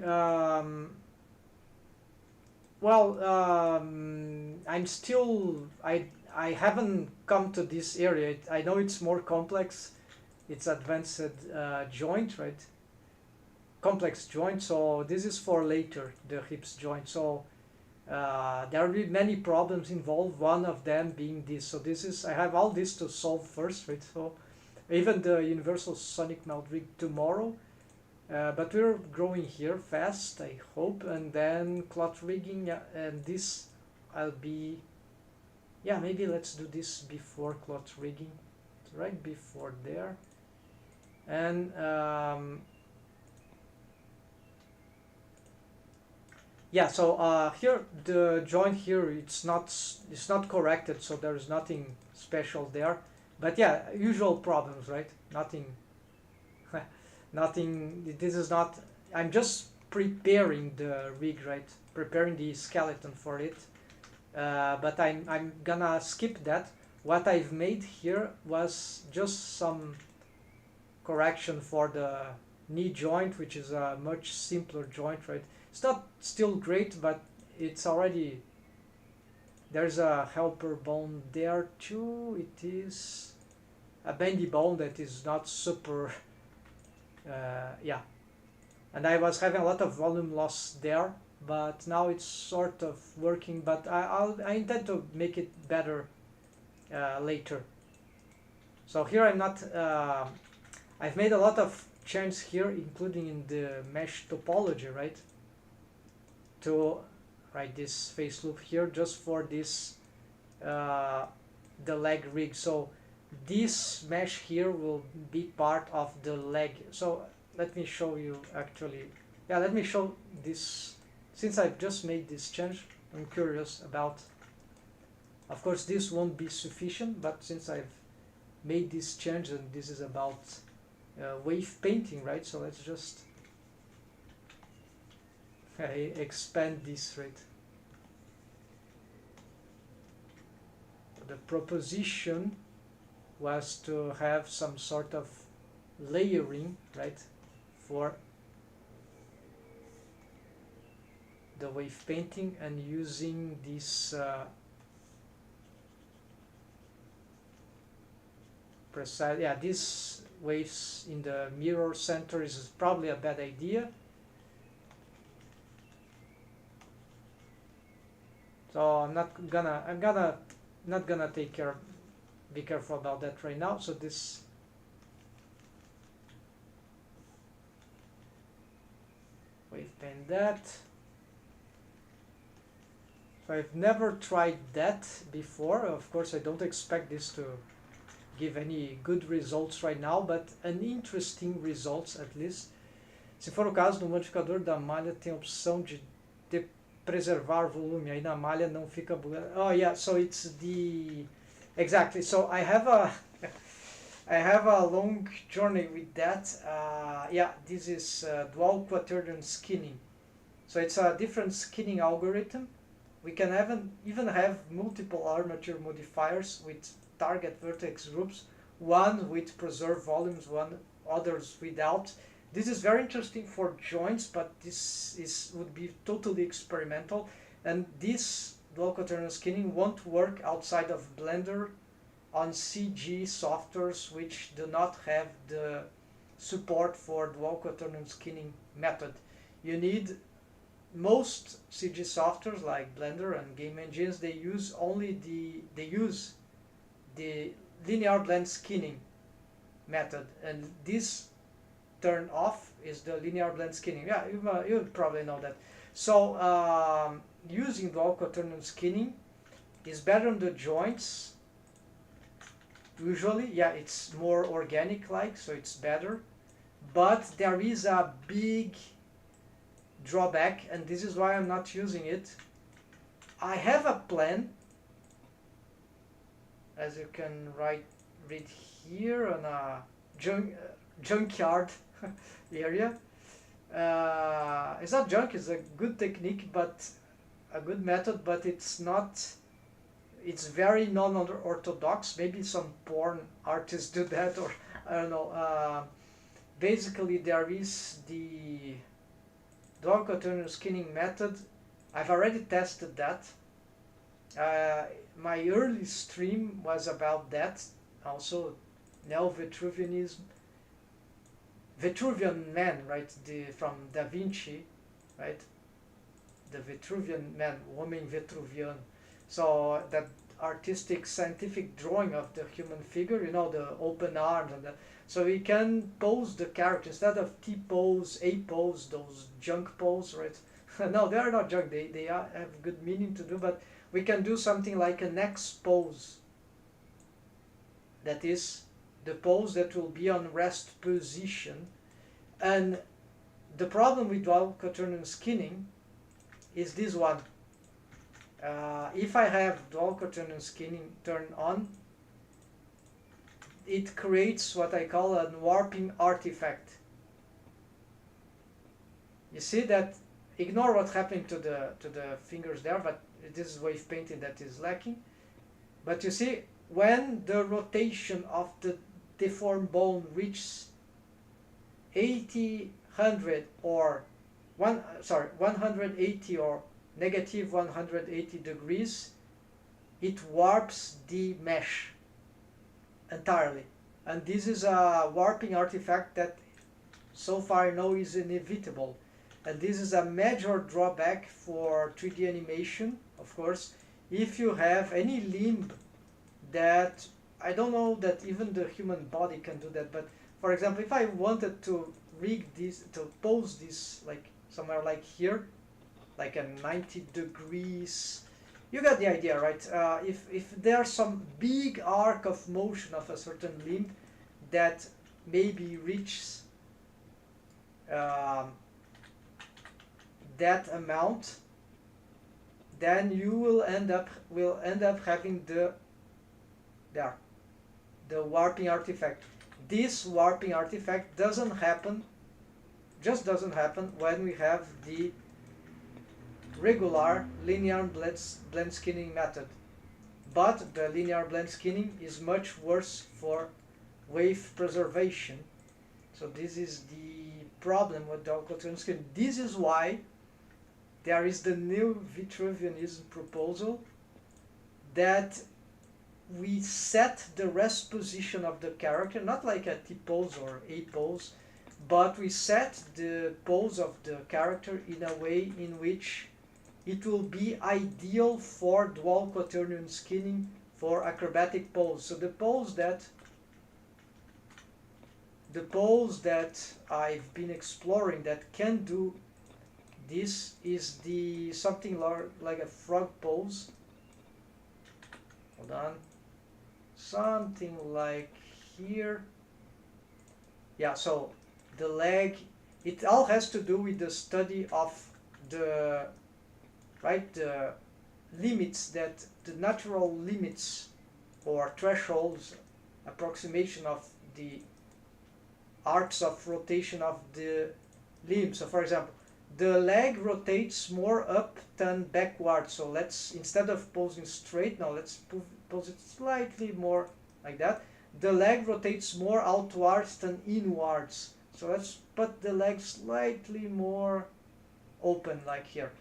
Well, I'm still, I haven't come to this area. I know it's more complex. It's advanced joint, right? Complex joint. So this is for later, the hips joint. So there will be many problems involved. One of them being this. So this is, I have all this to solve first, right? So even the universal sonic melt rig tomorrow. But we're growing here fast, I hope, and then cloth rigging, and this I'll be, yeah, maybe let's do this before cloth rigging, right before there, and yeah, so here the joint here, it's not corrected, so there's nothing special there, but yeah, usual problems, right? Nothing. Nothing, this is not, I'm just preparing the rig, right? Preparing the skeleton for it. But I'm gonna skip that. What I've made here was just some correction for the knee joint, which is a much simpler joint, right? It's not still great, but it's already, there's a helper bone there too. It is a bendy bone that is not super yeah, and I was having a lot of volume loss there, but now it's sort of working, but I intend to make it better later. So here I'm not, I've made a lot of changes here, including in the mesh topology, right? To write this face loop here just for this, the leg rig. So this mesh here will be part of the leg. So let me show you actually, yeah, let me show this, since I've just made this change. I'm curious about, of course this won't be sufficient, but since I've made this change, and this is about wave painting, right? So let's just expand this, right? The proposition was to have some sort of layering, right, for the wave painting, and using this precise, yeah, these waves in the mirror center is probably a bad idea. So I'm not gonna be careful about that right now. So this, wave paint that. So I've never tried that before. Of course, I don't expect this to give any good results right now, but an interesting results at least. Se for o caso, no modificador da malha tem a opção de preservar volume, aí na malha não fica bugado. Oh yeah, so it's the, exactly. So I have a I have a long journey with that. Yeah, this is dual quaternion skinning. So it's a different skinning algorithm. We can even have multiple armature modifiers with target vertex groups, one with preserved volumes, one others without. This is very interesting for joints, but this would be totally experimental, and this dual quaternion skinning won't work outside of Blender on CG softwares which do not have the support for dual quaternion skinning method. You need, most CG softwares like Blender and game engines, they use the linear blend skinning method, and this turn off is the linear blend skinning. Yeah, you probably know that. So using dual quaternion skinning is better on the joints. Usually, yeah, it's more organic-like, so it's better. But there is a big drawback, and this is why I'm not using it. I have a plan, as you can read here, on a junkyard area. It's not junk, it's a good technique, but a good method, but it's not, it's very non-orthodox. Maybe some porn artists do that, or I don't know. Basically, there is the dual quaternion skinning method. I've already tested that. My early stream was about that, also neo-Vitruvianism, Vitruvian man, right? From Da Vinci, right? The Vitruvian man, homem Vitruvian. So that artistic, scientific drawing of the human figure, you know, the open arms and that. So we can pose the character instead of T pose, A pose, those junk pose, right? No, they are not junk. They have good meaning to do, but we can do something like an X pose. That is the pose that will be on rest position. And the problem with dual quaternion skinning is this one. If I have dual quaternion skinning turned on, it creates what I call a warping artifact. You see that? Ignore what's happening to the fingers there, but this is wave painting that is lacking. But you see, when the rotation of the deformed bone reaches 100 or 180 or negative 180 degrees, it warps the mesh entirely. And this is a warping artifact that so far I know is inevitable. And this is a major drawback for 3D animation, of course. If you have any limb that, I don't know that even the human body can do that, but for example, if I wanted to rig this, to pose this like somewhere like here, like a 90 degrees, you got the idea, right? If there's some big arc of motion of a certain limb that maybe reaches that amount, then you will end up having the warping artifact. This warping artifact doesn't happen when we have the regular linear blend skinning method. But the linear blend skinning is much worse for wave preservation. So this is the problem with dual quaternion skinning. This is why there is the new Vitruvianism proposal that we set the rest position of the character, not like a T-pose or A-pose, but we set the pose of the character in a way in which it will be ideal for dual quaternion skinning for acrobatic pose. So the pose that I've been exploring that can do this is the something like a frog pose. Hold on. Something like here. Yeah, so the leg, it all has to do with the study of the limits, that the natural limits or thresholds, approximation of the arcs of rotation of the limb. So for example, the leg rotates more up than backward. So let's, instead of posing straight, now let's pose it slightly more like that. The leg rotates more outwards than inwards. So let's put the leg slightly more open like here.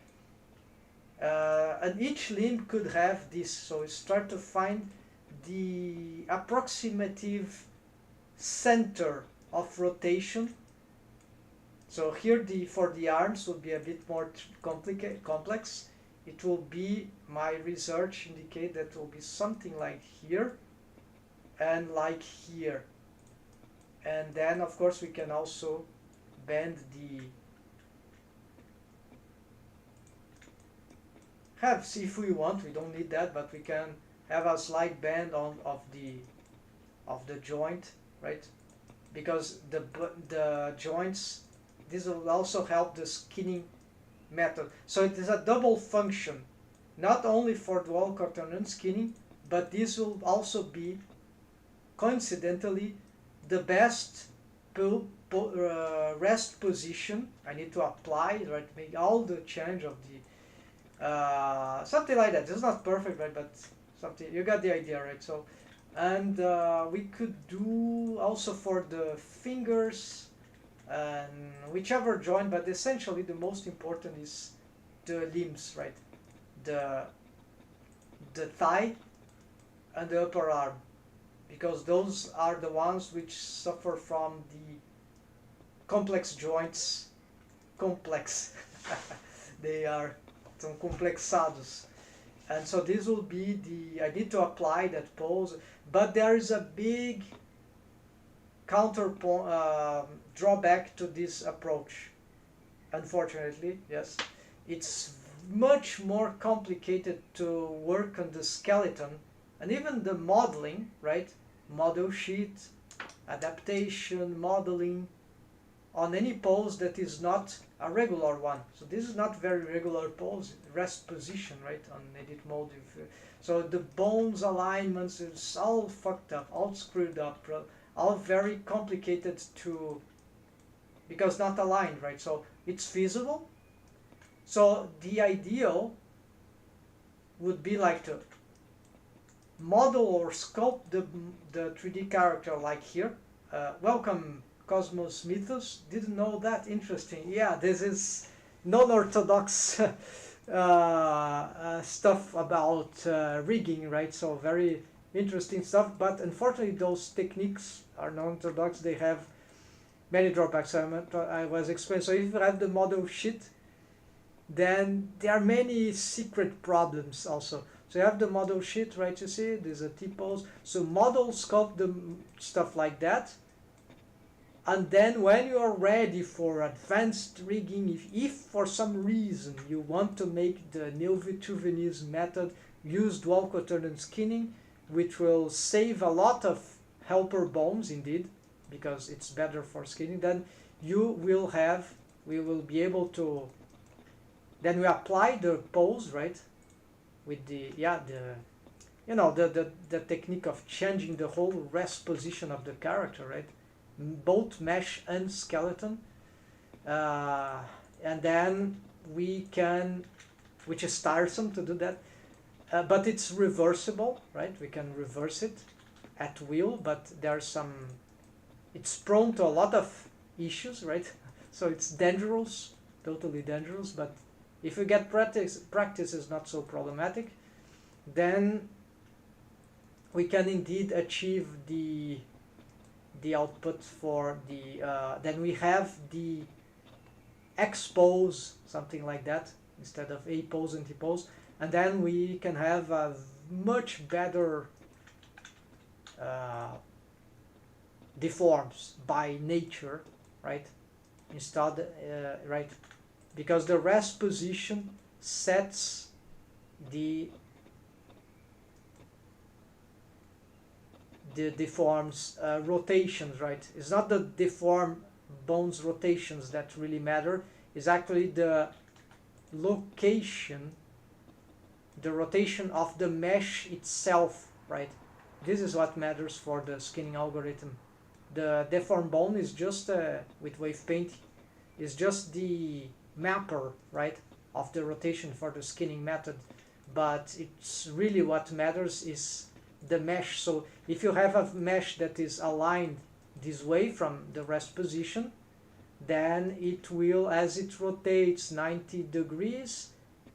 And each limb could have this. So we start to find the approximative center of rotation. So here for the arms will be a bit more complex. It will be, my research indicate that will be something like here and like here. And then of course we can also bend if we want, we don't need that, but we can have a slight bend of the joint, right? Because the joints, this will also help the skinning method. So it is a double function, not only for dual quaternion skinning, but this will also be coincidentally the best rest position. I need to apply, right, make all the change of the something like that. It's not perfect, right, but something, you got the idea, right? So, and we could do also for the fingers and whichever joint, but essentially the most important is the limbs, right? The thigh and the upper arm, because those are the ones which suffer from the complex joints. Complex. They are some complexados. And so this will be I need to apply that pose, but there is a big drawback to this approach. Unfortunately, yes. It's much more complicated to work on the skeleton and even the modeling, right? Model sheet, adaptation, modeling, on any pose that is not a regular one. So this is not very regular pose, rest position, right, on edit mode. So the bones alignments is all fucked up, all screwed up, all very complicated because not aligned, right? So it's feasible. So the ideal would be like to model or sculpt the 3D character like here. Welcome Cosmos Mythos, didn't know that, interesting. Yeah, this is non-orthodox stuff about rigging, right? So very interesting stuff, but unfortunately those techniques are non-orthodox. They have many drawbacks. I was explaining. So if you have the model sheet, then there are many secret problems also. So you have the model sheet, right? You see, there's a T-pose. So model sculpt the stuff like that. And then when you are ready for advanced rigging, if for some reason you want to make the Neo-Vitruvianese method use dual quaternary skinning, which will save a lot of helper bones indeed, because it's better for skinning, then we will be able to, then we apply the pose, right? With the, the technique of changing the whole rest position of the character, right? Both mesh and skeleton, and then we can, which is tiresome to do that, but it's reversible, right? We can reverse it at will, but there's some, it's prone to a lot of issues, right? So it's dangerous, totally dangerous, but if you get practice is not so problematic, then we can indeed achieve the output for the, then we have the X pose, something like that, instead of A pose and T pose, and then we can have a much better deforms by nature, right? Instead, right, because the rest position sets the deforms rotations, right? It's not the deform bones rotations that really matter. It's actually the location, the rotation of the mesh itself, right? This is what matters for the skinning algorithm. The deform bone is just, with wave paint, is just the mapper, right, of the rotation for the skinning method. But it's really what matters is the mesh. So if you have a mesh that is aligned this way from the rest position, then it will, as it rotates 90 degrees,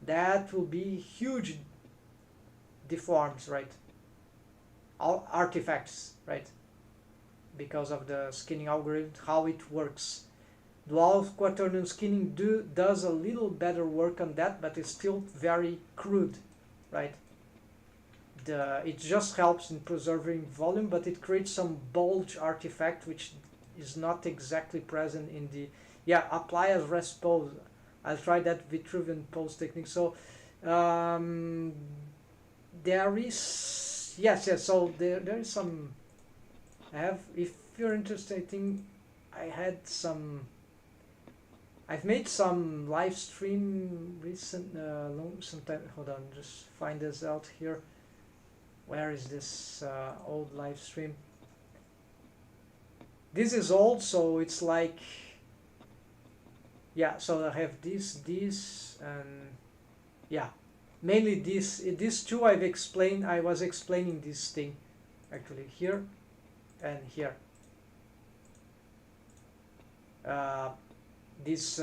that will be huge deforms, right? Artifacts, right? Because of the skinning algorithm, how it works. Dual quaternion skinning does a little better work on that, but it's still very crude, right? It just helps in preserving volume, but it creates some bulge artifact which is not exactly present in the, apply as rest pose. I'll try that Vitruvian pose technique. So there is, yes, so there is some, I have, if you're interested, I think I had some, I've made some live stream recent, some time, hold on, just find this out here. Where is this old live stream? This is old, so it's like, so I have this, and mainly these two I've explained. I was explaining this thing actually here and here. This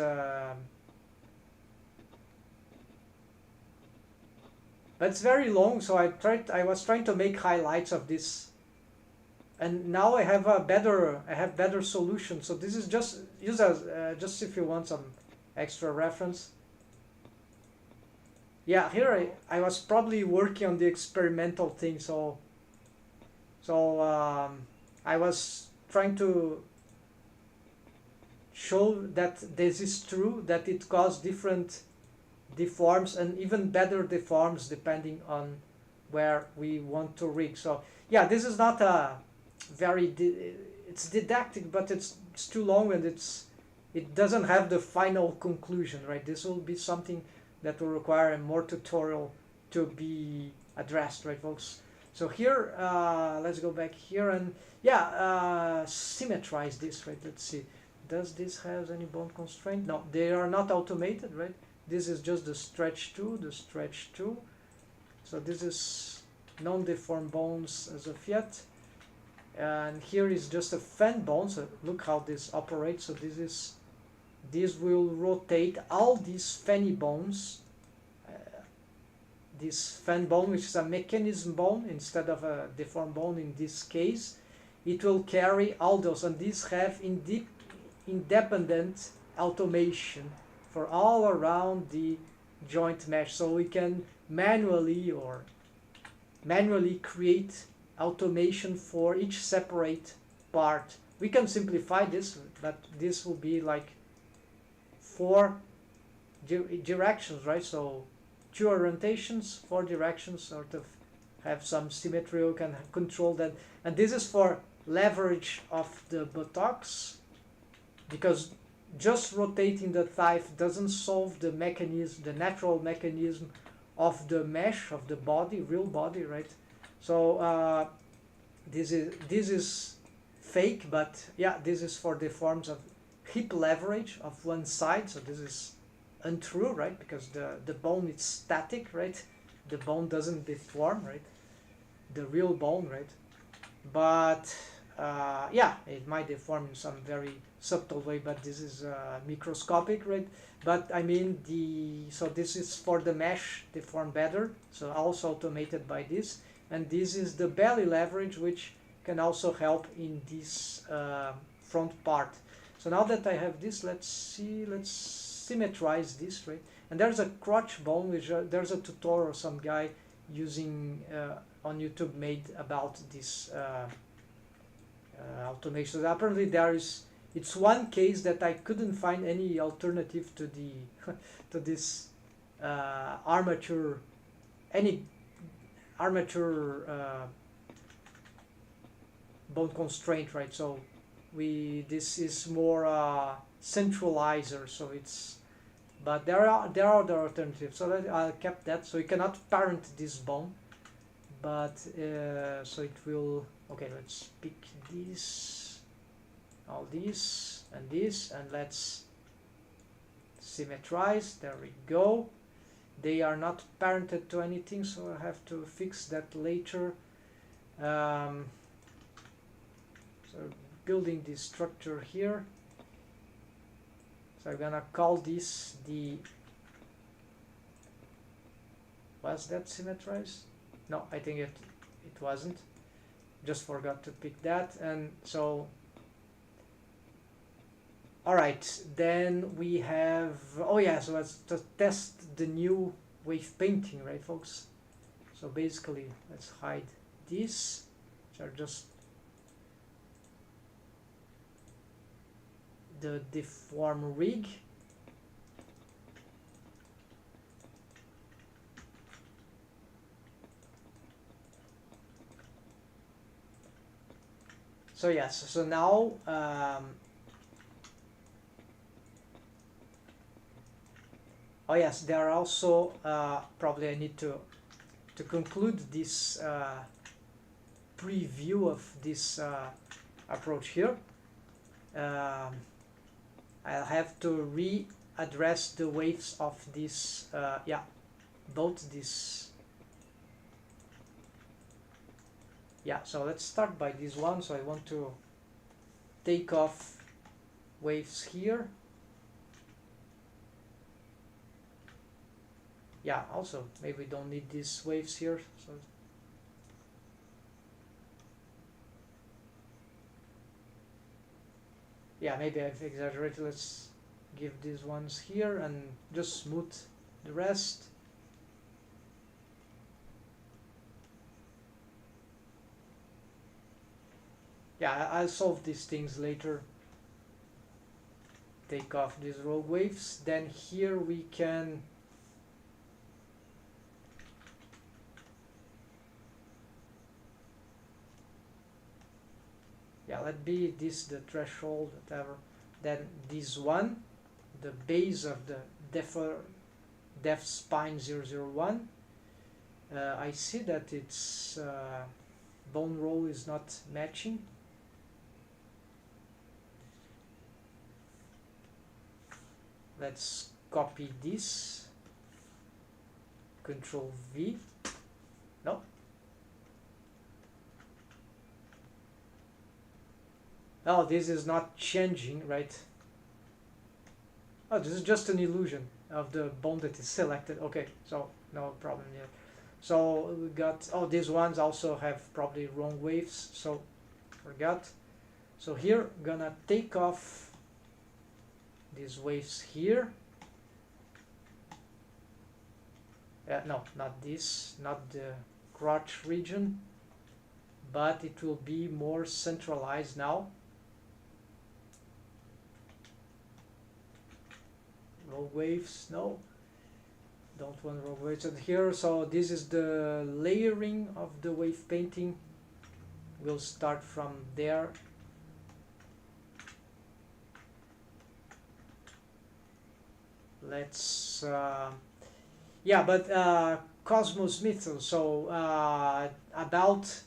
but it's very long, so I was trying to make highlights of this, and now I have better solution. So this is just use as just if you want some extra reference. Here I was probably working on the experimental thing, so I was trying to show that this is true, that it caused different deforms and even better deforms depending on where we want to rig. So this is not a very it's didactic, but it's too long, and it doesn't have the final conclusion, right? This will be something that will require more tutorial to be addressed, right, folks? So here let's go back here and symmetrize this, right? Let's see, does this have any bone constraint? No, they are not automated, right? This is just the stretch tool, so this is non-deformed bones as of yet, and here is just a fan bone. So look how this operates. So this will rotate all these fanny bones, this fan bone, which is a mechanism bone instead of a deformed bone in this case, it will carry all those, and these have indeed independent automation for all around the joint mesh, so we can manually create automation for each separate part. We can simplify this, but this will be like 4 directions, right? So 2 orientations, 4 directions, sort of have some symmetry. You can control that, and this is for leverage of the buttocks, because just rotating the thigh doesn't solve the mechanism, the natural mechanism of the mesh of the body, real body, right? So this is fake, but yeah, this is for the forms of hip leverage of one side. So this is untrue, right? Because the bone is static, right? The bone doesn't deform, right? The real bone, right? But yeah, it might deform in some very subtle way, but this is microscopic, right? But I mean, so this is for the mesh deform better, so also automated by this. And this is the belly leverage, which can also help in this front part. So now that I have this, let's symmetrize this, right? And there's a crotch bone, which there's a tutorial some guy using on YouTube made about this automation. So apparently it's one case that I couldn't find any alternative to the to this armature, any armature bone constraint, right? So this is more centralizer, so it's, but there are other alternatives. So that I kept that, so you cannot parent this bone, but so it will, okay, let's pick this, all this and this, and let's symmetrize. There we go. They are not parented to anything, so I have to fix that later. So building this structure here. So I'm gonna call this the, was that symmetrized? No, I think it wasn't. Just forgot to pick that. And so, all right, then we have, oh yeah, so let's just test the new wave painting, right, folks? So basically, let's hide these, which are just the deform rig. So yes, so now oh yes, there are also probably I need to conclude this preview of this approach here. I'll have to readdress the waves of this, yeah, both this. Yeah, so let's start by this one. So I want to take off waves here. Yeah, also maybe we don't need these waves here. So yeah, maybe I've exaggerated. Let's give these ones here and just smooth the rest. Yeah, I'll solve these things later. Take off these rogue waves. Then here we can let be this the threshold, whatever. Then this one, the base of the def spine 001. I see that its bone roll is not matching. Let's copy this, Control V. No. Oh, this is not changing, right? Oh, this is just an illusion of the bone that is selected. Okay, so no problem here. So we got, oh, these ones also have probably wrong waves, so forgot. So here, gonna take off these waves here. No, not this, not the crotch region, but it will be more centralized now. Rogue waves, no, don't want rogue waves in here. So this is the layering of the wave painting. We'll start from there. Let's yeah, but Cosmos Mythos, so about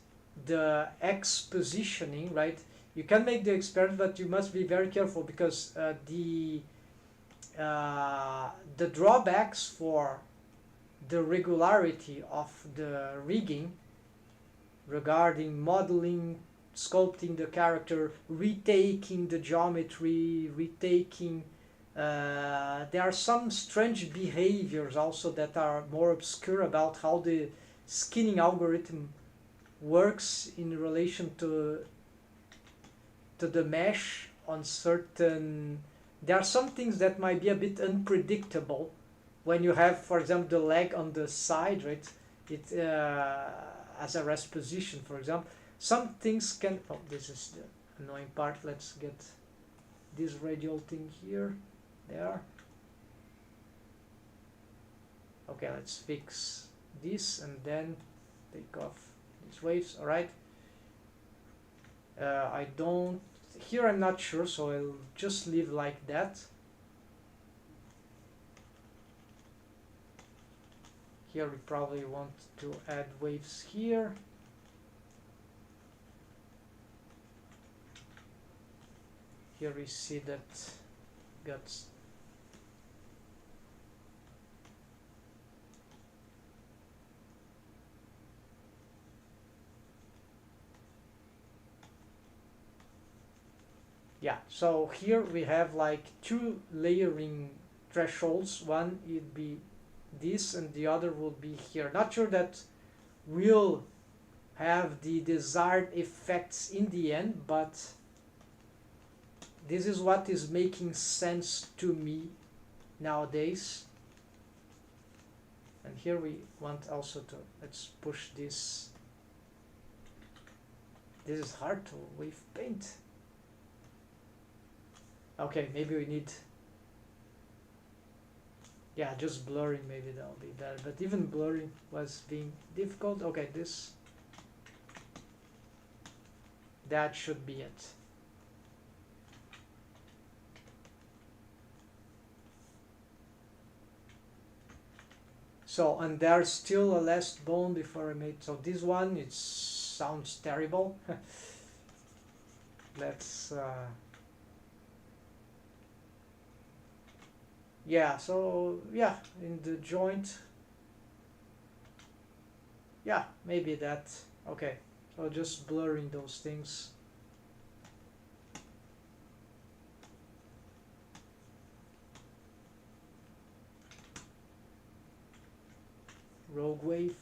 the expositioning, right? You can make the experiment, but you must be very careful, because the drawbacks for the regularity of the rigging regarding modeling, sculpting the character, retaking the geometry, retaking there are some strange behaviors also that are more obscure about how the skinning algorithm works in relation to the mesh on certain. There are some things that might be a bit unpredictable when you have, for example, the leg on the side, right? It as a rest position, for example. Some things can. Oh, this is the annoying part. Let's get this radial thing here. There. Okay, let's fix this and then take off these waves. All right. I don't. Here I'm not sure, so I'll just leave like that. Here we probably want to add waves here. Here we see that got yeah, so here we have like two layering thresholds. One would be this and the other will be here. Not sure that will have the desired effects in the end, but this is what is making sense to me nowadays. And here we want also to, let's push this. This is hard to wave paint. Okay, maybe we need, yeah, just blurring, maybe that'll be better. But even blurring was being difficult. Okay, this, that should be it. So, and there's still a last bone before I made, so this one, it sounds terrible. Let's, yeah, so, yeah, in the joint, yeah, maybe that, okay, so just blurring those things. Rogue wave.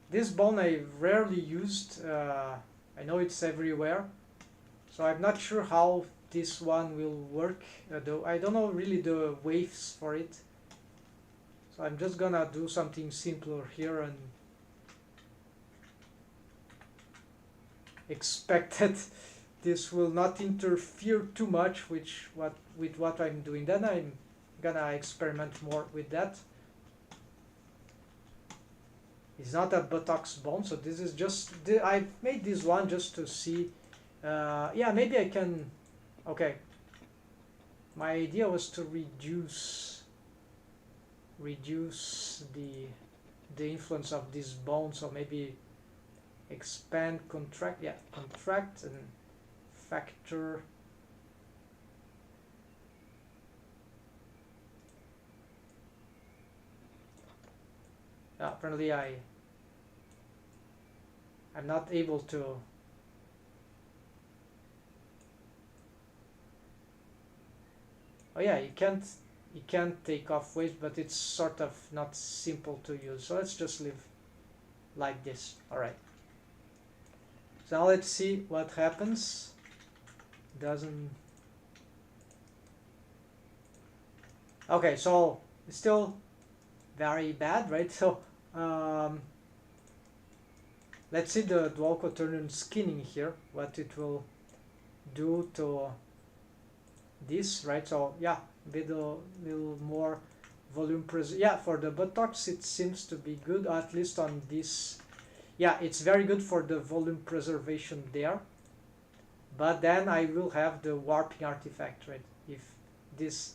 This bone I rarely used. I know it's everywhere, so I'm not sure how this one will work. Though I don't know really the waves for it, so I'm just gonna do something simpler here and expect that this will not interfere too much with what I'm doing. Then I'm gonna experiment more with that. It's not a buttocks bone, so this is just I made this one just to see. Yeah, maybe I can. Okay, my idea was to reduce the influence of this bone, so maybe expand, contract, yeah, contract and factor. Apparently I'm not able to. Oh yeah, you can't take off waves, but it's sort of not simple to use. So let's just leave like this. All right. So now let's see what happens. Doesn't. Okay, so it's still very bad, right? So let's see the dual quaternion skinning here, what it will do to this, right? So yeah, with a little more volume yeah, for the buttocks it seems to be good, at least on this. Yeah, it's very good for the volume preservation there, but then I will have the warping artifact, right? If this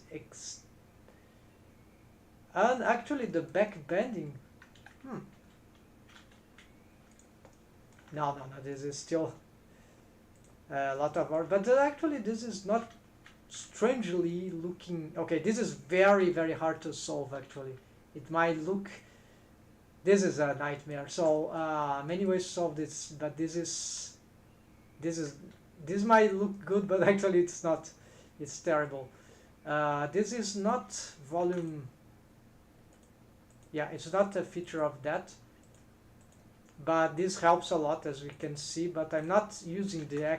and actually the back bending, no, this is still a lot of work, but actually this is not strangely looking. Okay, this is very hard to solve actually. It might look, this is a nightmare. So many ways to solve this, but this might look good, but actually it's not. It's terrible. This is not volume. Yeah, it's not a feature of that, but this helps a lot, as we can see. But I'm not using the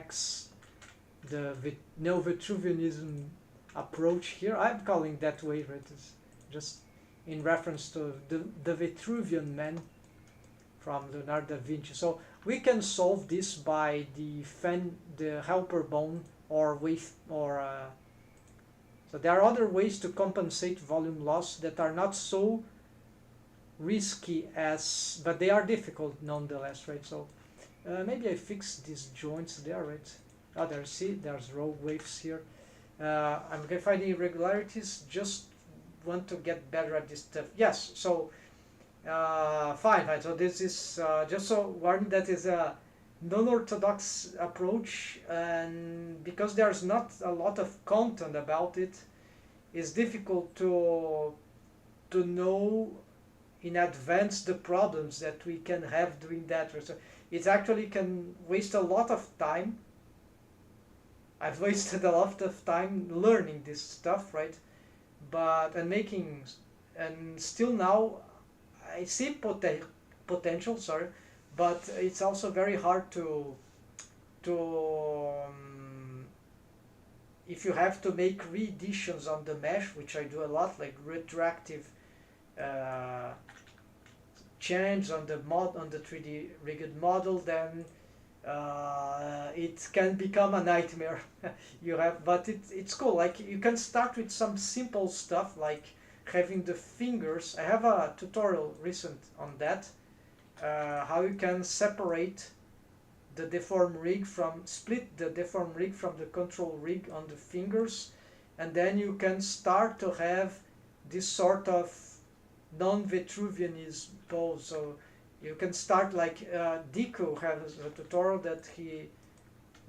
neo-Vitruvianism approach here. I'm calling that way, right? It's just in reference to the Vitruvian man from Leonardo da Vinci. So we can solve this by the helper bone or wave or. So there are other ways to compensate volume loss that are not so risky as, but they are difficult nonetheless, right? So maybe I fix these joints there, right? Oh, there's rogue waves here. I'm finding irregularities. Just want to get better at this stuff. Yes. So fine. So this is just so warning that is a non-orthodox approach, and because there's not a lot of content about it, it's difficult to know in advance the problems that we can have doing that. So it actually can waste a lot of time. I've wasted a lot of time learning this stuff, right? But and still now I see potential, sorry, but it's also very hard to if you have to make reeditions on the mesh, which I do a lot, like retroactive change on the 3D rigged model, then it can become a nightmare. But it's cool. Like you can start with some simple stuff like having the fingers. I have a tutorial recent on that, how you can separate the deform rig split the deform rig from the control rig on the fingers, and then you can start to have this sort of non-Vitruvianism pose. So you can start like Deku has a tutorial that he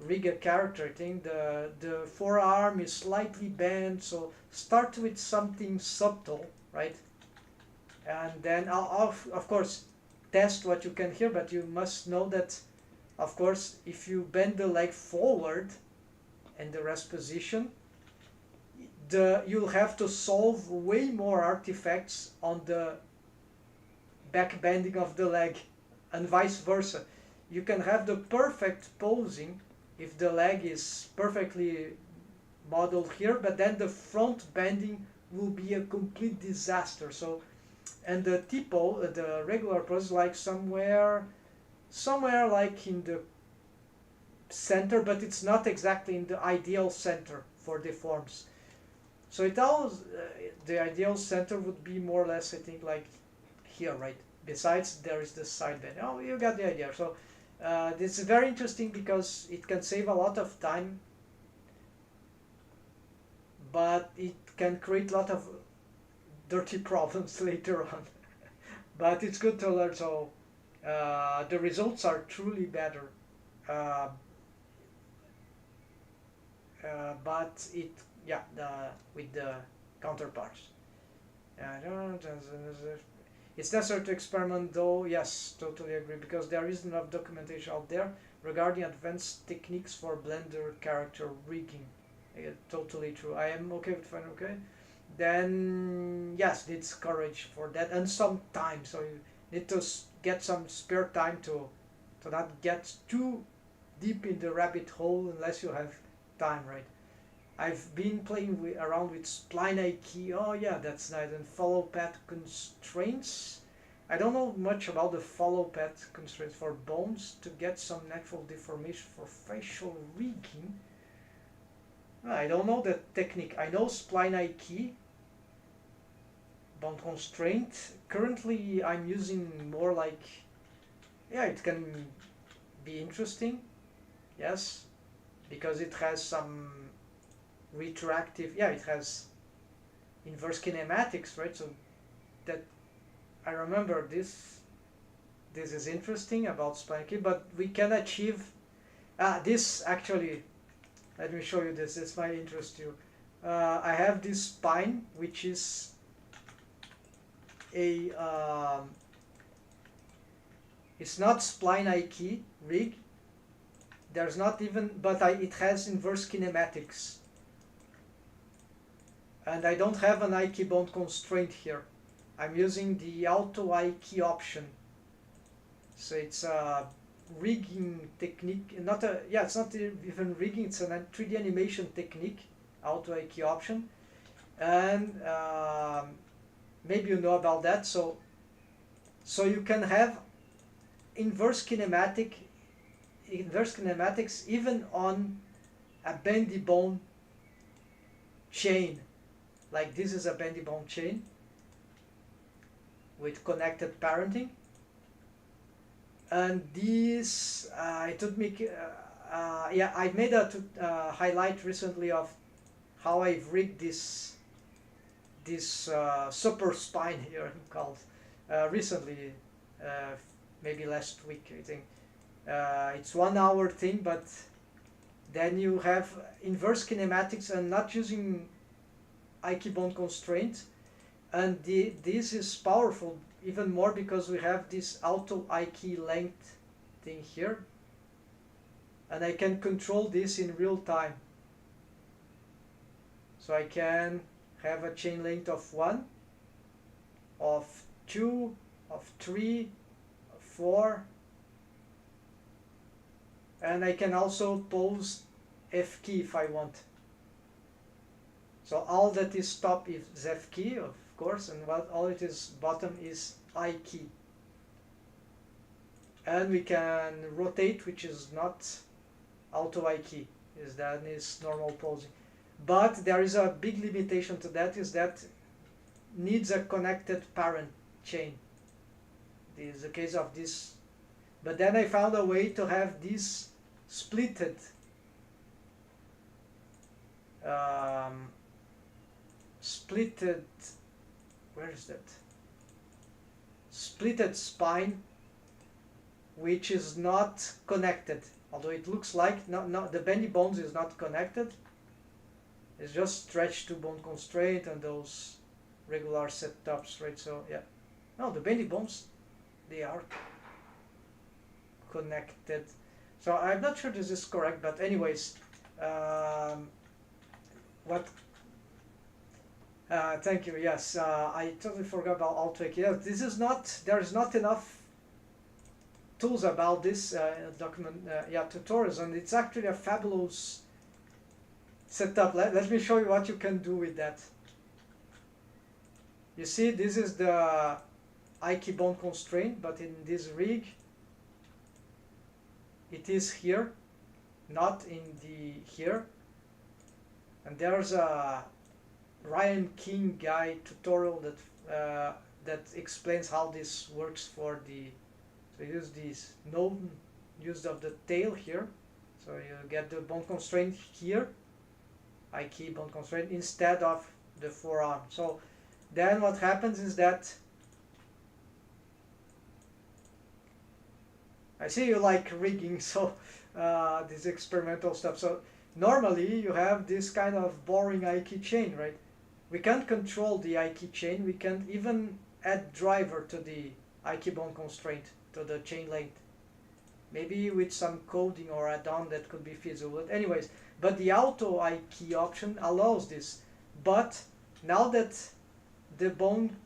rig a character. I think the forearm is slightly bent, so start with something subtle, right? And then of course test what you can hear, but you must know that of course if you bend the leg forward and the rest position, you'll have to solve way more artifacts on the back bending of the leg, and vice versa. You can have the perfect posing if the leg is perfectly modeled here, but then the front bending will be a complete disaster. So, and the tipo, the regular pose, like somewhere like in the center, but it's not exactly in the ideal center for deforms. So it always, the ideal center would be more or less, I think, like here, right? Besides, there is the side bend. Oh, you got the idea. So this is very interesting because it can save a lot of time, but it can create a lot of dirty problems later on. But it's good to learn. So the results are truly better. But with the counterparts. It's necessary to experiment though, yes, totally agree, because there isn't enough documentation out there regarding advanced techniques for Blender character rigging. Totally true. I am okay with fine, okay? Then, yes, it's courage for that and some time. So need to get some spare time to not get too deep in the rabbit hole unless you have time, right? I've been playing around with spline IK. Oh yeah, that's nice. And follow path constraints. I don't know much about the follow path constraints for bones to get some natural deformation for facial rigging. I don't know the technique. I know spline IK, bone constraint. Currently, I'm using more like, yeah, it can be interesting, yes, because it has some retroactive, yeah, it has inverse kinematics, right? So that I remember this is interesting about spline, but we can achieve this actually. Let me show you this. This might interest you. I have this spine, which is a it's not spline IK rig. There's not even, but it has inverse kinematics. And I don't have an IK bone constraint here. I'm using the auto IK option. So it's a rigging technique, not a, yeah, it's not even rigging, it's a 3D animation technique, auto IK option. And maybe you know about that. So you can have inverse kinematics even on a bendy bone chain. Like this is a bendy bone chain with connected parenting. And this, it took me, yeah, I made a highlight recently of how I've rigged this super spine here called recently, maybe last week I think. It's 1 hour thing, but then you have inverse kinematics and not using IK bone constraint, and this is powerful even more because we have this auto IK length thing here, and I can control this in real time. So I can have a chain length of 1, of 2, of 3, of 4, and I can also pose F key if I want. So all that is top is F key, of course, and what all it is bottom is I key. And we can rotate, which is not auto I key, that is normal posing. But there is a big limitation to that, is that needs a connected parent chain. This is the case of this. But then I found a way to have this splitted where is that? Splitted spine, which is not connected. Although it looks like the bendy bones is not connected. It's just stretched to bone constraint and those regular setups, right? So yeah, no, the bendy bones, they are connected. So I'm not sure this is correct, but anyways, what? Thank you. Yes, I totally forgot about Altwig. Yeah, this is not. There is not enough tools about this document. Tutorials, and it's actually a fabulous setup. Let me show you what you can do with that. You see, this is the IK bone constraint, but in this rig, it is here, not in the here. And there's a Ryan King guy tutorial that explains how this works for the. So use this gnome used of the tail here. So you get the bone constraint here, IK bone constraint, instead of the forearm. So then what happens is that I see you like rigging, so this experimental stuff. So normally you have this kind of boring IK chain, right? We can't control the IK chain. We can't even add driver to the IK bone constraint, to the chain length. Maybe with some coding or add-on that could be feasible. But anyways, but the auto IK option allows this. But now that the bone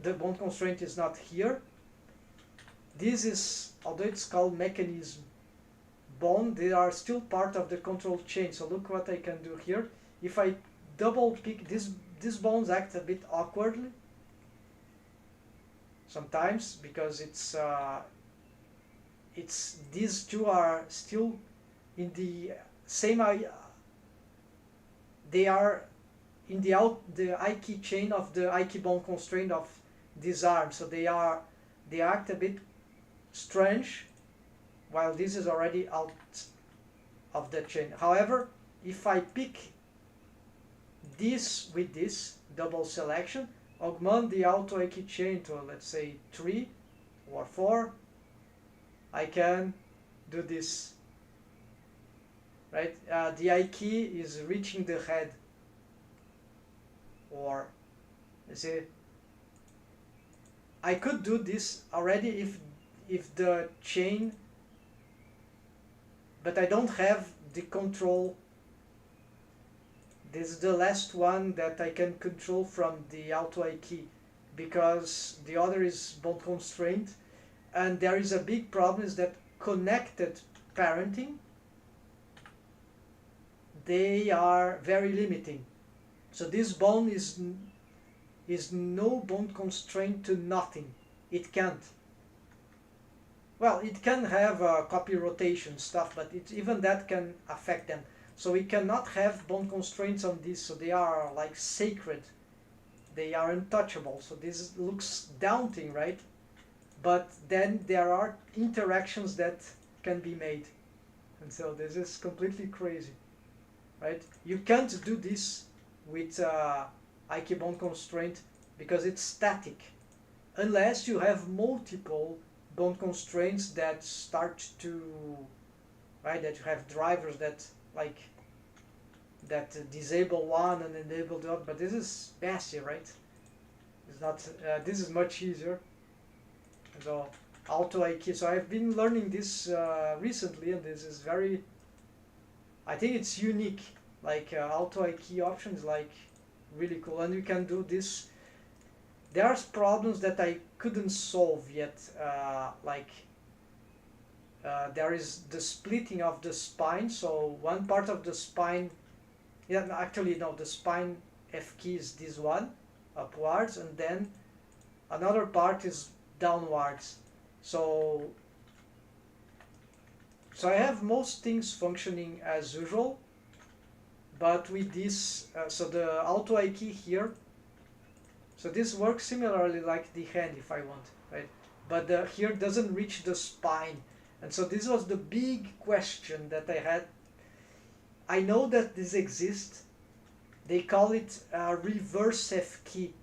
the bond constraint is not here. This is, although it's called mechanism bond, they are still part of the control chain. So look what I can do here. If I double pick, these bonds act a bit awkwardly sometimes, because it's these two are still in the same, they are in the I-key chain of the I-key bond constraint of this arm, so they act a bit strange, while this is already out of the chain. However, if I pick this with this double selection, augment the auto I-key chain to, let's say, 3 or 4, I can do this, right? The I-key is reaching the head, or you see, I could do this already if the chain, but I don't have the control. This is the last one that I can control from the auto I-key, because the other is bond constraint, and there is a big problem is that connected parenting, they are very limiting. So this bond is no bond constraint to nothing. It can't. Well, it can have copy rotation stuff, but even that can affect them. So we cannot have bond constraints on this, so they are like sacred. They are untouchable. So this looks daunting, right? But then there are interactions that can be made. And so this is completely crazy, right? You can't do this with I-key bond constraint because it's static, unless you have multiple bond constraints that start to, right, that you have drivers that disable one and enable the other, but this is messy, right? It's not, this is much easier. So auto I-key, so I've been learning this recently, and this is very, I think it's unique. Like auto I-key option is like really cool, and you can do this. There's problems that I couldn't solve yet, there is the splitting of the spine. So one part of the spine, yeah, actually no, the spine F key is this one upwards, and then another part is downwards. So I have most things functioning as usual, but with this, so the auto I-key here, so this works similarly like the hand if I want, right? But here doesn't reach the spine, and so this was the big question that I had. I know that this exists. They call it reverse F key.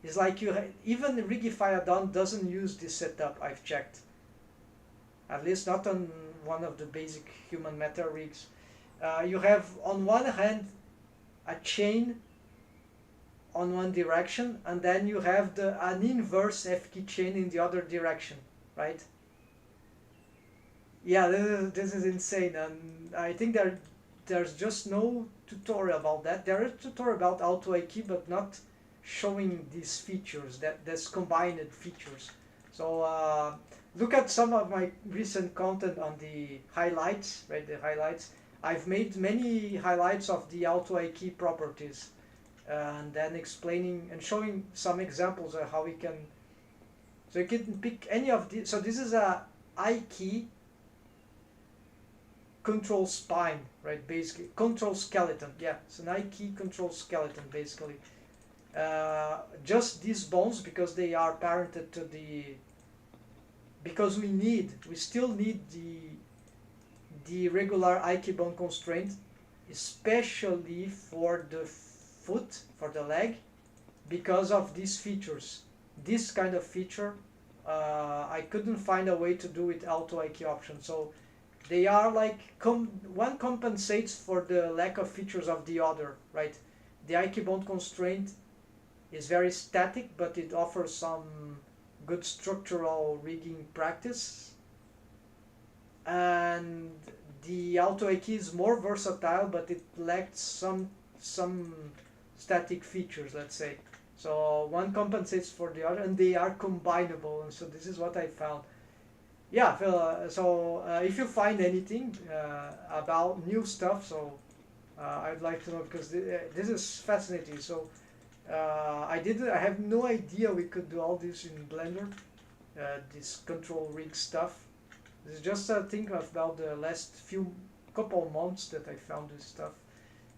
It's like even Rigify add-on doesn't use this setup. I've checked. At least not on one of the basic human meta rigs. You have on one hand a chain on one direction, and then you have an inverse F key chain in the other direction, right? Yeah, this is insane, and I think there's just no tutorial about that. There is a tutorial about auto I-key, but not showing these features, that's combined features. So look at some of my recent content on the highlights, right? The highlights. I've made many highlights of the auto I-key properties, and then explaining and showing some examples of how we can. So you can pick any of these. So this is a I-key control spine, right? Basically, control skeleton. Yeah, it's an I-key control skeleton, basically. Just these bones, because they are parented to the. Because we still need the regular I-key bone constraint, especially for the foot, for the leg, because of these features. This kind of feature, I couldn't find a way to do with auto I-key option. So they are like, one compensates for the lack of features of the other, right? The I-key bone constraint is very static, but it offers some good structural rigging practice. And the auto I-key is more versatile, but it lacks some static features, let's say. So one compensates for the other, and they are combinable. And so this is what I found. Yeah, if you find anything about new stuff, so I'd like to know, because this is fascinating. So I have no idea we could do all this in Blender, this control rig stuff. This is just a thing about the last few couple months that I found this stuff,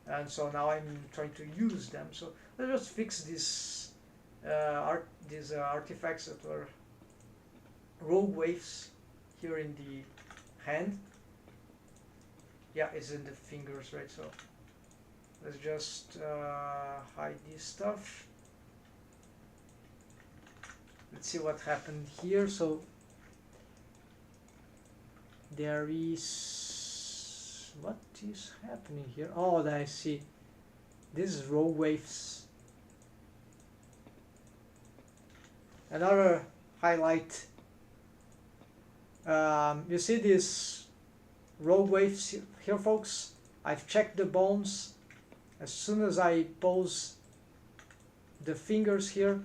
and so now I'm trying to use them. So let's just fix these artifacts that were rogue waves here in the hand. Yeah, it's in the fingers, right? So let's just hide this stuff. Let's see what happened here. So there is, what is happening here? Oh, I see. This is rogue waves. Another highlight. You see these rogue waves here, folks? I've checked the bones. As soon as I pose the fingers here,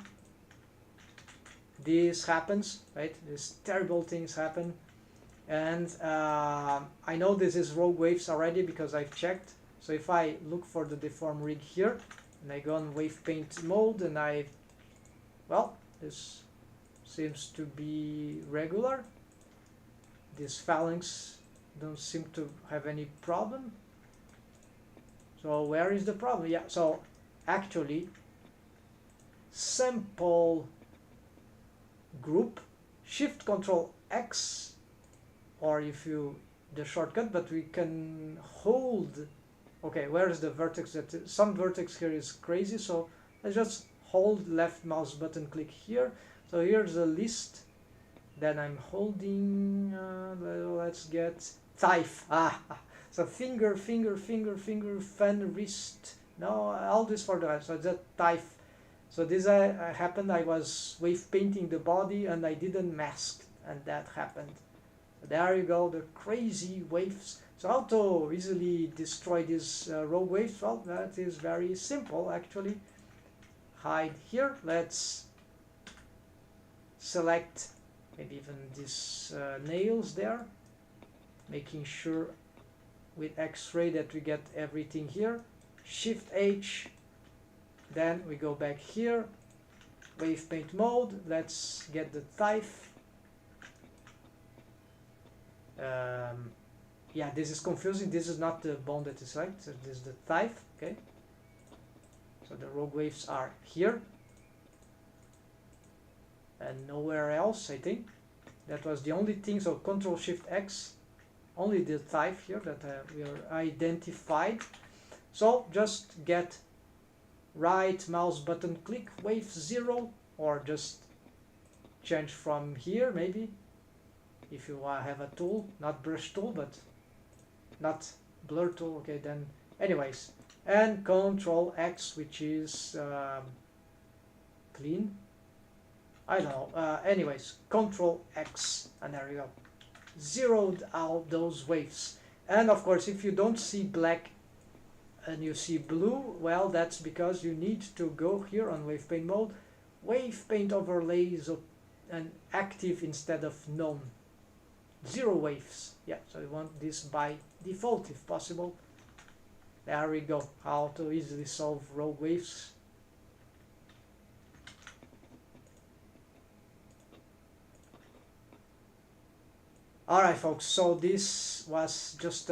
this happens, right? These terrible things happen. And I know this is rogue waves already because I've checked. So if I look for the deform rig here, and I go on wave paint mode, and well, this seems to be regular. These phalanx don't seem to have any problem. So where is the problem? Yeah, so actually sample group, shift control X, or if you the shortcut, but we can hold. Okay, where is the vertex? That some vertex here is crazy, so let's just hold left mouse button, click here. So here's a list. Then I'm holding, let's get thigh. So finger, fan, wrist. No, all this for the rest. So that's thigh. So this happened. I was wave painting the body and I didn't mask, and that happened. There you go, the crazy waves. So how to easily destroy these rogue waves? Well, that is very simple actually. Hide here. Let's select maybe even these nails there, making sure with X-ray that we get everything here. Shift H, then we go back here, wave paint mode. Let's get the thigh. Yeah, this is confusing. This is not the bone that is right. So this is the thigh. Okay. So the rogue waves are here and nowhere else. I think that was the only thing. So Control Shift X, only the thigh here that we are identified. So just get right mouse button click wave 0, or just change from here maybe if you have a tool, not brush tool but not blur tool. Okay, then anyways, and Control X, which is clean. I don't know. Anyways, Control X, and there you go. Zeroed out those waves. And of course, if you don't see black and you see blue, well, that's because you need to go here on wave paint mode, wave paint overlays, and active instead of gnome. 0 waves. Yeah, so you want this by default if possible. There we go. How to easily solve rogue waves. Alright folks, so this was just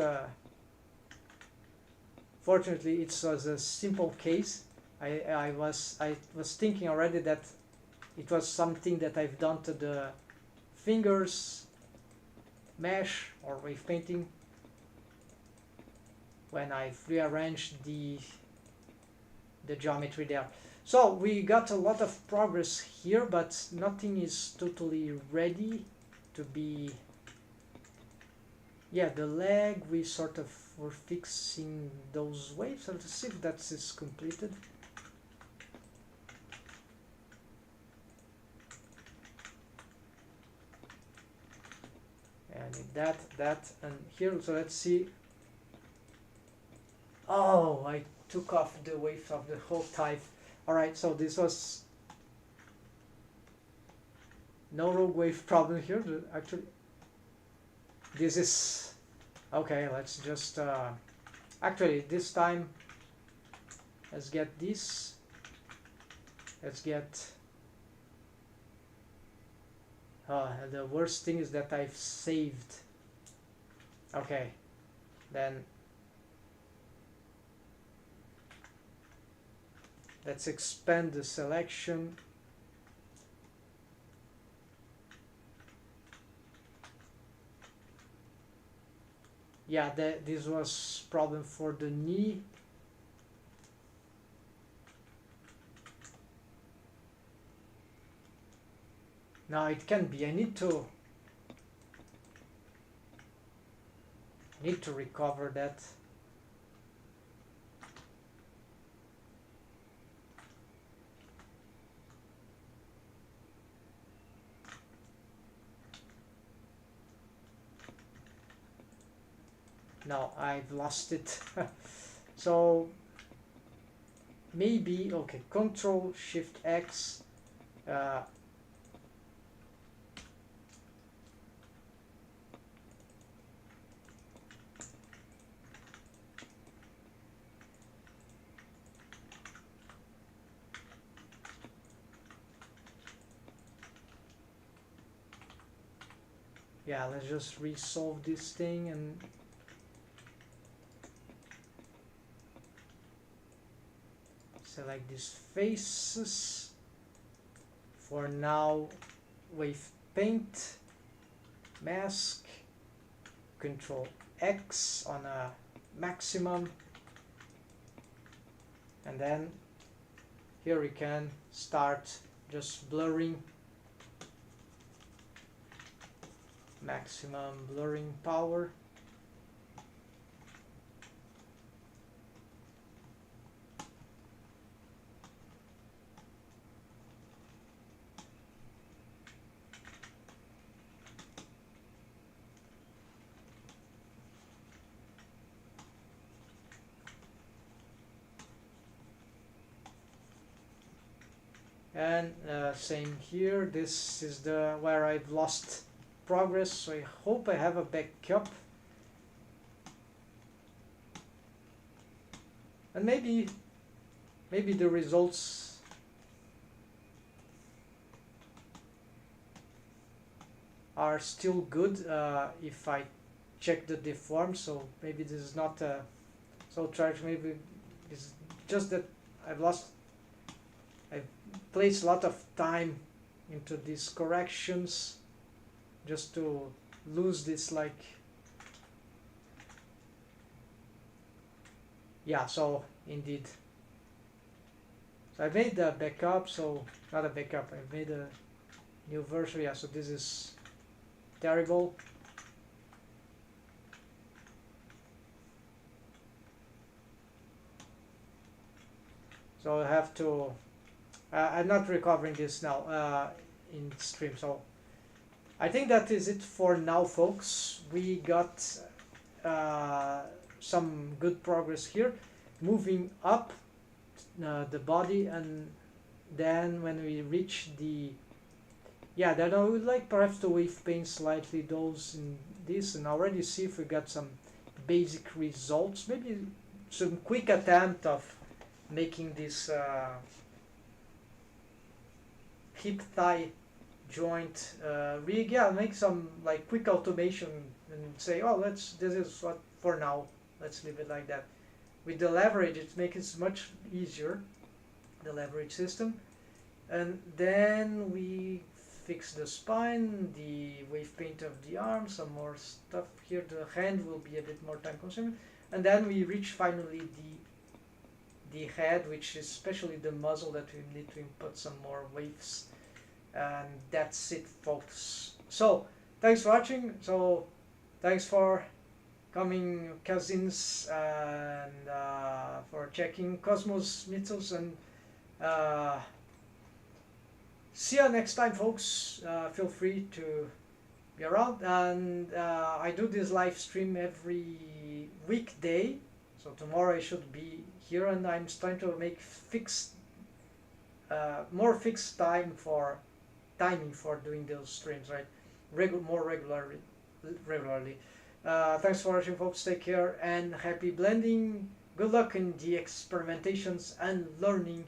fortunately it was a simple case. I was thinking already that it was something that I've done to the fingers mesh or wave painting when I've rearranged the geometry there. So we got a lot of progress here, but nothing is totally ready to be. Yeah, the leg, we sort of were fixing those waves. So let's see if that is completed. And that, and here, so let's see. Oh, I took off the wave of the whole type. Alright, so this was no rogue wave problem here. Actually, this is okay. Let's just actually this time let's get this. Let's get the worst thing is that I've saved. Okay, then let's expand the selection. Yeah, this was problem for the knee. Now it can be. I need to recover that. Now I've lost it. So maybe okay. Control Shift X. Yeah, let's just resolve this thing and select these faces. For now, wave paint, mask, Control X on a maximum, and then here we can start just blurring, maximum blurring power. And same here, this is the where I've lost progress, so I hope I have a backup. And maybe the results are still good if I check the deform, so maybe this is not so tragic. Maybe it's just that I've placed a lot of time into these corrections just to lose this, like, yeah, so indeed. So I made the backup, so not a backup, I made a new version. Yeah, so this is terrible. So I have to I'm not recovering this now in stream, so I think that is it for now, folks. We got some good progress here, moving up the body, and then when we reach the, yeah, then I would like perhaps to wave paint slightly those in this, and already see if we got some basic results, maybe some quick attempt of making this hip thigh joint rig. Yeah, make some like quick automation and say, oh, this is what for now, let's leave it like that. With the leverage, it makes it much easier, the leverage system. And then we fix the spine, the wave paint of the arm, some more stuff here. The hand will be a bit more time consuming, and then we reach finally the head, which is especially the muzzle that we need to input some more waves. And that's it, folks. So thanks for watching. So thanks for coming, cousins, and for checking Cosmos Mythos, and see you next time, folks. Feel free to be around, and I do this live stream every weekday, so tomorrow I should be here, and I'm trying to fix more fixed timing for doing those streams, right? More regularly. Thanks for watching, folks. Take care and happy blending. Good luck in the experimentations and learning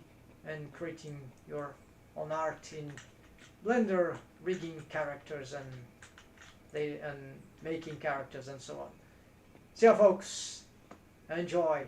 and creating your own art in Blender, rigging characters and making characters and so on. See ya, folks. Enjoy.